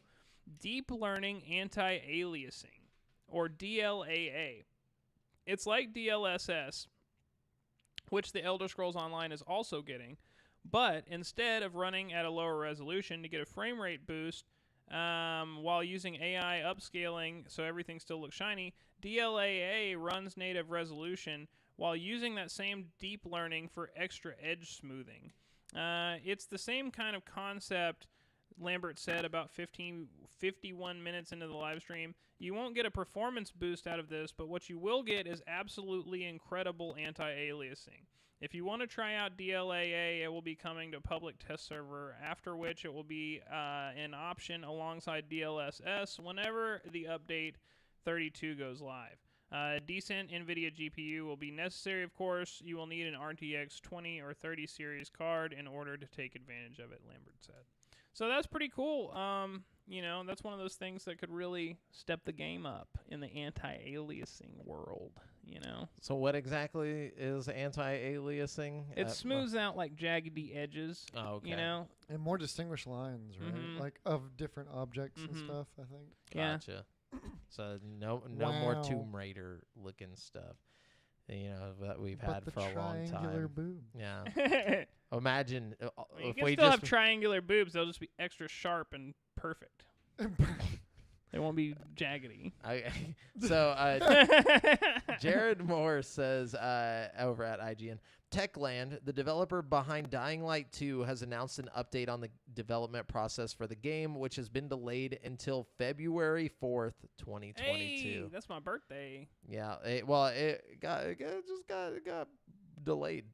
Deep Learning Anti-Aliasing, or DLAA. It's like DLSS, which the Elder Scrolls Online is also getting, but instead of running at a lower resolution to get a frame rate boost while using AI upscaling so everything still looks shiny, DLAA runs native resolution while using that same deep learning for extra edge smoothing. It's the same kind of concept, Lambert said about 51 minutes into the live stream. You won't get a performance boost out of this, but what you will get is absolutely incredible anti-aliasing. If you want to try out DLAA, it will be coming to public test server, after which it will be an option alongside DLSS whenever the update 32 goes live. Decent NVIDIA GPU will be necessary, of course. You will need an RTX 20 or 30 series card in order to take advantage of it, Lambert said. So that's pretty cool. That's one of those things that could really step the game up in the anti-aliasing world, So what exactly is anti-aliasing? It smooths out like jaggedy edges, Oh, okay. And more distinguished lines, right? Mhm. Like of different objects and Mhm. stuff, I think. Yeah. Gotcha. So no more Wow. Tomb Raider looking stuff. That we've But had the for a long triangular time. boob. Yeah. Imagine You if can we still just have triangular boobs. They'll just be extra sharp and perfect. They won't be jaggedy. Jared Moore says over at IGN, Techland, the developer behind Dying Light 2, has announced an update on the development process for the game, which has been delayed until February 4th, 2022. Hey, that's my birthday. Yeah, it got delayed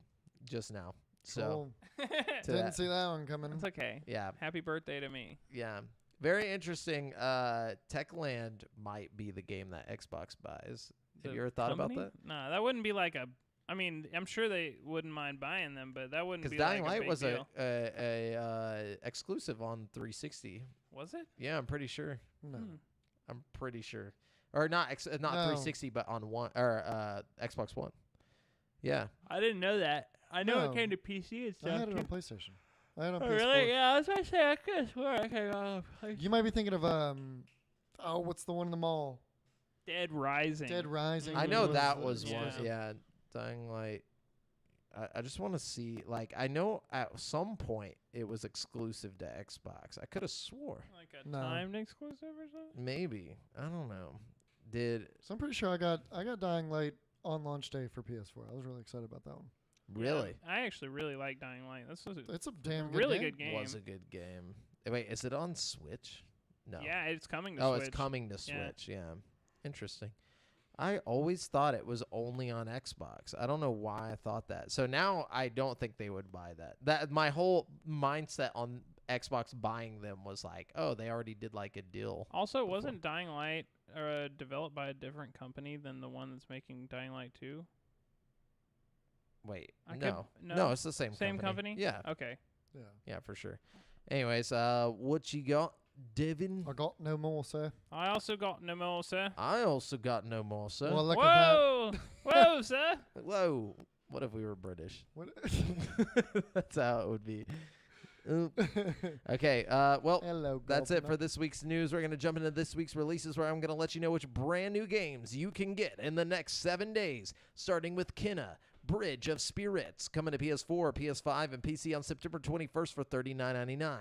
just now. So Cool. to Didn't that- see that one coming. It's okay. yeah, Happy birthday to me. yeah. Very interesting. Techland might be the game that Xbox buys. Have The you ever thought company? about that? Nah, that wouldn't be like a. I mean, I'm sure they wouldn't mind buying them, but that wouldn't Because be Dying like Light a big was deal. a exclusive on 360. Was it? Yeah, I'm pretty sure. No. Hmm. I'm pretty sure. Or not not No. 360, but on one or Xbox One. Yeah. I didn't know that. I know No. it came to PC and I stuff. had it on too. PlayStation. I had it on Oh, PS4. really? Yeah, I was gonna say I could have swear I came You might be thinking of oh, what's the one in the mall? Dead Rising. Dead Rising. I know was, that was yeah. one. Yeah. Dying Light. I just want to see. Like, I know at some point it was exclusive to Xbox. I could have swore. Like a No. timed exclusive or something. Maybe. I don't know. Did So I'm pretty sure I got Dying Light on launch day for PS4. I was really excited about that one. really? I actually really like Dying Light. This was a It's a damn good really game. good game. Was a good game. Wait, is it on Switch? No. Yeah, it's coming to Oh, Switch. it's coming to Yeah. Switch. Yeah. Interesting. I always thought it was only on Xbox. I don't know why I thought that. So now I don't think they would buy that. That my whole mindset on Xbox buying them was like, oh, they already did like a deal. Also, before. wasn't Dying Light developed by a different company than the one that's making Dying Light 2? Wait, I could- no, no? it's the same. Same company? Yeah, Okay. Yeah. yeah, for sure. Anyways, what you got, Devin? I got no more, sir. I also got no more, sir. I also got no more, sir. Well, look at that. Whoa! Whoa, sir! Whoa, what if we were British? What? That's how it would be. Oop. Okay, well, Hello. that's it for governor. this week's news. We're going to jump into this week's releases where I'm going to let you know which brand new games you can get in the next 7 days, starting with Kena, Bridge of Spirits, coming to PS4, PS5, and PC on September 21st for $39.99.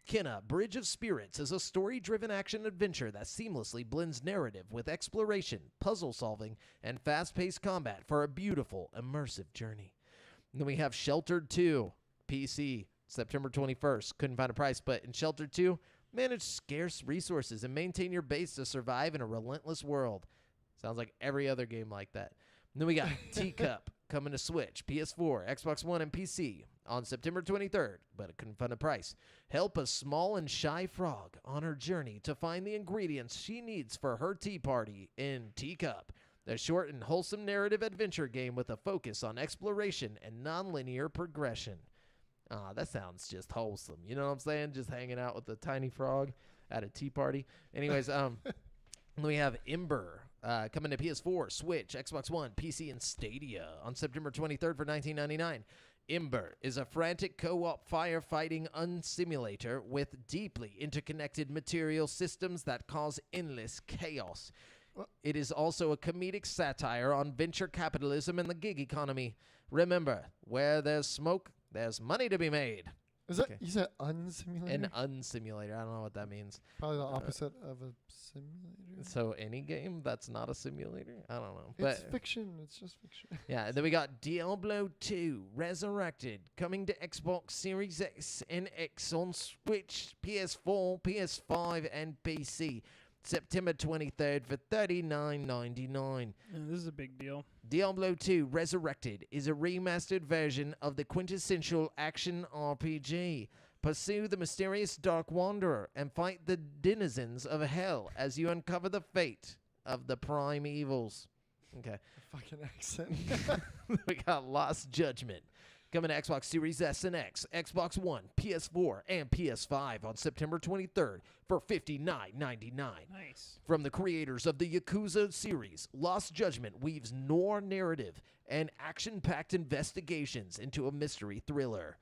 Kena, Bridge of Spirits is a story-driven action-adventure that seamlessly blends narrative with exploration, puzzle-solving, and fast-paced combat for a beautiful, immersive journey. And then we have Sheltered 2, PC, September 21st. Couldn't find a price, but in Sheltered 2, manage scarce resources and maintain your base to survive in a relentless world. Sounds like every other game like that. And then we got Teacup coming to Switch, PS4, Xbox One, and PC on September 23rd, but I couldn't find a price. Help a small and shy frog on her journey to find the ingredients she needs for her tea party in Teacup, a short and wholesome narrative adventure game with a focus on exploration and non-linear progression. That sounds just wholesome. You know what I'm saying? Just hanging out with the tiny frog at a tea party. Anyways, we have Ember coming to PS4, Switch, Xbox One, PC, and Stadia on September 23rd for $19.99. Ember is a frantic co-op firefighting unsimulator with deeply interconnected material systems that cause endless chaos. It is also a comedic satire on venture capitalism and the gig economy. Remember, where there's smoke, there's money to be made. Is that Okay. you said unsimulator? An unsimulator. I don't know what that means. Probably the opposite of a simulator. So any game that's not a simulator? I don't know. It's But fiction. It's just fiction. yeah, and then we got Diablo 2 Resurrected coming to Xbox Series X and X on Switch, PS4, PS5, and PC. September 23rd for $39.99. This is a big deal. Diablo 2 Resurrected is a remastered version of the quintessential action RPG. Pursue the mysterious Dark Wanderer and fight the denizens of hell as you uncover the fate of the prime evils. Okay. Fucking accent. We got Lost Judgment coming to Xbox Series S and X, Xbox One, PS4, and PS5 on September 23rd for $59.99. Nice. From the creators of the Yakuza series, Lost Judgment weaves noir narrative and action-packed investigations into a mystery thriller.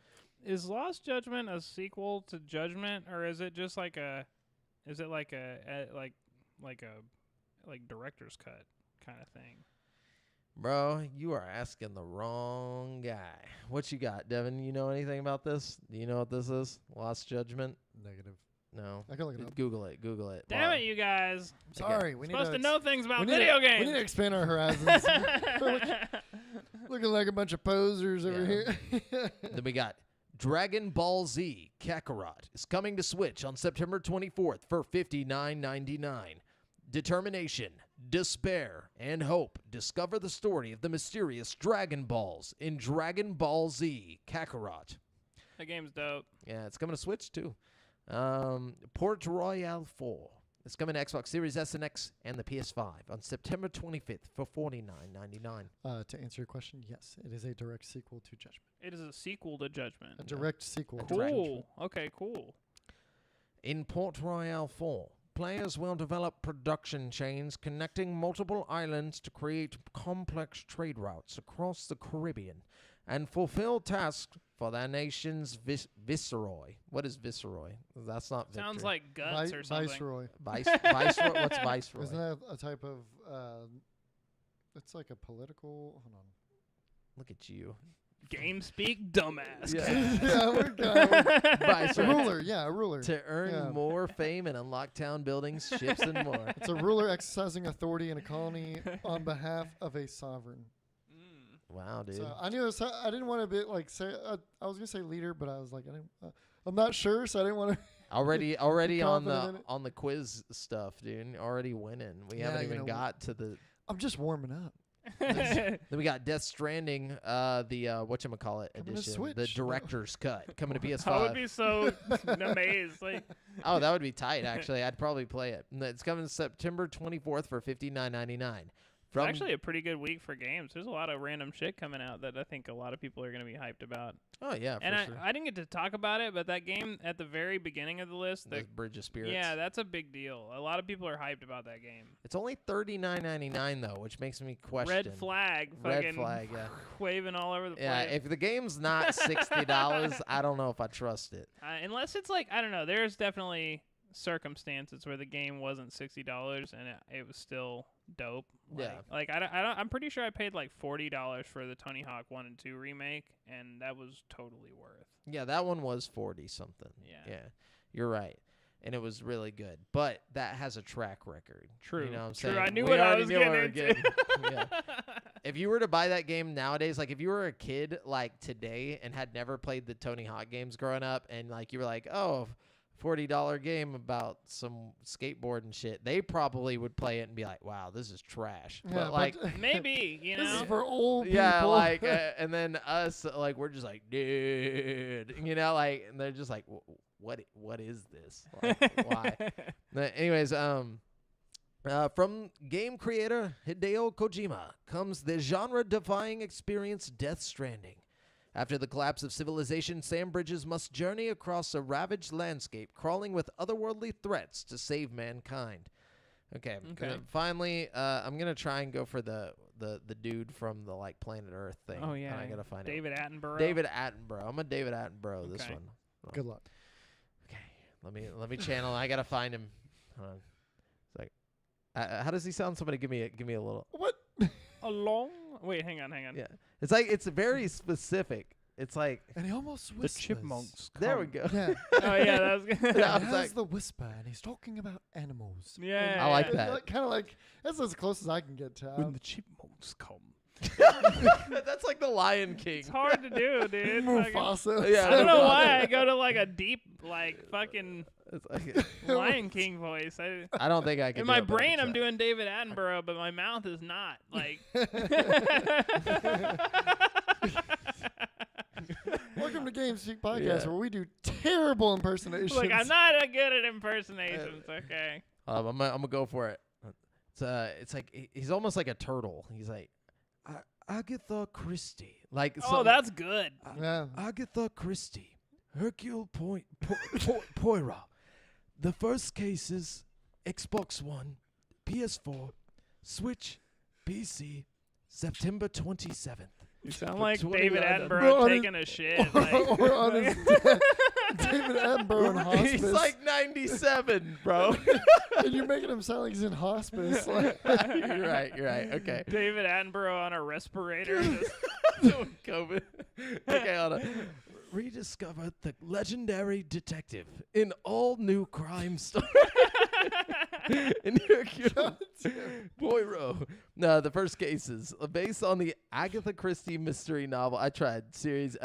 Is Lost Judgment a sequel to Judgment, or is it just like a? Is it like a director's cut kind of thing? Bro, you are asking the wrong guy. What you got, Devin? You know anything about this? Do you know what this is? Lost Judgment? Negative. No. I can look it up. Google it. Google it. Damn Wow. it, you guys! Sorry, we need Supposed to ex- know things about we need video to, games. We need to expand our horizons. Looking like a bunch of posers over Yeah. here. Then we got Dragon Ball Z Kakarot is coming to Switch on September 24th for $59.99. Determination, despair, and hope discover the story of the mysterious Dragon Balls in Dragon Ball Z Kakarot. That game's dope. Yeah, it's coming to Switch too. Port Royale 4. It's coming to Xbox Series S and X and the PS5 on September 25th for $49.99. To answer your question, yes, it is a direct sequel to Judgment. It is a sequel to Judgment. A direct sequel. to Cool. Judgment. Okay, cool. In Port Royale 4, players will develop production chains connecting multiple islands to create complex trade routes across the Caribbean and fulfill tasks for their nation's viceroy. What is viceroy? That's not victory. Sounds like guts or something. Viceroy. Viceroy? What's viceroy? Isn't that a type of? It's like a political. Hold on. Look at you. Game speak, dumbass. Yeah. cat. Yeah, we're a Viceroy. ruler. Yeah, a ruler. To earn Yeah. more fame and unlock town buildings, ships, and more. It's a ruler exercising authority in a colony on behalf of a sovereign. Wow, dude. So I knew it was, I didn't want to be like say I was gonna say leader, but I was like I'm not sure, so I didn't want to. Already on confident in the it. on the quiz stuff, dude. Already winning. We Yeah, haven't you even know, got to the. I'm just warming up. Then we got Death Stranding, the whatchamacallit Coming to edition, the Switch. director's cut, coming to PS5. I would be so amazed. Like, Oh, that would be tight. Actually, I'd probably play it. And it's coming September 24th for $59.99. it's actually a pretty good week for games. There's a lot of random shit coming out that I think a lot of people are going to be hyped about. Oh yeah, for And sure. I didn't get to talk about it, but that game at the very beginning of the list, The Bridge of Spirits. yeah, that's a big deal. A lot of people are hyped about that game. It's only $39.99 though, which makes me question. Red flag, Red fucking flag, yeah. waving all over the Yeah, place. if the game's not $60, I don't know if I trust it. Unless it's like, I don't know, there's definitely circumstances where the game wasn't $60 and it was still dope. Yeah. Like I'm pretty sure I paid like $40 for the Tony Hawk 1 and 2 remake, and that was totally worth. Yeah, that one was 40 something. Yeah. Yeah. You're right. And it was really good. But that has a track record. True. You know what I'm True. saying? I knew We what I already was knew what getting we were into. yeah. If you were to buy that game nowadays, like if you were a kid like today and had never played the Tony Hawk games growing up and like you were like, "Oh, $40 game about some skateboard and shit," they probably would play it and be like, "Wow, this is trash." Yeah, but like Maybe, you this is know. for old people. yeah, like, and then us, like, we're just like, dude, you know, like, and they're just like, what is this? Like, why? Anyways, from game creator Hideo Kojima comes the genre-defying experience Death Stranding. After the collapse of civilization, Sam Bridges must journey across a ravaged landscape, crawling with otherworldly threats to save mankind. Okay. Finally, I'm gonna try and go for the dude from the like Planet Earth thing. Oh yeah, I gotta find David Attenborough. David Attenborough. I'm a David Attenborough. This Okay. one. Good luck. Okay. Let me channel. I gotta find him. Hold on. It's like, how does he sound? Somebody give me a little. What? Along. Wait, hang on. Yeah. It's like it's very specific. It's like And he almost The whispers. chipmunks. there we come. go. Yeah. Oh yeah, that was good. Yeah, I He was has like- the whisper, and he's talking about animals. Yeah, I like yeah. that. Kind of like that's as close as I can get to. When the chipmunks come. That's like the Lion King. It's hard to do, dude. Fucking- Mufasa. Yeah, I don't know why I go to like a deep, like fucking It's like, Lion King voice. I don't think I can. In do my it, but I brain, can I'm try. doing David Attenborough, but my mouth is not. Like, Welcome to Game Speak Podcast, Yeah. where we do terrible impersonations. look, I'm not good at impersonations. Okay. I'm gonna go for it. It's like he's almost like a turtle. He's like, Agatha Christie. Like, Oh, that's good. Yeah. Agatha Christie, Hercule Poirot. The first cases: Xbox One, PS4, Switch, PC, September 27th. You sound like 20 David items. Bro, Attenborough on taking a shit. or Like, on his David Attenborough in hospice. He's like 97, bro. and you're making him sound like he's in hospice. Like, You're right. Okay. David Attenborough on a respirator. Just Doing COVID. Okay, hold on. Rediscover the legendary detective in all new crime story. Poirot. No, the first cases based on the Agatha Christie mystery novel. I tried series.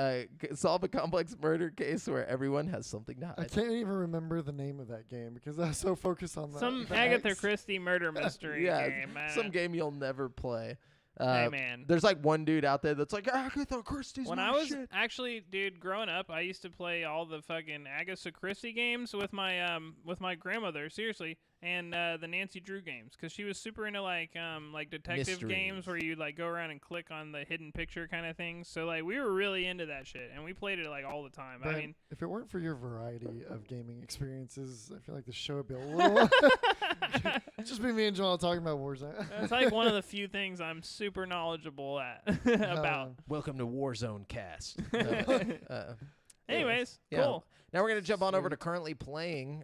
Solve a complex murder case where everyone has something to I hide. can't even remember the name of that game because I was so focused on Some the Agatha X. Christie murder mystery Yeah, game, man. some game you'll never play. Hey, man. There's like one dude out there that's like Agatha Christie's When my I was shit. actually, dude, growing up, I used to play all the fucking Agatha Christie games with my grandmother, seriously, and the Nancy Drew games, because she was super into like detective games Mysteries. where you like go around and click on the hidden picture kind of things. So like we were really into that shit, and we played it like all the time. But I mean, if it weren't for your variety of gaming experiences, I feel like the show would be a little. Just be me and Joel talking about Warzone. it's like one of the few things I'm super knowledgeable at about. Welcome to Warzone Cast. Anyways, Yeah. cool. Now we're gonna jump on over to Sweet. currently playing.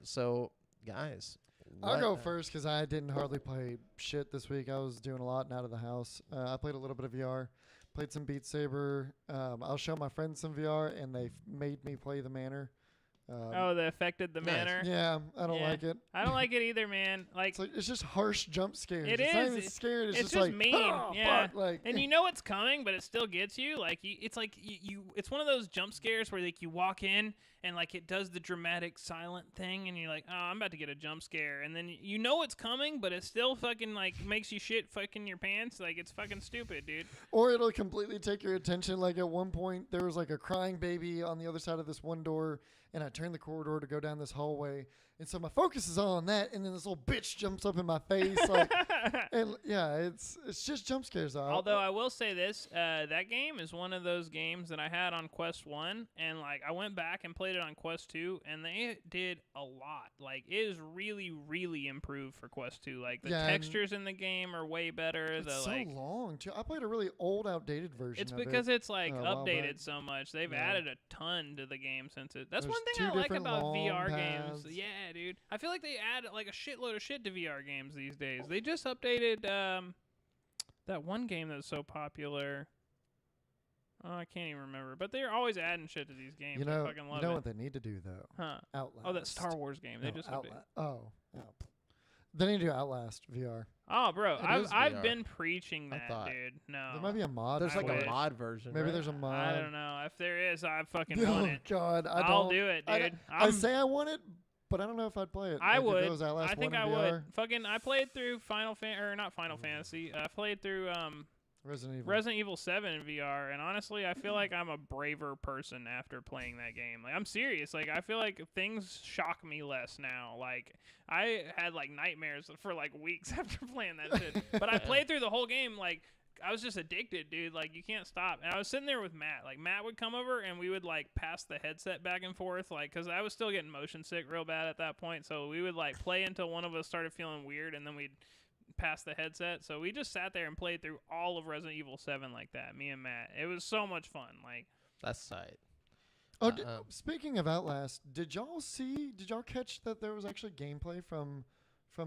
So guys, I'll go what- first because I didn't hardly play shit this week. I was doing a lot and out of the house. I played a little bit of VR, played some Beat Saber. I'll show my friends some VR, and they made me play the Manor. Oh, that affected the Nice. manor. Yeah, I don't Yeah. like it. I don't like it either, man. Like, It's just harsh jump scares. It it's not is. even scared. It's, it's just like mean, "Ah, yeah. fuck," like, and you know it's coming, but it still gets you. Like, it's like you. It's one of those jump scares where like you walk in and like it does the dramatic silent thing, and you're like, oh, I'm about to get a jump scare, and then you know it's coming, but it still fucking like makes you shit fucking your pants. Like it's fucking stupid, dude. or it'll completely take your attention. Like at one point, there was like a crying baby on the other side of this one door, and I turned the corridor to go down this hallway, and so my focus is all on that, and then this little bitch jumps up in my face, like, and yeah, it's just jump scares. Though. Although I will say this, that game is one of those games that I had on Quest 1, and like I went back and played it on Quest 2, and they did a lot. Like it is really, really improved for Quest 2. Like the Yeah, and textures in the game are way better. it's The so like long too. I played a really old, outdated version. it's of because it. it's like a while updated back. so much. They've Yeah. added a ton to the game since it. That's There's one thing 2 I like different about long VR games. paths. Yeah, dude. I feel like they add like a shitload of shit to VR games these days. They just updated that one game that's so popular. Oh, I can't even remember. But they're always adding shit to these games. You know, I fucking love you know it. what they need to do though? Huh. Outlast. Oh, that Star Wars game. They No, just updated. Oh, they need to do Outlast VR. Oh, bro. It is I've VR. been preaching I that, thought. dude. No. There might be a mod. There's for like I a wish. mod version. Maybe right? there's a mod. I don't know. If there is, I fucking want Oh it. God, I I'll don't. do it, I dude. don't- I say I want it, but I don't know if I'd play it. I Like, if would. it was Outlast I think 1 I in would. VR, Fucking, I played through not Final Fantasy. I played through Resident Evil. Resident Evil 7 in VR, and honestly, I feel like I'm a braver person after playing that game. Like, I'm serious. Like, I feel like things shock me less now. Like, I had like nightmares for like weeks after playing that shit. But I played through the whole game. Like, I was just addicted, dude. Like, you can't stop. And I was sitting there with Matt. Like, Matt would come over, and we would like pass the headset back and forth, like, because I was still getting motion sick real bad at that point. So we would like play until one of us started feeling weird, and then we'd pass the headset. So we just sat there and played through all of Resident Evil 7 like that, me and Matt. It was so much fun. Like, That's tight. Oh, Uh-uh. speaking of Outlast, did y'all catch that there was actually gameplay from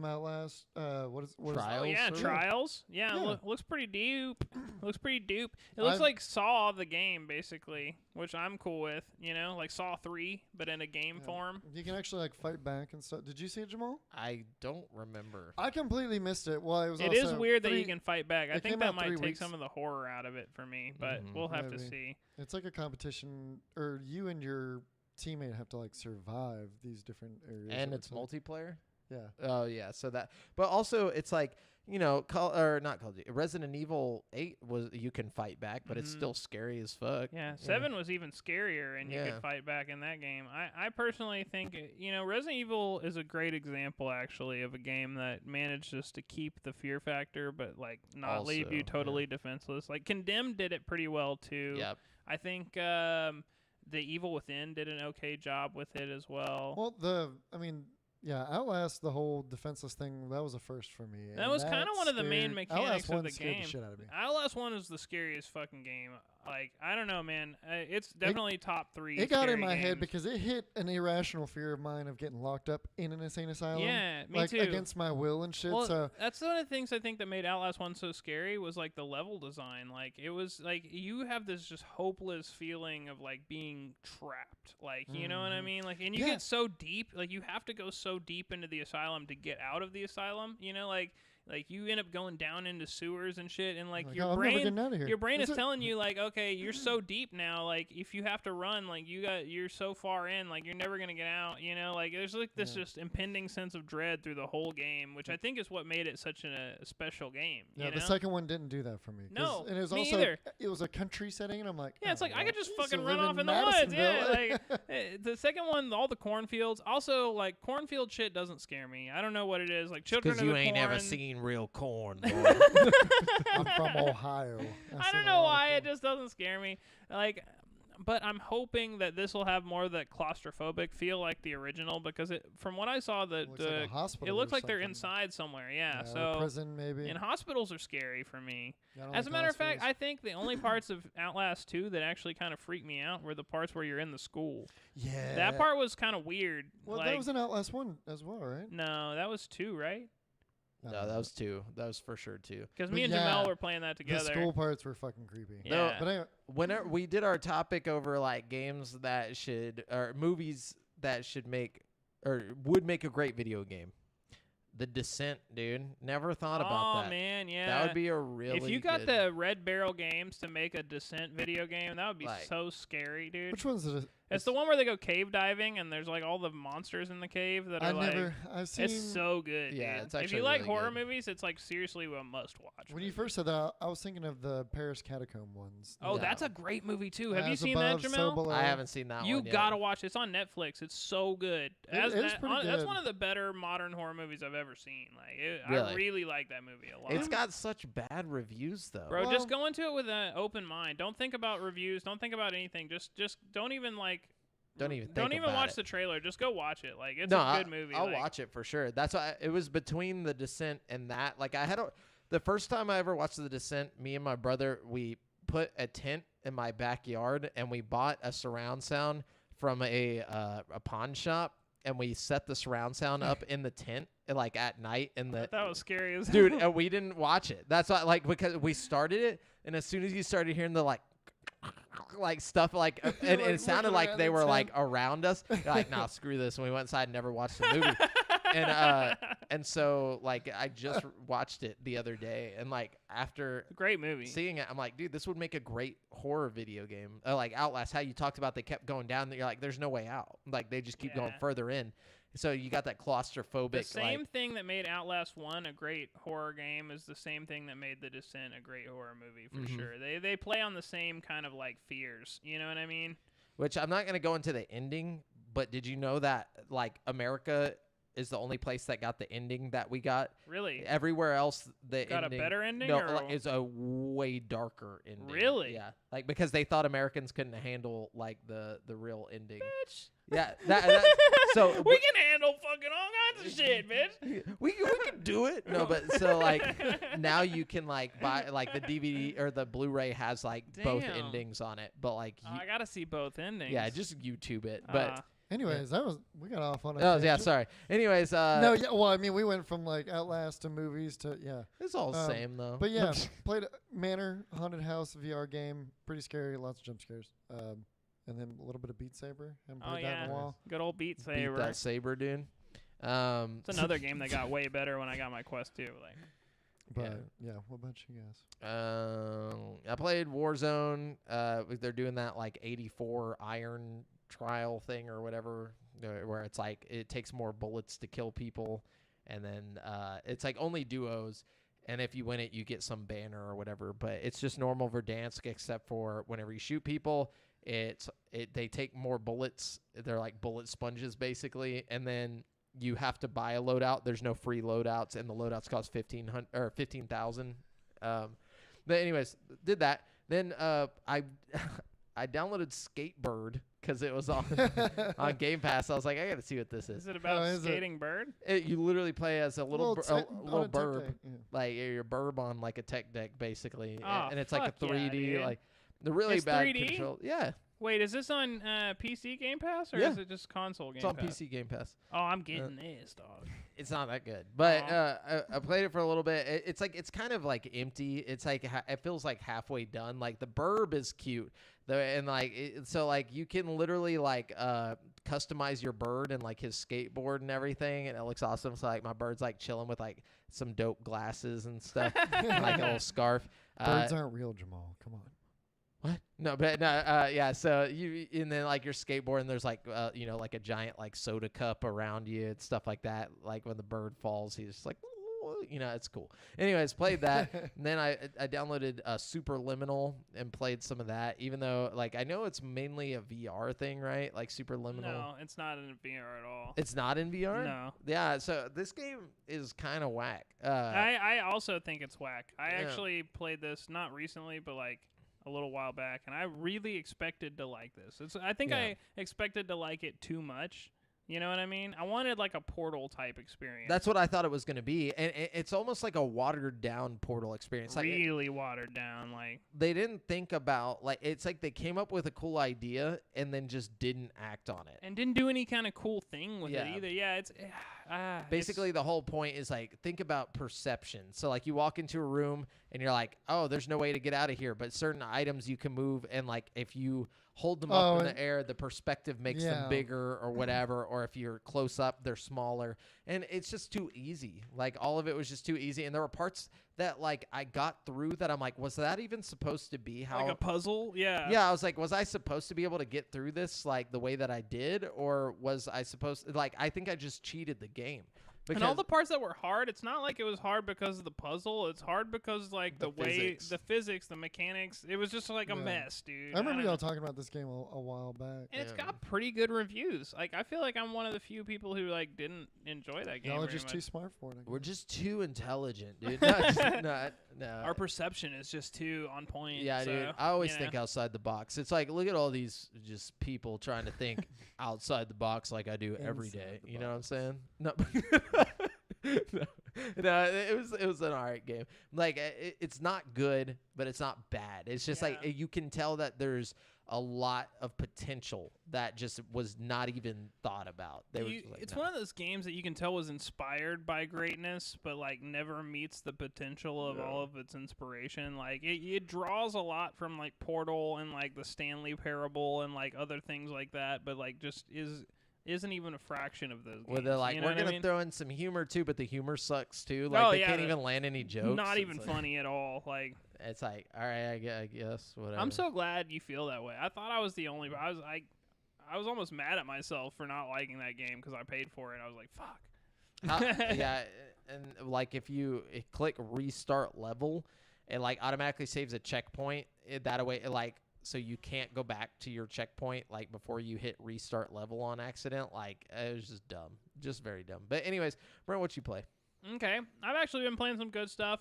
Outlast? What is Trials? oh yeah, or- Trials. Yeah, Yeah. Looks pretty dupe. Looks pretty dupe. It looks I've- like Saw the game basically, which I'm cool with. You know, like Saw 3, but in a game Yeah. form. You can actually like fight back and stuff. Did you see it, Jamal? I don't remember. I completely missed it. Well, it was. It is also weird that 3 you can fight back. I it think came that out might 3 take weeks. some of the horror out of it for me, but Mhm. we'll have to Maybe. see. It's like a competition, or you and your teammate have to like survive these different areas. And it it's looks like. multiplayer. Yeah. Oh yeah, so that. But also, it's like not Call of Duty. Resident Evil 8 was you can fight back, but it's Mhm. still scary as fuck. Yeah, 7 was even scarier, and you Yeah. could fight back in that game. I personally think, Resident Evil is a great example, actually, of a game that manages to keep the fear factor, but, like, not leave Also, you yeah. totally defenseless. Like, Condemned did it pretty well, too. Yep. I think The Evil Within did an okay job with it as well. Well, yeah, Outlast, the whole defenseless thing, that was a first for me. That and was kinda one of the main scared- mechanics Outlast of 1 the scared game. The shit out of me. Outlast 1 is the scariest fucking game Like, I don't know, man. It's definitely top 3. It got in scary my head games. because it hit an irrational fear of mine of getting locked up in an insane asylum. Yeah, me like too. against my will and shit. Well, So that's one of the things I think that made Outlast 1 so scary was like the level design. Like it was like you have this just hopeless feeling of like being trapped. Like, you know what I Mhm. mean? Like, and you Yeah. get so deep, like you have to go so deep into the asylum to get out of the asylum. You know, like you end up going down into sewers and shit, and like oh, your I'm never brain getting out of here. your brain That's is it. telling you like, okay, you're so deep now, like if you have to run, like you're so far in, like you're never gonna get out, you know, like there's like this Yeah. just impending sense of dread through the whole game, which I think is what made it such a special game. Yeah, you the know? second one didn't do that for me. 'Cause- No, and it was me also either. it was a country setting, and I'm like, Yeah, it's oh, like I could just I used to fucking run live off in the woods. Yeah, Madisonville. like the second one, all the cornfields. Also, like cornfield shit doesn't scare me. I don't know what it is. Like children Because of you the ain't corn. ever seen real corn. Boy. I'm from Ohio. I've I seen don't a know lot of why it corn. just doesn't scare me. Like, but I'm hoping that this will have more of that claustrophobic feel like the original because it, from what I saw, Looks like a hospital it looks or like they're something. inside somewhere. Yeah, or so. prison maybe. And hospitals are scary for me. I don't As a like matter of fact, I hospitals. think the only parts of Outlast 2 that actually kind of freaked me out were the parts where you're in the school. yeah, That part was kind of weird. Well, like, that was an Outlast 1 as well, right? no, that was 2, right? I No, don't that know. was 2. That was for sure 2. Because But me and yeah, Jamel were playing that The together. school parts were fucking creepy. Yeah. But anyway, Whenever we did our topic over like games that should or movies that should make or would make a great video game. The Descent, dude. Never thought about oh that. man, yeah. That would be a really if you got good, the Red Barrel Games to make a Descent video game, that would be Like- so scary, dude. which one's it? It's the one where they go cave diving and there's like all the monsters in the cave that I are like. never. I've seen. It's so good. Yeah, dude. it's if actually you like really horror good. movies, it's like seriously a must watch. When you first said that, I was thinking of the Paris Catacomb ones. Oh, Yeah. that's a great movie too. Have you As seen that, above, so Jamel? below. I haven't seen that You one yet. gotta watch it. It's on Netflix. It's so good. It is pretty That's good. one of the better modern horror movies I've ever seen. Like, I Really? really like that movie a lot. It's got such bad reviews though. Bro, Well- just go into it with an open mind. Don't think about reviews. Don't think about anything. Just don't even like. Don't even think Don't even about watch it. the trailer. Just go watch it. Like it's No, a good movie. I'll like, watch it for sure. That's why it was between The Descent and that. Like the first time I ever watched The Descent, me and my brother, we put a tent in my backyard and we bought a surround sound from a pawn shop and we set the surround sound up in the tent like at night in the That was scary as dude, hell. and we didn't watch it. That's why, like, because we started it, and as soon as you started hearing the like stuff, like, and, You're, and like, it sounded looking like around they the were like tent. around us. You're like, nah, screw this. And we went inside and never watched the movie. And so like I just watched it the other day, and like after Great movie. seeing it, I'm like, dude, this would make a great horror video game. Like Outlast, how you talked about they kept going down. You're like, there's no way out. Like they just keep going Yeah. further in. So you got that claustrophobic. The same like, thing that made Outlast 1 a great horror game is the same thing that made The Descent a great horror movie for Mhm. sure. They play on the same kind of like fears. You know what I mean? which I'm not gonna go into the ending, but did you know that like America is the only place that got the ending that we got? Really? Everywhere else, the Got ending a better ending? no, or like, it's a way darker ending. Really? Yeah, like because they thought Americans couldn't handle like the real ending. bitch. Yeah, so we can handle fucking all kinds of shit, bitch. we can do it. No, but so like now you can like buy like the DVD or the Blu-ray has like both Damn. endings on it, but like Oh, I gotta see both endings. yeah, just YouTube it. But Ah. Anyways, we got off on a oh yeah, tangent. sorry. Anyways, No, yeah. Well, I mean, we went from like Outlast to movies to yeah. it's all the same though. But yeah, played a Manor Haunted House VR game. Pretty scary. Lots of jump scares. And then a little bit of Beat Saber. Haven't Oh played that in yeah, a while. good old Beat beat Saber. that saber, dude. It's another game that got way better when I got my Quest 2. Like, But yeah, what about you guys? I played Warzone. They're doing that like 84 iron trial thing or whatever, where it's like it takes more bullets to kill people, and then it's like only duos. And if you win it, you get some banner or whatever. But it's just normal Verdansk, except for whenever you shoot people, they take more bullets. They're like bullet sponges basically, and then you have to buy a loadout. There's no free loadouts, and the loadouts cost 15,000. But anyways, did that. Then I downloaded Skatebird because it was on on Game Pass. I was like, I got to see what this is. is it about is it? skating bird? You literally play as a little on little a tech burb, deck, yeah. like you're burb on like a tech deck basically, Oh, and it's like a fuck yeah, 3D dude. like. The really It's bad 3D? control. Yeah, Wait, is this on PC Game Pass or Yeah. is it just console Game it's on Pass? PC Game Pass. Oh, I'm getting this, dog. It's not that good, but Aw. I played it for a little bit. It's like it's kind of like empty. It's like it feels like halfway done. Like the burb is cute, and like so like you can literally like customize your bird and like his skateboard and everything, and it looks awesome. So like my bird's like chilling with like some dope glasses and stuff, like a little scarf. Birds aren't real, Jamal. Come on. What? No, but no, yeah. So you and then like your skateboard and there's like you know like a giant like soda cup around you and stuff like that. Like when the bird falls, he's just like, you know, it's cool. Anyways, played that. And then I downloaded Superliminal and played some of that. Even though like I know it's mainly a VR thing, right? Like Superliminal. No, it's not in VR at all. It's not in VR. No. Yeah. So this game is kind of whack. I also think it's whack. I Yeah. actually played this not recently, but like a little while back, and I really expected to like this. I think Yeah. I expected to like it too much. You know what I mean? I wanted like a Portal type experience. That's what I thought it was going to be, and it's almost like a watered down Portal experience. Like really watered down. Like they didn't think about like it's like they came up with a cool idea and then just didn't act on it. and didn't do any kind of cool thing with Yeah. it either. Yeah, it's Basically, the whole point is like think about perception. So like you walk into a room and you're like, oh, there's no way to get out of here, but certain items you can move, and like if you hold them up in the air, the perspective makes them bigger or whatever, or if you're close up, they're smaller, and it's just too easy. Like all of it was just too easy, and there were parts that like I got through that I'm like, was that even supposed to be how like a puzzle. Yeah. Yeah, I was like, was I supposed to be able to get through this like the way that I did, or was I supposed like I think I just cheated the game. And all the parts that were hard, it's not like it was hard because of the puzzle. It's hard because like the way the physics, the mechanics, it was just like a mess, dude. I remember don't y'all know. talking about this game a while back. And it's got pretty good reviews. Like I feel like I'm one of the few people who like didn't enjoy that game. Y'all are very just much. too smart for it. I We're guess. just too intelligent, dude. No. Our perception is just too on point. Yeah, so, dude. I always you think know. outside the box. It's like, look at all these just people trying to think outside the box like I do every Inside day. the You know what I'm box. saying? No. no, it was an alright game. Like it's not good, but it's not bad. It's just like Yeah. you can tell that there's a lot of potential that just was not even thought about. They were just like, It's no. one of those games that you can tell was inspired by greatness, but like never meets the potential of all of its inspiration. Like it draws a lot from like Portal and like the Stanley Parable and like other things like that, but like just isn't even a fraction of those games. Where they're like, you know we're what I gonna mean? throw in some humor too, but the humor sucks too. Like Oh, they yeah, can't the- even land any jokes. Not It's even like- funny at all. Like It's like, all right, I guess whatever. I'm so glad you feel that way. I thought I was the only. I was almost mad at myself for not liking that game because I paid for it. I was like, fuck. Yeah, and like if you click restart level, it like automatically saves a checkpoint that way. Like so you can't go back to your checkpoint like before you hit restart level on accident. Like it was just dumb, just very dumb. But anyways, Brent, what you play? Okay, I've actually been playing some good stuff.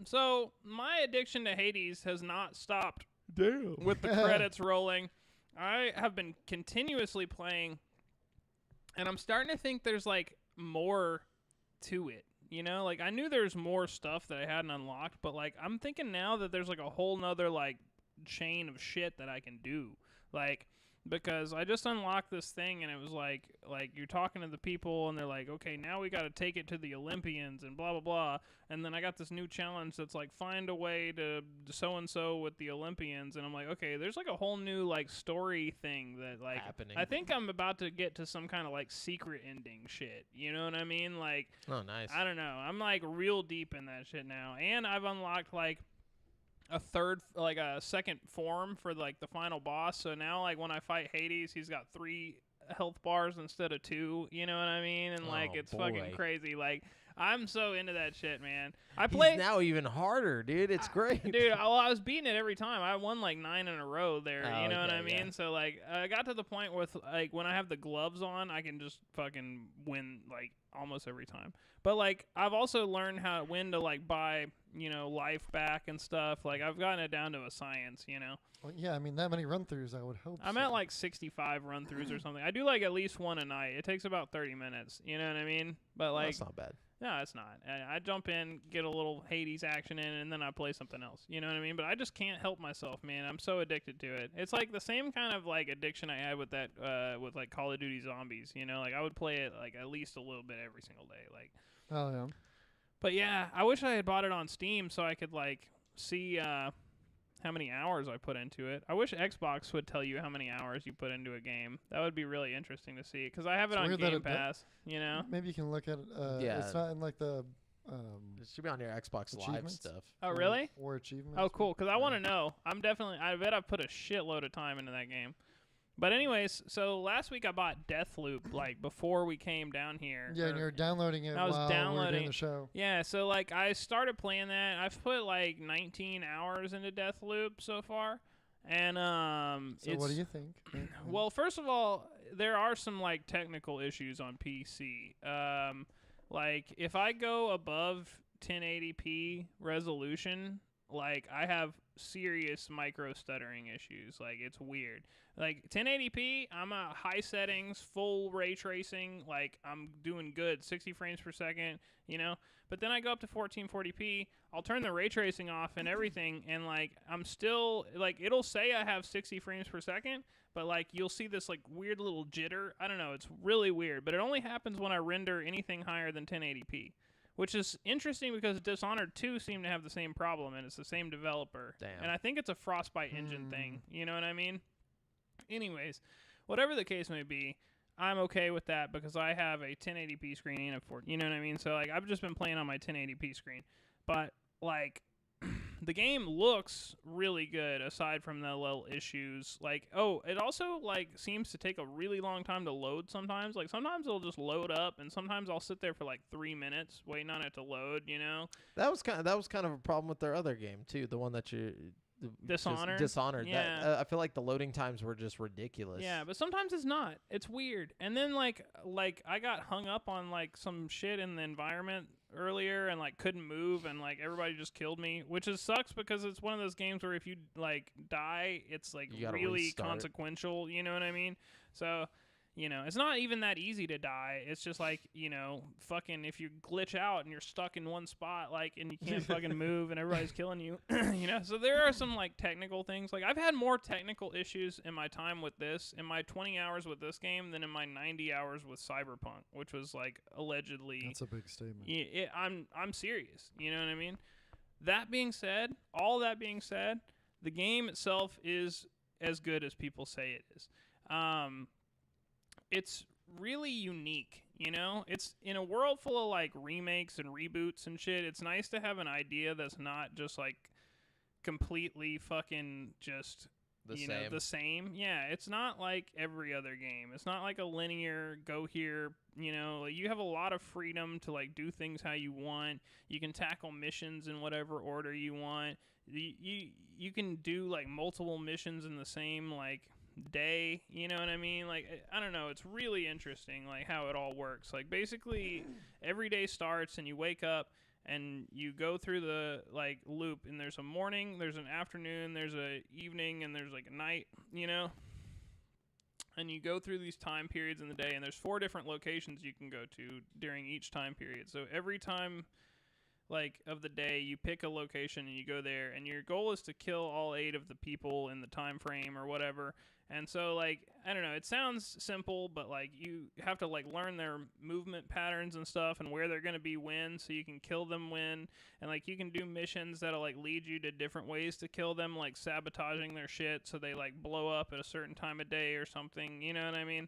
So my addiction to Hades has not stopped Damn. with the credits rolling. I have been continuously playing, and I'm starting to think there's like more to it. You know, like I knew there's more stuff that I hadn't unlocked, but like I'm thinking now that there's like a whole nother like chain of shit that I can do. Like because I just unlocked this thing and it was like you're talking to the people and they're like, okay, now we got to take it to the Olympians and blah blah blah. And then I got this new challenge that's like find a way to so and so with the Olympians, and I'm like, okay, there's like a whole new like story thing that like Happening. I think I'm about to get to some kind of like secret ending shit. You know what I mean? Like Oh, nice. I don't know. I'm like real deep in that shit now, and I've unlocked like a second form for like the final boss. So now like when I fight Hades, he's got 3 health bars instead of 2. You know what I mean? And like Oh, it's boy. fucking crazy. Like I'm so into that shit, man. I He's played. now even harder, dude. It's great. Dude, I was beating it every time. I won like 9 in a row there. Oh, you know what okay, I mean? yeah. So like, I got to the point with like when I have the gloves on, I can just fucking win like almost every time. But like, I've also learned when to like buy life back and stuff. Like I've gotten it down to a science. You know, Well, yeah, I mean that many run throughs, I would hope. I'm so. at like 65 run throughs or something. I do like at least one a night. It takes about 30 minutes. You know what I mean? But Well, like, that's not bad. No, it's not. I jump in, get a little Hades action in, and then I play something else. You know what I mean? But I just can't help myself, man. I'm so addicted to it. It's like the same kind of like addiction I had with that, with like Call of Duty Zombies. You know, like I would play it like at least a little bit every single day. Like, Oh yeah. but yeah, I wish I had bought it on Steam so I could like see how many hours I put into it. I wish Xbox would tell you how many hours you put into a game. That would be really interesting to see because I have it It's on weird that Game it do- Pass. You know. Maybe you can look at it. Yeah. It's not in like the It should be on your Xbox Live Achievements? stuff. Oh really? Or achievements. Oh, cool. Because I Yeah. want to know. I bet I've put a shitload of time into that game. But anyways, so last week I bought Deathloop like before we came down here. Yeah, and or- you're downloading it I was while we're downloading doing it. the show. Yeah, so like I started playing that. I've put like 19 hours into Deathloop so far, and So it's what do you think? well. First of all, there are some like technical issues on PC. Like if I go above 1080p resolution, like I have serious micro stuttering issues. Like it's weird. Like 1080p, I'm at high settings, full ray tracing, like I'm doing good, 60 frames per second, you know. But then I go up to 1440p, I'll turn the ray tracing off and everything, and like I'm still like it'll say I have 60 frames per second, but like you'll see this like weird little jitter. I don't know, it's really weird, but it only happens when I render anything higher than 1080p. Which is interesting because Dishonored 2 seemed to have the same problem, and it's the same developer. Damn. And I think it's a Frostbite engine thing. You know what I mean? Anyways, whatever the case may be, I'm okay with that because I have a 1080p screen and a 4. You know what I mean? So like I've just been playing on my 1080p screen, but like the game looks really good aside from the little issues. Like, oh, it also like seems to take a really long time to load sometimes. Like sometimes it'll just load up, and sometimes I'll sit there for like 3 minutes waiting on it to load, you know? That was kind of a problem with their other game too. The one that Dishonored? Dishonored. Yeah. That, I feel like the loading times were just ridiculous. Yeah, but sometimes it's not. It's weird. And then like I got hung up on like some shit in the environment earlier and like couldn't move and like everybody just killed me, which is sucks because it's one of those games where if you like die, it's like You gotta really restart. consequential, you know what I mean? So, you know, it's not even that easy to die. It's just like, you know, fucking if you glitch out and you're stuck in one spot, like, and you can't fucking move and everybody's killing you, you know? So there are some, like, technical things. Like, I've had more technical issues in my time with this, in my 20 hours with this game, than in my 90 hours with Cyberpunk, which was, like, allegedly... That's a big statement. I'm serious. You know what I mean? That being said, all that being said, the game itself is as good as people say it is. It's really unique, you know? It's in a world full of like remakes and reboots and shit. It's nice to have an idea that's not just like completely fucking just the same. Yeah, it's not like every other game. It's not like a linear go here, you know, like you have a lot of freedom to like do things how you want. You can tackle missions in whatever order you want. You can do like multiple missions in the same like day, you know what I mean? Like I don't know, it's really interesting like how it all works. Like basically every day starts and you wake up and you go through the like loop, and there's a morning, there's an afternoon, there's a evening, and there's like a night, you know? And you go through these time periods in the day, and there's 4 different locations you can go to during each time period. So every time like of the day you pick a location and you go there, and your goal is to kill all 8 of the people in the time frame or whatever. And so like I don't know, it sounds simple, but like you have to like learn their movement patterns and stuff and where they're going to be when, so you can kill them when. And like you can do missions that'll like lead you to different ways to kill them, like sabotaging their shit so they like blow up at a certain time of day or something, you know what I mean?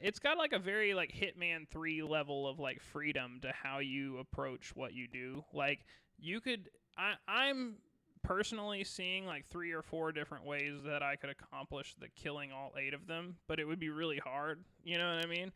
It's got like a very like Hitman 3 level of like freedom to how you approach what you do. Like you could I'm personally seeing like 3 or 4 different ways that I could accomplish the killing all 8 of them, but it would be really hard, you know what I mean?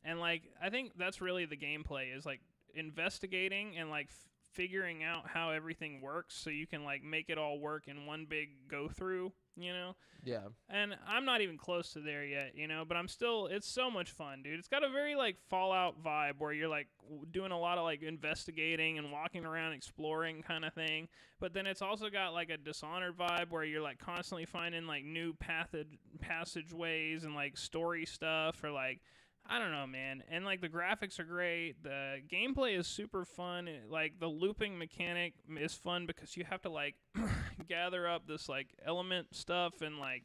And like I think that's really the gameplay, is like investigating and like figuring out how everything works so you can like make it all work in one big go through, you know? Yeah. And I'm not even close to there yet, you know, but it's so much fun, dude. It's got a very like Fallout vibe where you're like doing a lot of like investigating and walking around exploring kind of thing. But then it's also got like a Dishonored vibe where you're like constantly finding like new passageways and like story stuff, or like I don't know, man. And like the graphics are great. The gameplay is super fun. Like the looping mechanic is fun because you have to like gather up this like element stuff and like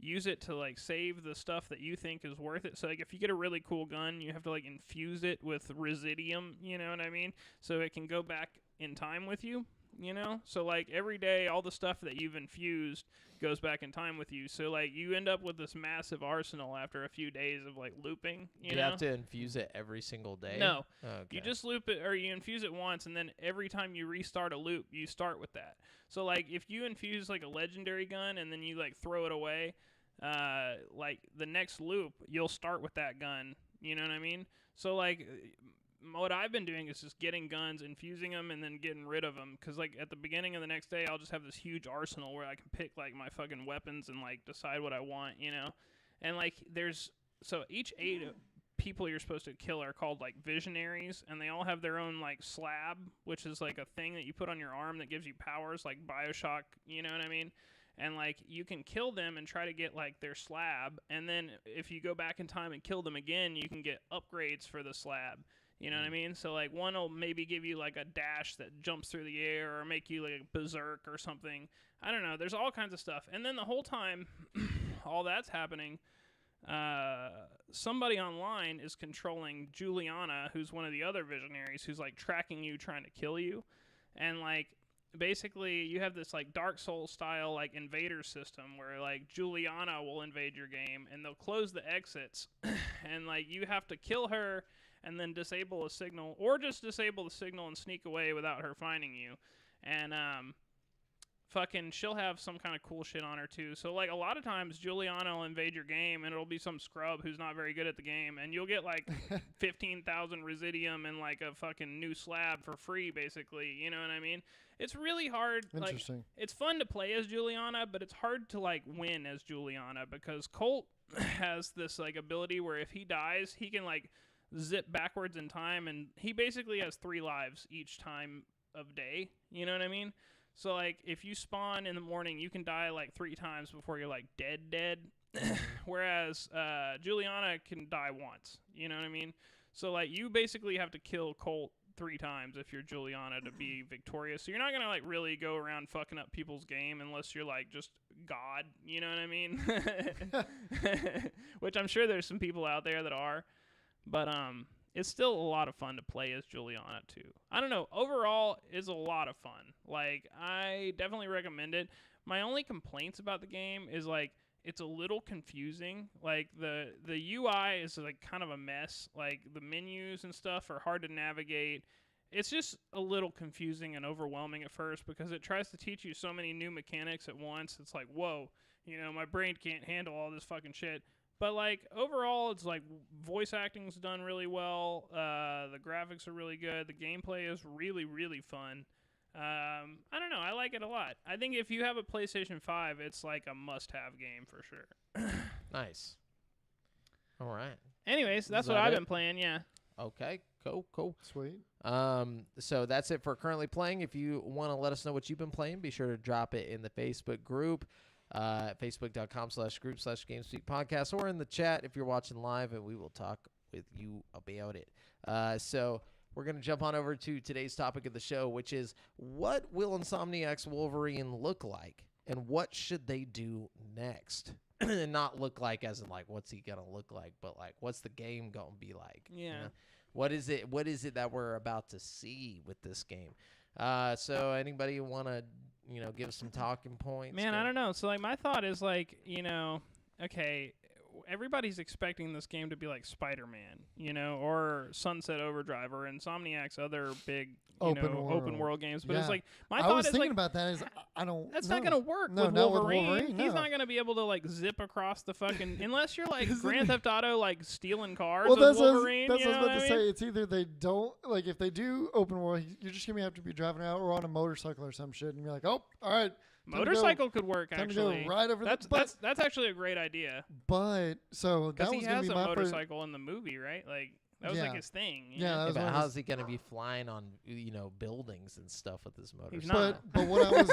use it to like save the stuff that you think is worth it. So like if you get a really cool gun, you have to like infuse it with residium, you know what I mean? So it can go back in time with you, you know? So like every day all the stuff that you've infused goes back in time with you. So like you end up with this massive arsenal after a few days of like looping, you know? have to infuse it every single day? No. Okay. You just loop it, or you infuse it once, and then every time you restart a loop, you start with that. So, like, if you infuse, like, a legendary gun, and then you, like, throw it away, like, the next loop, you'll start with that gun. You know what I mean? So, like, what I've been doing is just getting guns, infusing them, and then getting rid of them. Because, like, at the beginning of the next day, I'll just have this huge arsenal where I can pick, like, my fucking weapons and, like, decide what I want, you know? And, like, so each 8 people you're supposed to kill are called like visionaries, and they all have their own like slab, which is like a thing that you put on your arm that gives you powers like BioShock, you know what I mean? And like you can kill them and try to get like their slab, and then if you go back in time and kill them again, you can get upgrades for the slab. You know what I mean? So like one will maybe give you like a dash that jumps through the air, or make you like a berserk or something. I don't know. There's all kinds of stuff. And then the whole time all that's happening, somebody online is controlling Juliana, who's one of the other visionaries, who's like tracking you, trying to kill you. And like basically you have this like Dark Souls style like invader system where like Juliana will invade your game, and they'll close the exits and like you have to kill her and then disable a signal, or just disable the signal and sneak away without her finding you. And fucking she'll have some kind of cool shit on her too. So like a lot of times Juliana will invade your game, and it'll be some scrub who's not very good at the game, and you'll get like 15,000 residium and like a fucking new slab for free basically, you know what I mean? It's really hard. Interesting. Like, it's fun to play as Juliana, but it's hard to like win as Juliana, because Colt has this like ability where if he dies, he can like zip backwards in time, and he basically has 3 lives each time of day, you know what I mean? So, like, if you spawn in the morning, you can die, like, 3 times before you're, like, dead. Whereas Juliana can die once. You know what I mean? So, like, you basically have to kill Colt 3 times if you're Juliana to be victorious. So you're not going to, like, really go around fucking up people's game unless you're, like, just God. You know what I mean? Which I'm sure there's some people out there that are. But, it's still a lot of fun to play as Juliana, too. I don't know. Overall, it's a lot of fun. Like, I definitely recommend it. My only complaints about the game is, like, it's a little confusing. Like, the UI is, like, kind of a mess. Like, the menus and stuff are hard to navigate. It's just a little confusing and overwhelming at first because it tries to teach you so many new mechanics at once. It's like, whoa, you know, my brain can't handle all this fucking shit. But, like, overall, it's, like, voice acting's done really well. The graphics are really good. The gameplay is really, really fun. I don't know. I like it a lot. I think if you have a PlayStation 5, it's, like, a must-have game for sure. Nice. All right. Anyways, that's Is what that I've it? been playing, yeah. Okay. Cool. Sweet. So that's it for currently playing. If you want to let us know what you've been playing, be sure to drop it in the Facebook group. Facebook.com/group/GameSpeak Podcast, or in the chat if you're watching live, and we will talk with you about it. So we're going to jump on over to today's topic of the show, which is what will Insomniac's Wolverine look like, and what should they do next? And not look like as in like what's he going to look like, but like what's the game going to be like? Yeah. You know? What is it that we're about to see with this game? So anybody want to give some talking points? Man, I don't know. So, like, my thought is, like, okay, everybody's expecting this game to be like Spider-Man, or Sunset Overdrive, or Insomniac's other big, open world games. But it's like, my I thought was is, thinking like, about that. I don't. that's know. not going to work No, with not with Wolverine. Wolverine, He's no. not going to be able to, like, zip across the fucking, unless you're, like, Grand Theft Auto, like, stealing cars Well, with that's Wolverine. what I was you know about to what I say. mean? It's either they don't, like, if they do open world, you're just going to have to be driving out or on a motorcycle or some shit, and you're like, oh, all right. Motorcycle could work, Time actually. to go right over That's actually a great idea. But, so that Because was he going to has be a my first. motorcycle in the movie, right? Like, that was, like, Yeah. his thing. you Yeah, know? that Yeah, was but one of how's he going to be flying on buildings and stuff with this motorcycle? He's not. But what I was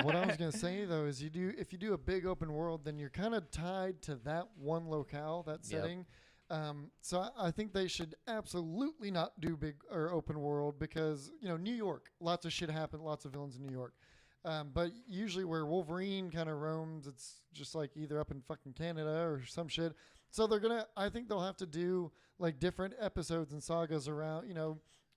what I was gonna say though is if you do a big open world, then you're kind of tied to that one locale, that Yep. setting. So I think they should absolutely not do big or open world because, New York, lots of shit happen, lots of villains in New York. But usually where Wolverine kind of roams, it's just like either up in fucking Canada or some shit. So I think they'll have to do like different episodes and sagas around,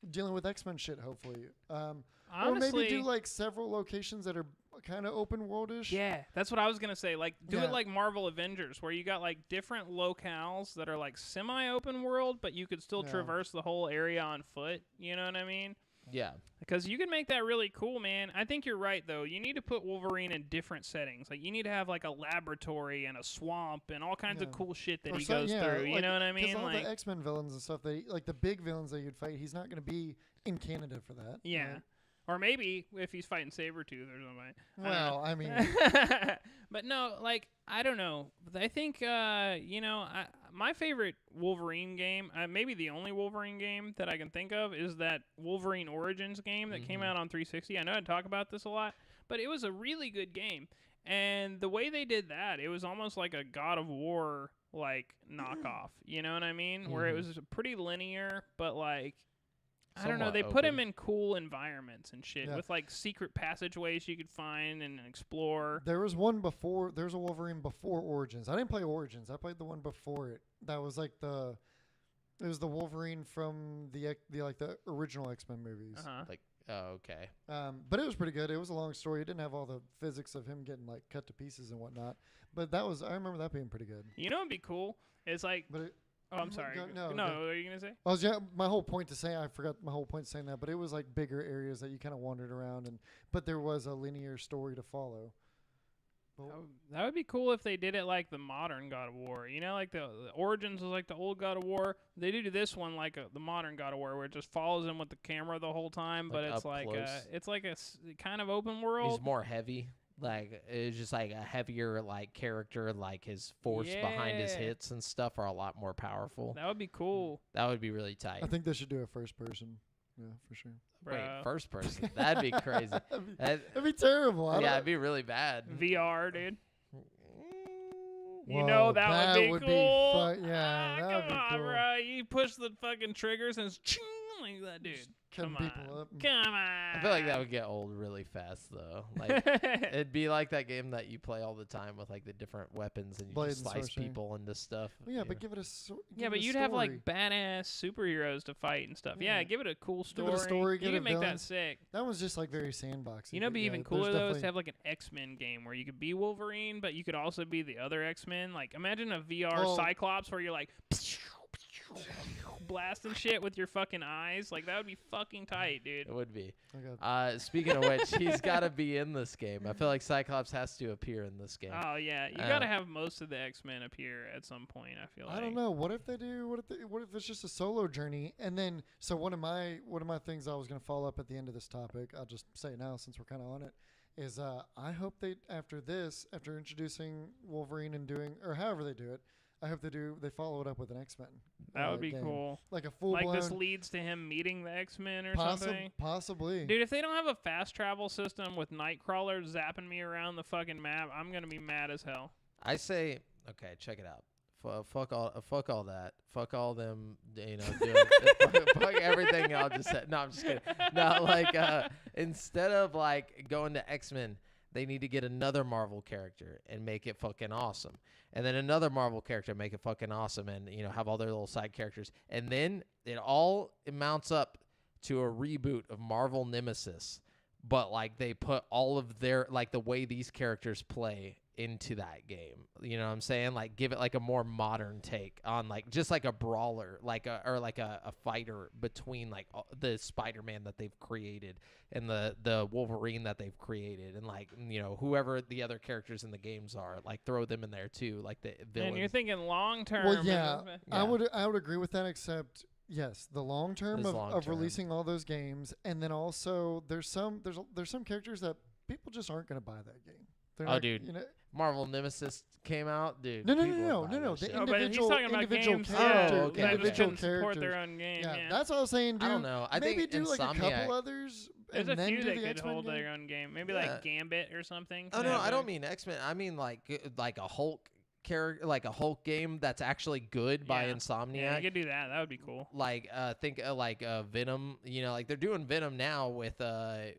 dealing with X-Men shit, hopefully. Or Honestly, maybe do like several locations that are kind of open worldish. yeah, that's what I was gonna say. Like, do Yeah. it like Marvel Avengers, where you got like different locales that are like semi-open world, but you could still Yeah. traverse the whole area on foot. You know what I mean? Yeah. Because you can make that really cool, man. I think you're right, though. You need to put Wolverine in different settings. Like, you need to have like a laboratory and a swamp and all kinds of Yeah. cool shit that Or he so- goes yeah, through. You like, know what I 'cause mean? all Like, the X-Men villains and stuff, like the big villains that you'd fight, he's not going to be in Canada for that. yeah. right? Or maybe if he's fighting Sabretooth or something. Well, I mean, But no, like, I don't know. I think, my favorite Wolverine game, maybe the only Wolverine game that I can think of, is that Wolverine Origins game that came Mhm. out on 360. I know I talk about this a lot, but it was a really good game. And the way they did that, it was almost like a God of War, like, knockoff. You know what I mean? Where it Mhm. was pretty linear, but, like, I don't know. Somewhat They put him open. in cool environments and shit Yeah. with like secret passageways you could find and explore. there was one before. There's a Wolverine before Origins. I didn't play Origins. I played the one before it. That was like it was the Wolverine from the original X-Men movies. Uh-huh. Like, oh, okay. But it was pretty good. It was a long story. It didn't have all the physics of him getting like cut to pieces and whatnot. But I remember that being pretty good. You know what'd be cool? It's like, But oh, I'm sorry. no, what go. are you gonna say? my whole point to say, I forgot my whole point saying that, but it was like bigger areas that you kind of wandered around, but there was a linear story to follow. But, That would be cool if they did it like the modern God of War. You know, like the Origins was like the old God of War. They do this one like the modern God of War, where it just follows him with the camera the whole time, but Like it's up like close. it's like a kind of open world. He's more heavy. Like, it's just like a heavier like character. Like his force behind his Yeah. hits and stuff are a lot more powerful. That would be cool, That would be really tight. I think they should do a first person. Yeah, for sure. bro. Wait, first person. That'd be crazy. That- That'd be terrible. I yeah, don't- it'd be really bad. VR, dude. You Whoa, know that, that would be would be cool. yeah, Ah, that'd come be on, cool. bro. You push the fucking triggers and it's ching like that, dude. Cutting Come people on. up. Come on. I feel like that would get old really fast though. Like it'd be like that game that you play all the time with like the different weapons and you Blades just and slice sorcery. people into stuff. Well, yeah, you but know. give it a Yeah, but you'd have like badass superheroes to fight and stuff. Yeah, Yeah. give it a cool Give it story. a story, You give can it make that villains. sick. that one's just like very sandboxy. You know, but be yeah, even there's cooler though is definitely- to have like an X-Men game where you could be Wolverine, but you could also be the other X-Men. Like, imagine a VR Well- Cyclops where you're like blasting shit with your fucking eyes. Like, that would be fucking tight, dude. It would be. Okay. Speaking of which, he's got to be in this game. I feel like Cyclops has to appear in this game. Oh yeah, you Uh, gotta have most of the X-Men appear at some point. I feel like. I don't know. What if they do? What if it's just a solo journey? And then, so one of my things I was going to follow up at the end of this topic, I'll just say it now since we're kind of on it, is I hope after introducing Wolverine and doing, or however they do it, I hope they follow it up with an X-Men. That would be game. cool. Like a full Like blown. this leads to him meeting the X-Men or something. Possibly. Dude, if they don't have a fast travel system with Nightcrawler zapping me around the fucking map, I'm gonna be mad as hell. I say, okay, check it out. Fuck all that. Fuck all them. You know, doing, fuck everything y'all just said. No, I'm just kidding. No, like instead of like going to X-Men, they need to get another Marvel character and make it fucking awesome. And then another Marvel character, make it fucking awesome, and you know have all their little side characters. And then it all amounts up to a reboot of Marvel Nemesis, but like they put all of their like the way these characters play into that game. You know what I'm saying? Like give it like a more modern take on like just like a brawler, like a fighter between like the Spider-Man that they've created and the Wolverine that they've created, and like you know whoever the other characters in the games are, like throw them in there too, like the villains. And you're thinking long term. Well, yeah, Yeah. I would agree with that, except yes, the long term It's of long-term. releasing all those games, and then also there's some characters that people just aren't going to buy that game. They're Oh, not, dude. you know, Marvel Nemesis came out, dude. No, people would buy no. that The shit. Oh, but he's individual- talking about individual games character- Oh, okay, that individual can support characters. their own game. yeah, Yeah, that's what I was saying. Dude, I don't know. I maybe think do like a couple Insomniac- others. There's and a then few do that the could X-Men hold game. their own game. Maybe Yeah. like Gambit or something. Oh could no, have I their- don't mean X-Men. I mean like a Hulk like a Hulk game that's actually good by Yeah, Insomniac. you could do that. That would be cool. Like think like Venom, like they're doing Venom now with the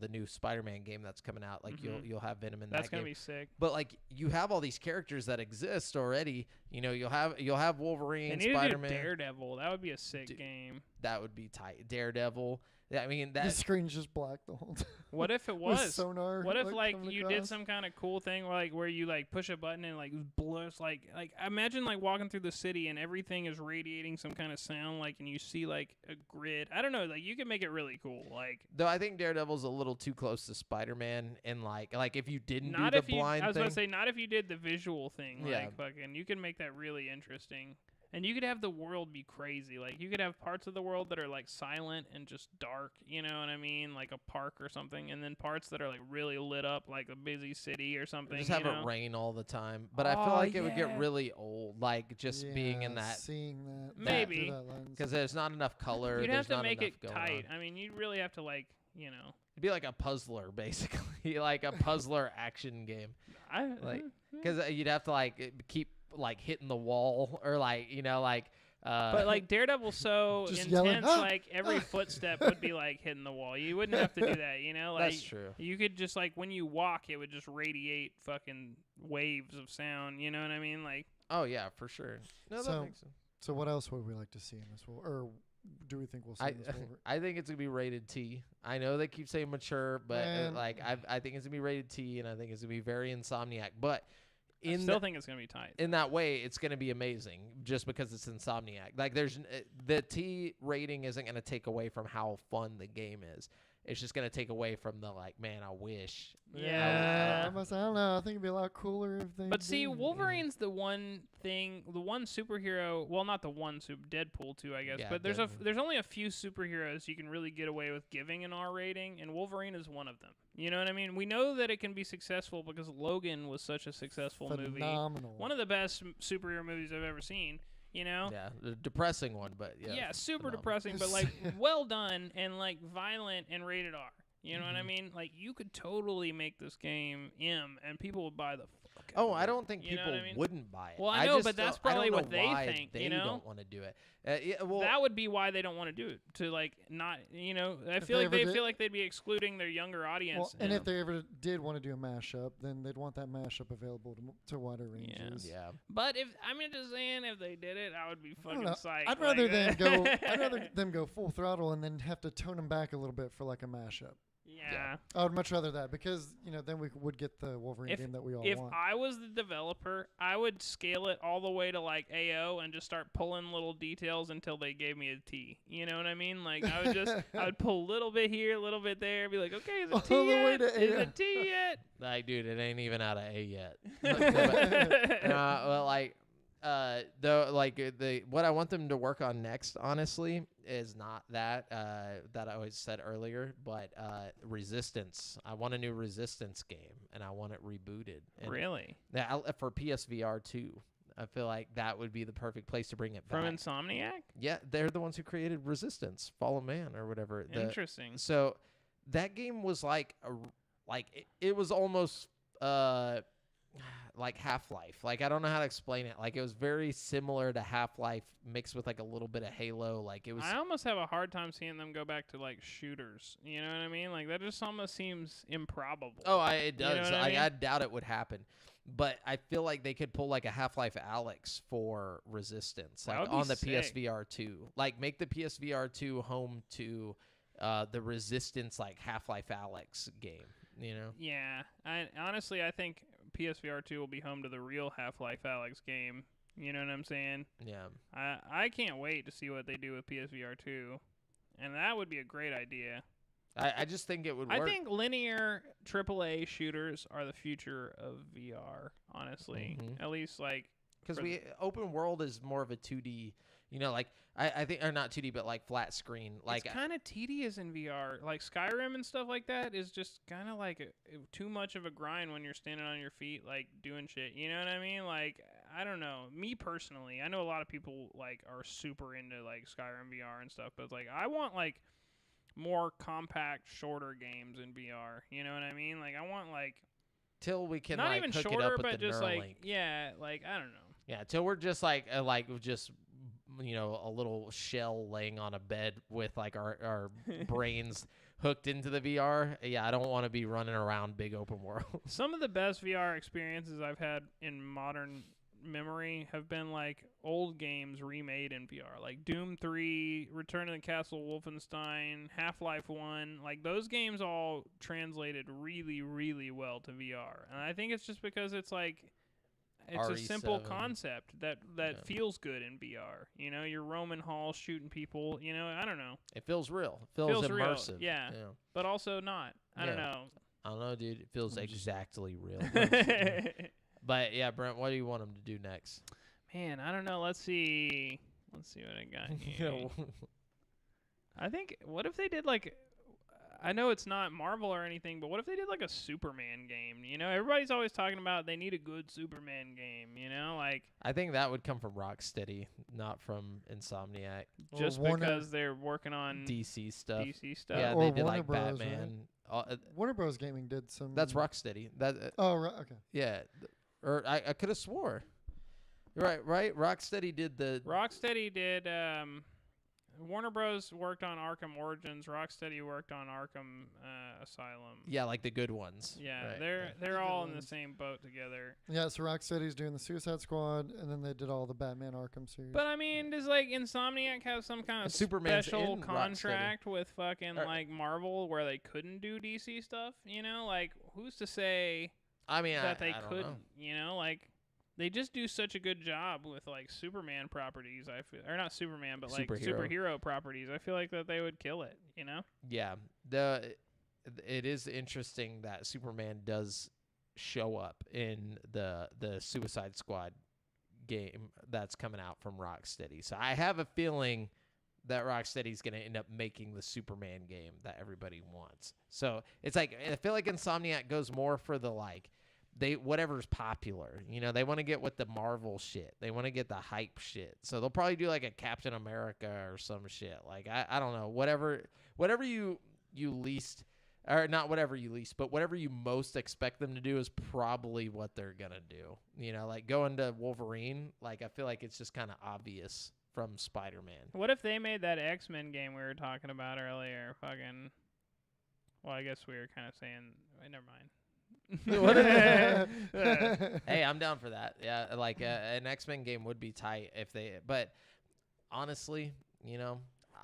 new Spider-Man game that's coming out. Like you'll have Venom in That's that game. gonna be sick. But like you have all these characters that exist already. You'll have Wolverine, They need to do Spider-Man. Daredevil. That would be a sick Dude. game. That would be tight. Daredevil. Yeah, I mean The that. screen's just black the whole time. What if it With was? sonar. What if like coming you did across. some kind of cool thing where you like push a button and like blows like imagine like walking through the city and everything is radiating some kind of sound and you see like a grid. I don't know, like you could make it really cool. Like Though I think Daredevil's a little too close to Spider-Man, and like if you didn't not do if the blind I was thing, about to say not if you did the visual thing. Yeah. Like fucking you could make that really interesting. And you could have the world be crazy. Like you could have parts of the world that are like silent and just dark, you know what I mean? Like a park or something, and then parts that are like really lit up like a busy city or something. just have you know? it rain all the time. But I feel Oh, like it would yeah. get really old, like just being in Yeah, that, seeing that Maybe. through that lens. because there's not enough color. You'd there's have to not make enough it going tight. on. I mean, you'd really have to It'd be like a puzzler, basically, like a puzzler action game. Like, because you'd have to keep hitting the wall or but like Daredevil's so Just intense, yelling, "Ah! like every footstep would be like hitting the wall. You wouldn't have to do that, you know? Like that's true. you could just when you walk, it would just radiate fucking waves of sound. You know what I mean? Like Oh yeah, for sure. No, that So, makes sense. So what else would we like to see in this world, or do we think we'll see in this world? I think it's gonna be rated T. I know they keep saying mature, but Man. I think it's gonna be rated T, and I think it's gonna be very Insomniac. But I in still think it's gonna be tight. in that way, it's going to be amazing just because it's Insomniac. Like, the T rating isn't going to take away from how fun the game is. It's just going to take away from the man, I wish. Yeah. I don't know. I think it'd be a lot cooler if they. But see, did. Wolverine's the one superhero. Well, not the one Deadpool too, I guess. Yeah, but there's Deadpool. there's only a few superheroes you can really get away with giving an R rating, and Wolverine is one of them. You know what I mean? We know that it can be successful because Logan was such a successful movie. Phenomenal. One of the best superhero movies I've ever seen. You know? Yeah, the depressing one, but yeah. Yeah, super phenomenal. depressing, but well done and violent and rated R. You know what I Mm-hmm. mean? Like you could totally make this game M, and people would buy the fuck out Oh, of I it. don't think You know people what I mean? wouldn't buy it. Well, I know, just but that's don't- I don't probably know what they why think, They you know? don't want to do it. Yeah, well, That would be why they don't want to do it. To not, I If feel they like ever they did- feel like they'd be excluding their younger audience. Well, you and know? if they ever did want to do a mashup, then they'd want that mashup available to wider ranges. yeah. But I'm just saying, if they did it, I would be I don't fucking know. psyched. I'd rather them go. I'd rather them go full throttle and then have to tone them back a little bit for a mashup. Yeah. I would much rather that because then we would get the Wolverine game that we all If want. I was the developer, I would scale it all the way to AO and just start pulling little details until they gave me a T. You know what I mean? Like I would pull a little bit here, a little bit there, be like, okay, is All it T the way yet? to Is AO. it T yet? Like, dude, it ain't even out of A yet. What I want them to work on next, honestly, is not that I always said earlier, but Resistance. I want a new Resistance game, and I want it rebooted. And Really? for PSVR 2. I feel like that would be the perfect place to bring it From back. Insomniac? Yeah, they're the ones who created Resistance, Fall of Man, or whatever. Interesting. So that game was it was almost like Half-Life. Like, I don't know how to explain it. Like, it was very similar to Half-Life mixed with a little bit of Halo. Like, it was. I almost have a hard time seeing them go back to shooters. You know what I mean? Like that just almost seems improbable. Oh, it does. You know what I mean? I doubt it would happen. But I feel like they could pull a Half-Life Alyx for Resistance, That would be on the sick. PSVR 2. Like, make the PSVR 2 home to the Resistance Half-Life Alyx game. You know? Yeah. Honestly, I think PSVR 2 will be home to the real Half-Life Alyx game. You know what I'm saying? Yeah. I can't wait to see what they do with PSVR 2. And that would be a great idea. I just think it would I work. think linear AAA shooters are the future of VR, honestly. Mhm. At least Because for open world is more of a 2D, I think, or not 2D, but flat screen. it's kind of tedious in VR. Like Skyrim and stuff like that is just kind of too much of a grind when you're standing on your feet, doing shit. You know what I mean? I don't know. Me personally, I know a lot of people are super into Skyrim VR and stuff, but it's I want more compact, shorter games in VR. You know what I mean? I want till we can Not like even hook it shorter, up with but the just Neuralink. like like I don't know. Yeah, till we're just just a little shell laying on a bed with like our brains hooked into the VR. Yeah, I don't want to be running around big open world. Some of the best VR experiences I've had in modern memory have been like old games remade in VR, like Doom 3, Return of the Castle Wolfenstein, Half-Life 1. Like those games all translated really, really well to VR, and I think it's just because it's like it's a simple RE7. concept that Yeah. feels good in VR. You know, you're roaming halls shooting people. You know, I don't know, It feels real. It feels real, immersive. yeah. but also not. I don't Yeah. know. I don't know, dude. It feels exactly real. Man, But yeah, Brent, what do you want him to do next? I don't know. Let's see what I got here. I think, what if they did like, I know it's not Marvel or anything, but what if they did like a Superman game? You know, everybody's always talking about they need a good Superman game. You know, like I think that would come from Rocksteady, not from Insomniac. Or just Warner- because they're working on DC stuff. DC stuff. Yeah, Or they did Warner like Bros, Batman. Warner Bros. Gaming did some. That's Rocksteady. That Oh, right. Okay. yeah, or I could have swore. Right. Rocksteady did the. Rocksteady did. Warner Bros. Worked on Arkham Origins. Rocksteady worked on Arkham Asylum. Yeah, like the good ones. Yeah, right, they're right. they're all in the ones. same boat together. Yeah, so Rocksteady's doing the Suicide Squad, and then they did all the Batman Arkham series. But I mean, does like Insomniac have some kind of Superman's special in Rocksteady. contract with fucking Or- like Marvel where they couldn't do DC stuff? You know, like who's to say I mean, that they I don't couldn't? know. You know, like they just do such a good job with like Superman properties. I feel, or not Superman, but like Superhero. superhero properties. I feel like that they would kill it. You know? Yeah, it is interesting that Superman does show up in the Suicide Squad game that's coming out from Rocksteady. So I have a feeling that Rocksteady's going to end up making the Superman game that everybody wants. So it's like I feel like Insomniac goes more for the like whatever's popular. You know, they want to get with the Marvel shit. They want to get the hype shit. So they'll probably do like a Captain America or some shit. Like I don't know, whatever you least, or not whatever you least, but whatever you most expect them to do is probably what they're going to do. You know, like going to Wolverine, like I feel like it's just kind of obvious from Spider-Man. What if they made that X-Men game we were talking about earlier? Fucking. Well, I guess we were kind of saying. Wait, never mind. Hey, I'm down for that. Yeah, like an X-Men game would be tight if they. But honestly, you know,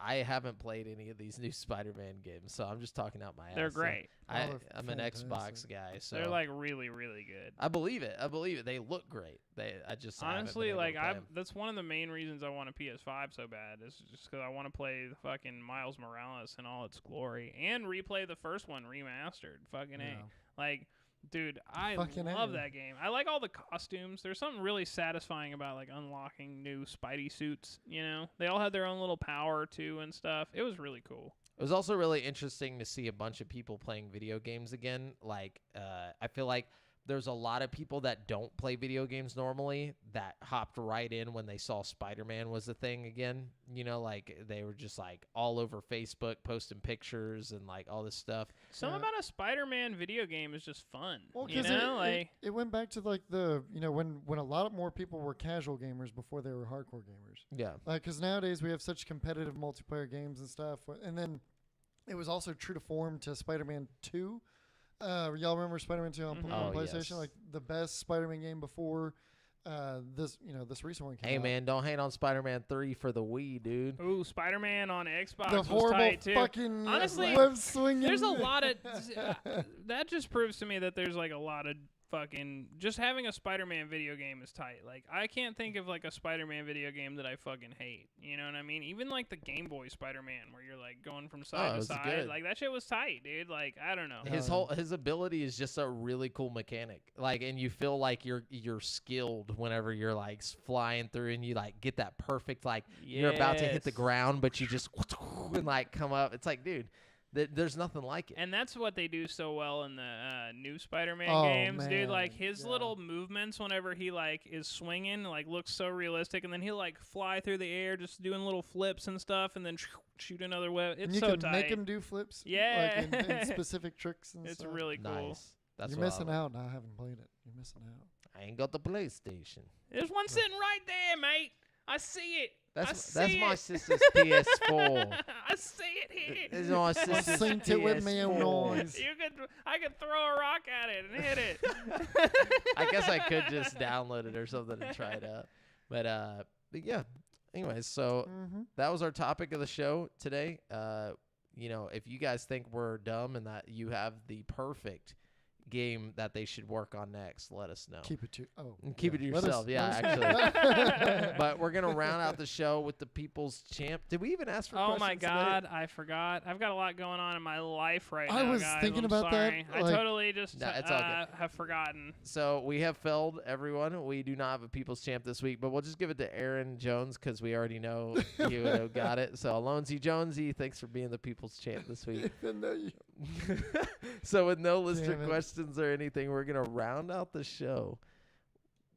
I haven't played any of these new Spider-Man games, so I'm just talking out my ass. They're So great. Oh, they're I'm an Xbox fantastic. guy, so They're like really, really good. I believe it. They look great. I just haven't been Honestly, able like to play 'em. that's one of the main reasons I want a PS5 so bad is just because I want to play the fucking Miles Morales in all its glory and replay the first one remastered. Fucking Yeah. A. Like, dude, I Fucking love A. that game. I like all the costumes. There's something really satisfying about like unlocking new Spidey suits. You know, they all had their own little power too and stuff. It was really cool. It was also really interesting to see a bunch of people playing video games again. Like, I feel like there's a lot of people that don't play video games normally that hopped right in when they saw Spider-Man was a thing again. You know, like they were just like all over Facebook posting pictures and like all this stuff. Something Yeah. about a Spider-Man video game is just fun. Well, you because know, like it went back to like the when a lot more people were casual gamers before they were hardcore gamers. Yeah. Like, because nowadays we have such competitive multiplayer games and stuff, and then it was also true to form to Spider-Man 2. Y'all remember Spider-Man 2 on, Mhm. on Oh, PlayStation? yes. Like the best Spider-Man game before this recent one came Hey out. man, don't hate on Spider-Man 3 for the Wii, dude. ooh, Spider-Man on Xbox The was horrible tight too. fucking Honestly, web swinging. There's a lot of that just proves to me that there's like a lot of fucking just having a Spider-Man video game is tight. Like I can't think of like a Spider-Man video game that I fucking hate. You know what I mean? Even like the Game Boy Spider-Man where you're like going from Oh, side it to was side. good. Like that shit was tight, dude. Like I don't know. His ability is just a really cool mechanic. Like, and you feel like you're skilled whenever you're like flying through and you like get that perfect like you're about to hit the Yes. ground, but you just and like come up. It's like, dude, there's nothing like it. And that's what they do so well in the new Spider-Man Oh, games, dude. man, Like his yeah. little movements whenever he like is swinging, like looks so realistic, and then he'll like fly through the air, just doing little flips and stuff, and then shoot another web. and It's you so can tight. make him do flips. Yeah. Like, and specific tricks and It's stuff. really cool. Nice. That's You're what I missing like. out. Not having played it. You're missing out. I ain't got the PlayStation. There's one sitting right there, mate. I see it. That's I see my it. sister's PS4. I see it here. This is my sister's Synced it with me own PS4. noise. I could throw a rock at it and hit it. I guess I could just download it or something and try it out. But yeah. Anyways, so Mm-hmm. that was our topic of the show today. You know, if you guys think we're dumb and that you have the perfect game that they should work on next, let us know. Keep it to Keep it to Let us- yourself. Yeah, let us- actually. But we're gonna round out the show with the People's Champ. Did we even ask for Oh questions my today? God, I forgot. I've got a lot going on in my life right I now, was guys. thinking I'm about that, sorry. I like- totally just Nah, it's all good. have forgotten. So we have failed everyone. We do not have a People's Champ this week, but we'll just give it to Aaron Jones because we already know you got it. So Alonzi Jonesy, thanks for being the People's Champ this week. Even though you- So with no listener Damn it. questions or anything, we're gonna round out the show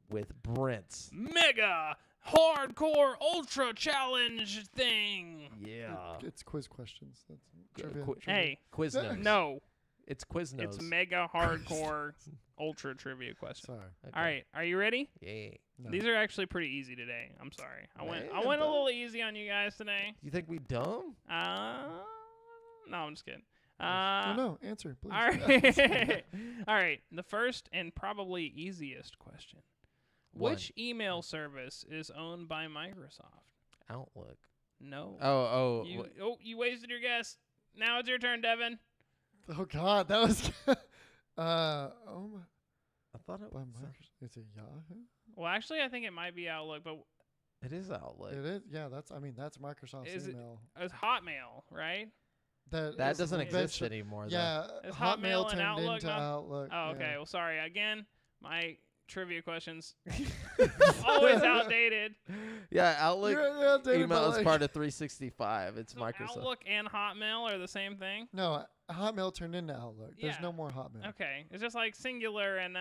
with Brent's. Mega hardcore ultra challenge thing. Yeah. It's quiz questions. That's Qu- trivia. qu- trivia. Hey, Quiznos. no, It's Quiznos. it's mega hardcore ultra trivia question. Sorry. Okay. All right, are you ready? Yeah. No. These are actually pretty easy today. I'm sorry. I went Man, a but- little easy on you guys today. You think we dumb? No, I'm just kidding. No, answer, please. All right. All right. The first and probably easiest question. One. Which email service is owned by Microsoft? Outlook. No. Oh. You wasted your guess. Now it's your turn, Devin. Oh God, that was. Oh my. I thought it By was. Microsoft. It's a Yahoo. Well, actually, I think it might be Outlook, but It is Outlook. It is. Yeah, that's Microsoft's Is it- email. it's Hotmail, right? That is doesn't exist eventually- anymore. Yeah, Is Hotmail and turned Outlook into not- Outlook. Oh, okay. yeah. Well, sorry. Again, my trivia questions always outdated. Yeah, Outlook You're outdated, email but is like- part of 365. It's So Microsoft. Outlook and Hotmail are the same thing. No, Hotmail turned into Outlook. There's Yeah. no more Hotmail. Okay, it's just like singular and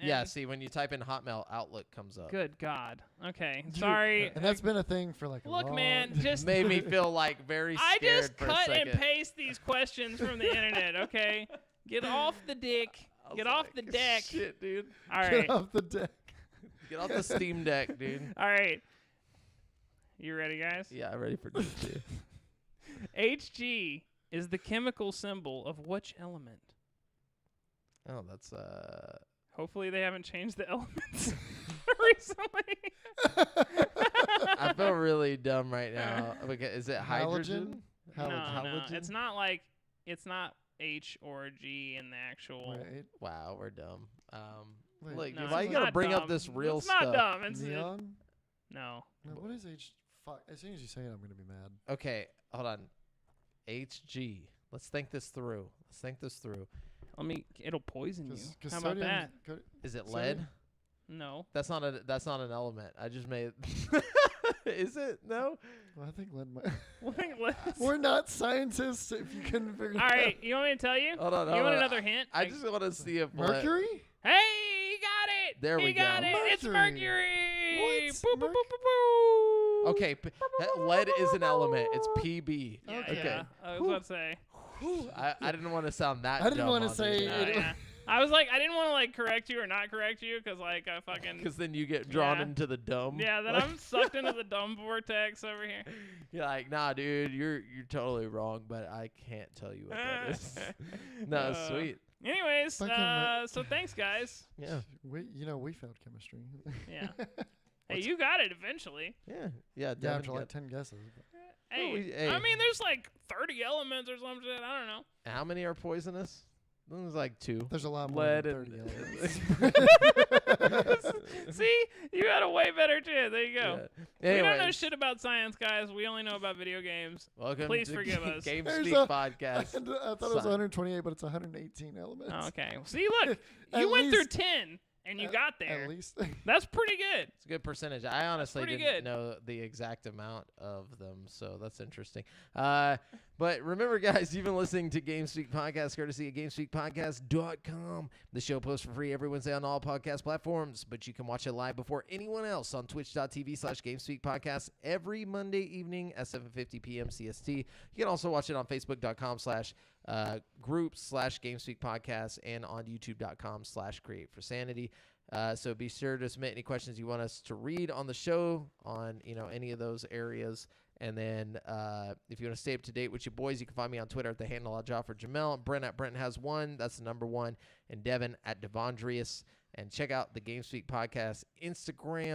Yeah, and- see, when you type in Hotmail, Outlook comes up. Good God. Okay, Dude, sorry. And that's been a thing for like. a Look, long- man, just Made me feel like very I scared just for a cut and second. paste these questions from the internet. Okay, get off the dick. I was Get off like, the deck. Shit, dude. All Get right. off the deck. Get off the Steam Deck, dude. All right. You ready, guys? Yeah, I'm ready for this too. Hg is the chemical symbol of which element? Oh, that's Hopefully they haven't changed the elements recently. I feel really dumb right now. Okay, is it hydrogen? No, Halogen. no, it's not like it's not H or G in the actual. Right. Wow, we're dumb. Wait, Like, No, why it's you gotta not bring up dumb. this real it's stuff? not dumb. It's Neon. no. No, what is H? Fuck. As soon as you say it, I'm gonna be mad. Okay, hold on. HG. Let's think this through. Let me. It'll poison you. 'Cause How about sodium- that? Is it Sodium? lead? No. That's not an element. I just made. Is it? No. Well, I think lead might. Let's- We're not scientists. If you couldn't figure. All it right. You want me to tell you? Hold on. You hold want on. another hint? I just want to see if out. Mercury. Hey, he got it. There he we got go. it. It's Mercury. Mercury. What? Boop, boop, boop, boop, boop. Okay, lead is an element. It's PB. Yeah, Okay. yeah. I was about to say. I didn't want to sound that. I didn't want wanna say Oh, it- yeah. I was like, I didn't want to like correct you or not correct you because like I fucking. because then you get drawn Yeah. into the dumb. Yeah, then Like, I'm sucked into the dumb vortex over here. You're like, nah, dude, you're totally wrong, but I can't tell you what that is. No, Uh, sweet. Anyways, Fucking so thanks guys. Yeah, We failed chemistry. Yeah. Hey, you got it eventually. yeah. Yeah, Devin after like got- 10 guesses. Hey, hey. I mean, there's like 30 elements or some shit. I don't know. How many are poisonous? There's like 2. There's a lot more Lead than and 30 elements. See, you had a way better chance. There you go. Yeah. We don't know Anyways, shit about science, guys. We only know about video games. welcome Please to forgive us. Game There's Speak a- Podcast. I thought it was 128, but it's 118 elements. Oh, okay. See, look, At you went through least- 10 and you At- got there. At least. That's pretty good. It's a good percentage. I honestly pretty didn't good. know the exact amount of them, so that's interesting. But remember, guys, you've been listening to Game Speak Podcast, courtesy of GameSpeakPodcast.com. The show posts for free every Wednesday on all podcast platforms, but you can watch it live before anyone else on groups /GameSpeak Podcast and on YouTube.com/CreateForSanity. So be sure to submit any questions you want us to read on the show on any of those areas. And then if you want to stay up to date with your boys, you can find me on Twitter at the handle Jaffer Jamel, Brent at Brent Has One, that's the number 1, and Devin at Devondrius. And check out the GameSpeak Podcast Instagram.